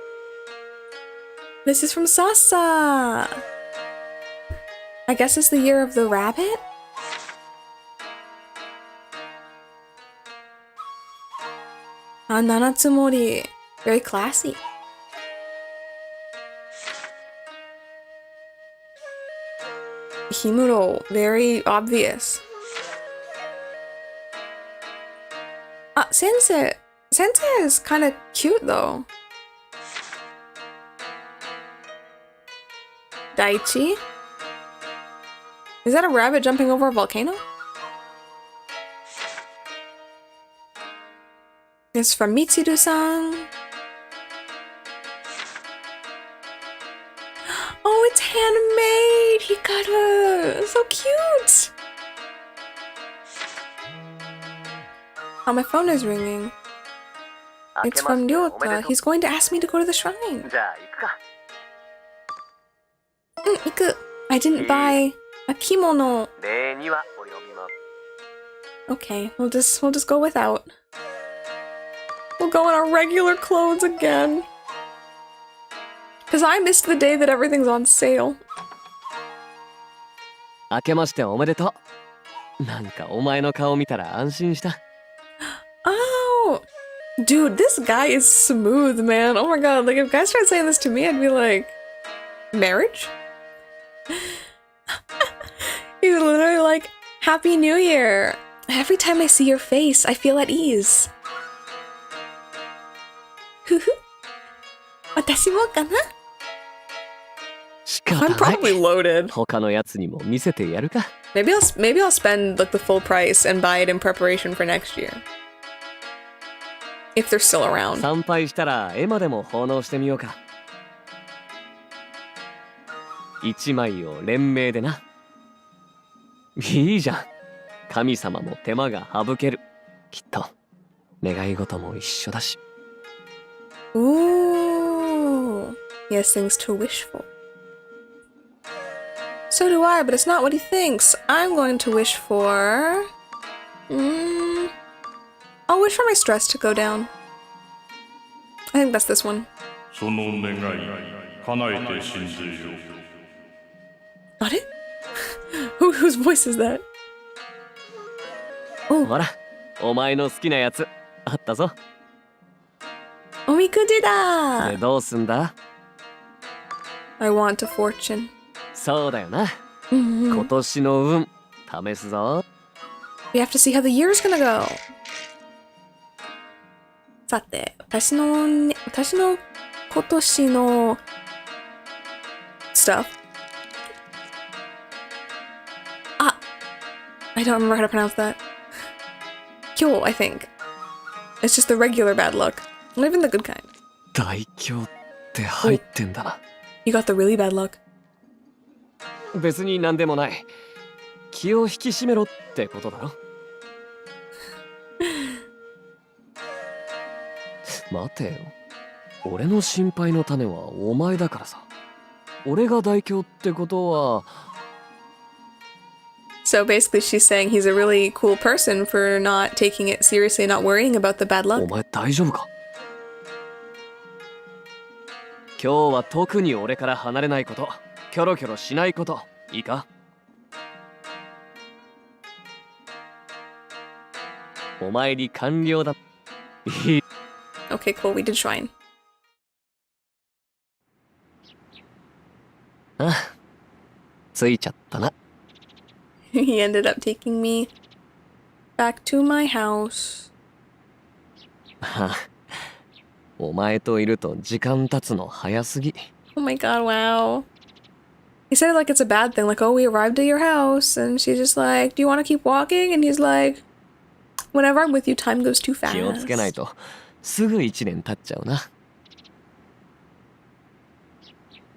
Speaker 1: This is from Sasa! I guess it's the year of the rabbit? Ah, Nanatsumori. Very classy. Himuro. Very obvious. Ah, Sensei. Sensei is kind of cute though. Daichi? Is that a rabbit jumping over a volcano? It's from Mitsuru-san. Oh, it's handmade! Hikaru! So cute! Oh, my phone is ringing. It's from Ryota. He's going to ask me to go to the shrine. Iku. I didn't buy a kimono. Okay, we'll just go without. We'll go in our regular clothes again. Cause I missed the day that everything's on sale.
Speaker 8: 明けましておめでとう。なんかお前の顔見たら安心した。
Speaker 1: Oh, dude, this guy is smooth, man. Oh my god, like if guys tried saying this to me, I'd be like, marriage? He's literally like, Happy New Year. Every time I see your face, I feel at ease. Watashi mo kana? I'm probably loaded.
Speaker 8: 他のやつにも見せてやるか。
Speaker 1: Maybe I'll spend like the full price and buy it in preparation for next year. If they're still around.
Speaker 8: 参拝したら絵馬でも奉納してみようか。一枚を連名でな。いいじゃん。神様も手間が省ける。きっと願い事も一緒だし。
Speaker 1: Ooh, he has things to wish for. So do I, but it's not what he thinks. I'm going to wish for... I'll wish for my stress to go down. I think that's this one. Got it? Whose voice is that? Oh.
Speaker 8: ほら、お前の好きなやつあったぞ。
Speaker 1: おみくじだ。
Speaker 8: でどうすんだ？
Speaker 1: I want a fortune.
Speaker 8: そうだよな。今年の運試すぞ。
Speaker 1: We have to see how the year's gonna go. さて、私の今年の stuff. Ah, I don't remember how to pronounce that. Kyo, I think. It's just the regular bad luck. Not even the good kind.
Speaker 8: 大凶って入ってんだな。
Speaker 1: You got the really bad luck.
Speaker 8: 別になんでもない。気を引き締めろってことだろ。待てよ。俺の心配の種はお前だからさ。俺が大凶ってことは。
Speaker 1: So basically she's saying he's a really cool person for not taking it seriously, not worrying about the bad luck.
Speaker 8: お前大丈夫か？今日は特に俺から離れないこと、キョロキョロしないこと、いいか？お参り完了だ。
Speaker 1: Okay, cool. We did shrine.
Speaker 8: あ、ついちゃったな。
Speaker 1: He ended up taking me back to my house.
Speaker 8: お前といると時間経つの早すぎ。
Speaker 1: Oh my god, wow. He said it like it's a bad thing, like, oh, we arrived at your house, and she's just like, do you want to keep walking? And he's like, whenever I'm with you, time goes too fast.
Speaker 8: 気をつけないとすぐ1年経っちゃうな。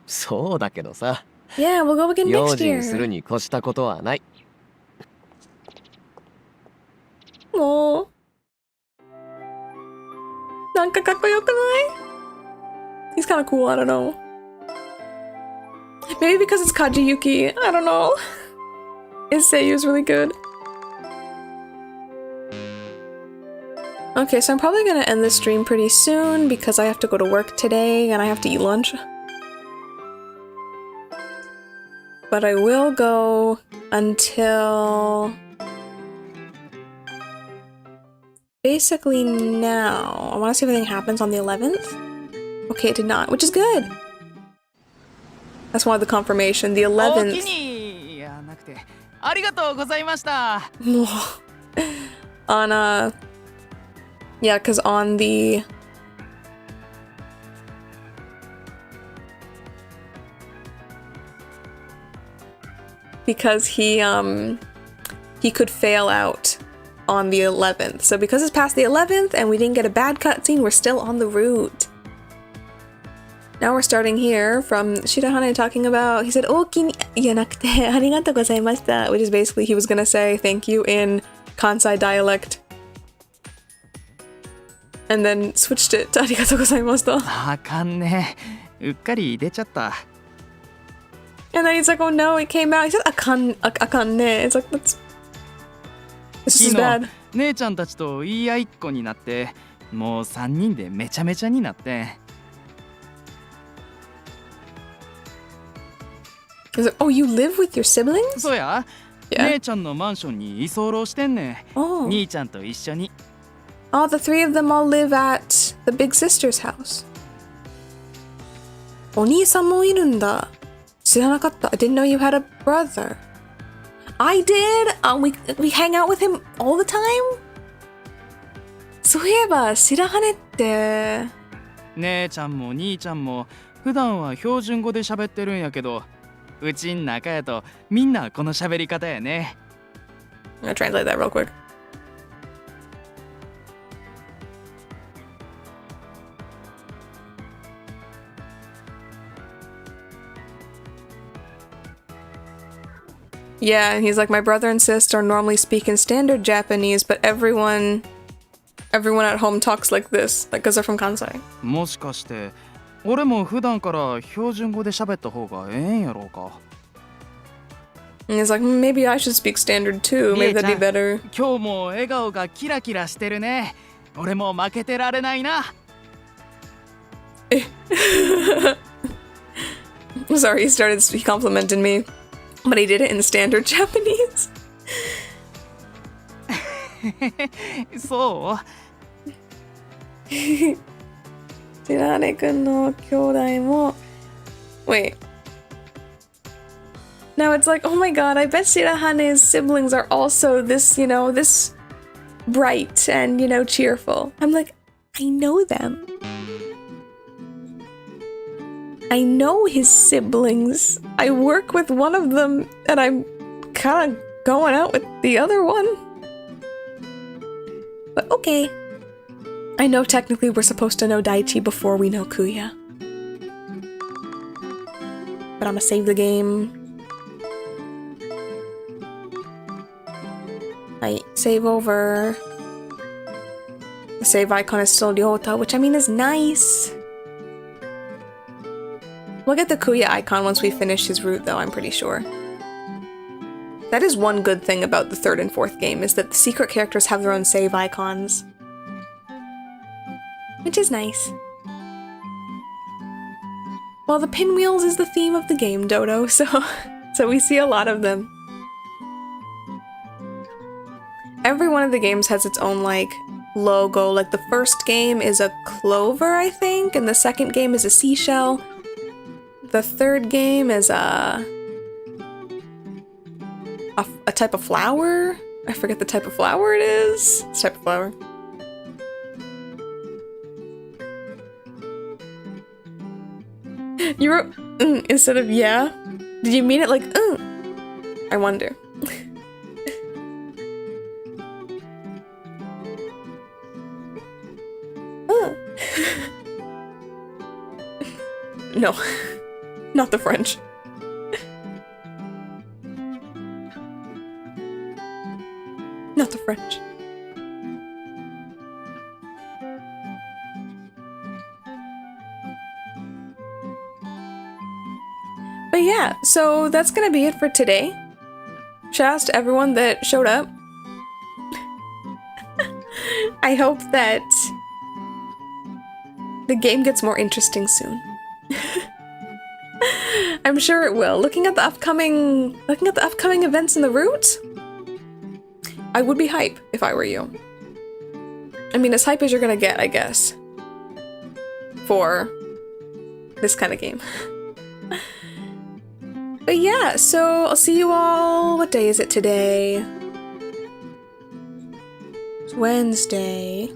Speaker 8: そうだけどさ。
Speaker 1: Yeah, we'll go again next year.
Speaker 8: 用心するに越したことはない。
Speaker 1: もう He's kind of cool, I don't know. Maybe because it's Kajiyuki, I don't know. His seiyuu is really good. Okay, so I'm probably gonna end this stream pretty soon because I have to go to work today and I have to eat lunch. But I will go until basically now. I want to see if anything happens on the 11th. Okay, it did not, which is good. That's one of the confirmation. The 11th.
Speaker 9: いやなくてありがとうございました。
Speaker 1: On yeah, because on the because he could fail out on the 11th. So because it's past the 11th and we didn't get a bad cutscene, we're still on the route. Now we're starting here from Shirahane talking about, he said, "Okini yanakute arigatou gozaimashita," which is basically he was gonna say thank you in Kansai dialect. And then switched it to arigatou gozaimashita.
Speaker 9: あかんね。うっかり出ちゃった。
Speaker 1: And then he's like, "Oh no, it came out." He said, "Akan ne." It's like, that's this is bad.
Speaker 9: 姉ちゃんたちと言い合いっ子になって、もう3人でめちゃめちゃになって。
Speaker 1: He's like, "Oh, you live with your siblings?"
Speaker 9: そうや。
Speaker 1: Yeah.
Speaker 9: 姉ちゃんのマンションに居候してんね。
Speaker 1: Oh.
Speaker 9: 兄ちゃんと一緒に。
Speaker 1: Oh, the three of them all live at the big sister's house. お兄さんもいるんだ。知らなかった。I didn't know you had a brother. I did. We hang out with him all the time. そういえば白羽って。
Speaker 9: 姉ちゃんも兄ちゃんも普段は標準語で喋ってるんやけど、うちん中やとみんなこの喋り方やね。
Speaker 1: I'm gonna translate that real quick. Yeah, and he's like, my brother and sister normally speak in standard Japanese, but everyone at home talks like this, like, because they're from Kansai.
Speaker 9: もしかして俺も普段から標準語で喋った方がええんやろうか。
Speaker 1: And he's like, maybe I should speak standard too. Maybe that'd be better.
Speaker 9: 今日も笑顔がキラキラしてるね。俺も負けてられないな。
Speaker 1: Sorry, he complimented me, but he did it in standard Japanese.
Speaker 9: そう。
Speaker 1: Shirane-kun no kyōdai mo. Wait. Now it's like, oh my god, I bet Shirahane's siblings are also this, this bright and, cheerful. I'm like, I know them. I know his siblings. I work with one of them, and I'm kind of going out with the other one. But okay. I know technically we're supposed to know Daichi before we know Kuya. But I'ma save the game. I save over. The save icon is still Ryota, which I mean is nice. We'll get the Kuya icon once we finish his route though, I'm pretty sure. That is one good thing about the 3rd and 4th game, is that the secret characters have their own save icons. Which is nice. Well, the pinwheels is the theme of the game, Dodo, so we see a lot of them. Every one of the games has its own, logo. Like, the first game is a clover, I think, and the second game is a seashell. The third game is a type of flower? I forget the type of flower it is. It's a type of flower. You wrote instead of yeah? Did you mean it like I wonder. No. Not the French. Not the French. But yeah, so that's gonna be it for today. Shouts to everyone that showed up. I hope that the game gets more interesting soon. I'm sure it will. Looking at the upcoming events in the route, I would be hype if I were you. I mean, as hype as you're gonna get, I guess, for this kind of game. But yeah, so I'll see you all. What day is it today? It's Wednesday.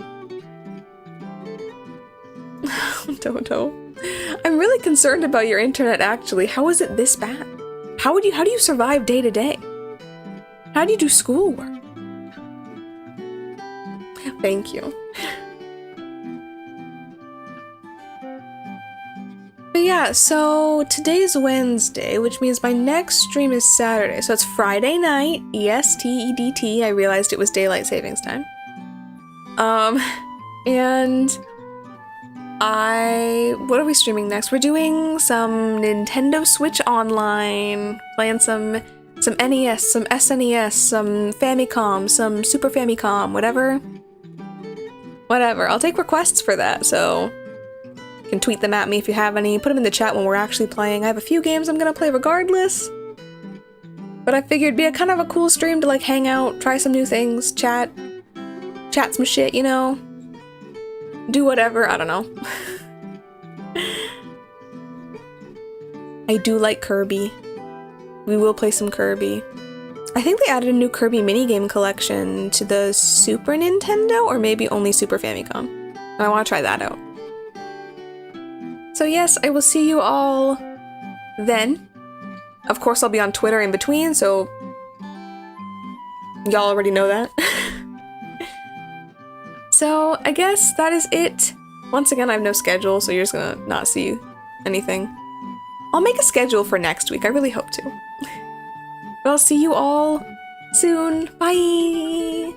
Speaker 1: Dodo. I'm really concerned about your internet, actually. How is it this bad? How do you survive day to day? How do you do schoolwork? Thank you. But yeah, so today's Wednesday, which means my next stream is Saturday. So it's Friday night, EST. I realized it was daylight savings time. And what are we streaming next? We're doing some Nintendo Switch Online, playing some NES, some SNES, some Famicom, some Super Famicom, whatever. Whatever, I'll take requests for that, so you can tweet them at me if you have any, put them in the chat when we're actually playing. I have a few games I'm gonna play regardless, but I figured it'd be a kind of a cool stream to like hang out, try some new things, chat some shit, you know? Do whatever, I don't know. I do like Kirby. We will play some Kirby. I think they added a new Kirby minigame collection to the Super Nintendo, or maybe only Super Famicom. And I want to try that out. So yes, I will see you all then. Of course, I'll be on Twitter in between, so y'all already know that. So I guess that is it. Once again, I have no schedule, so you're just gonna not see anything. I'll make a schedule for next week. I really hope to. But I'll see you all soon. Bye!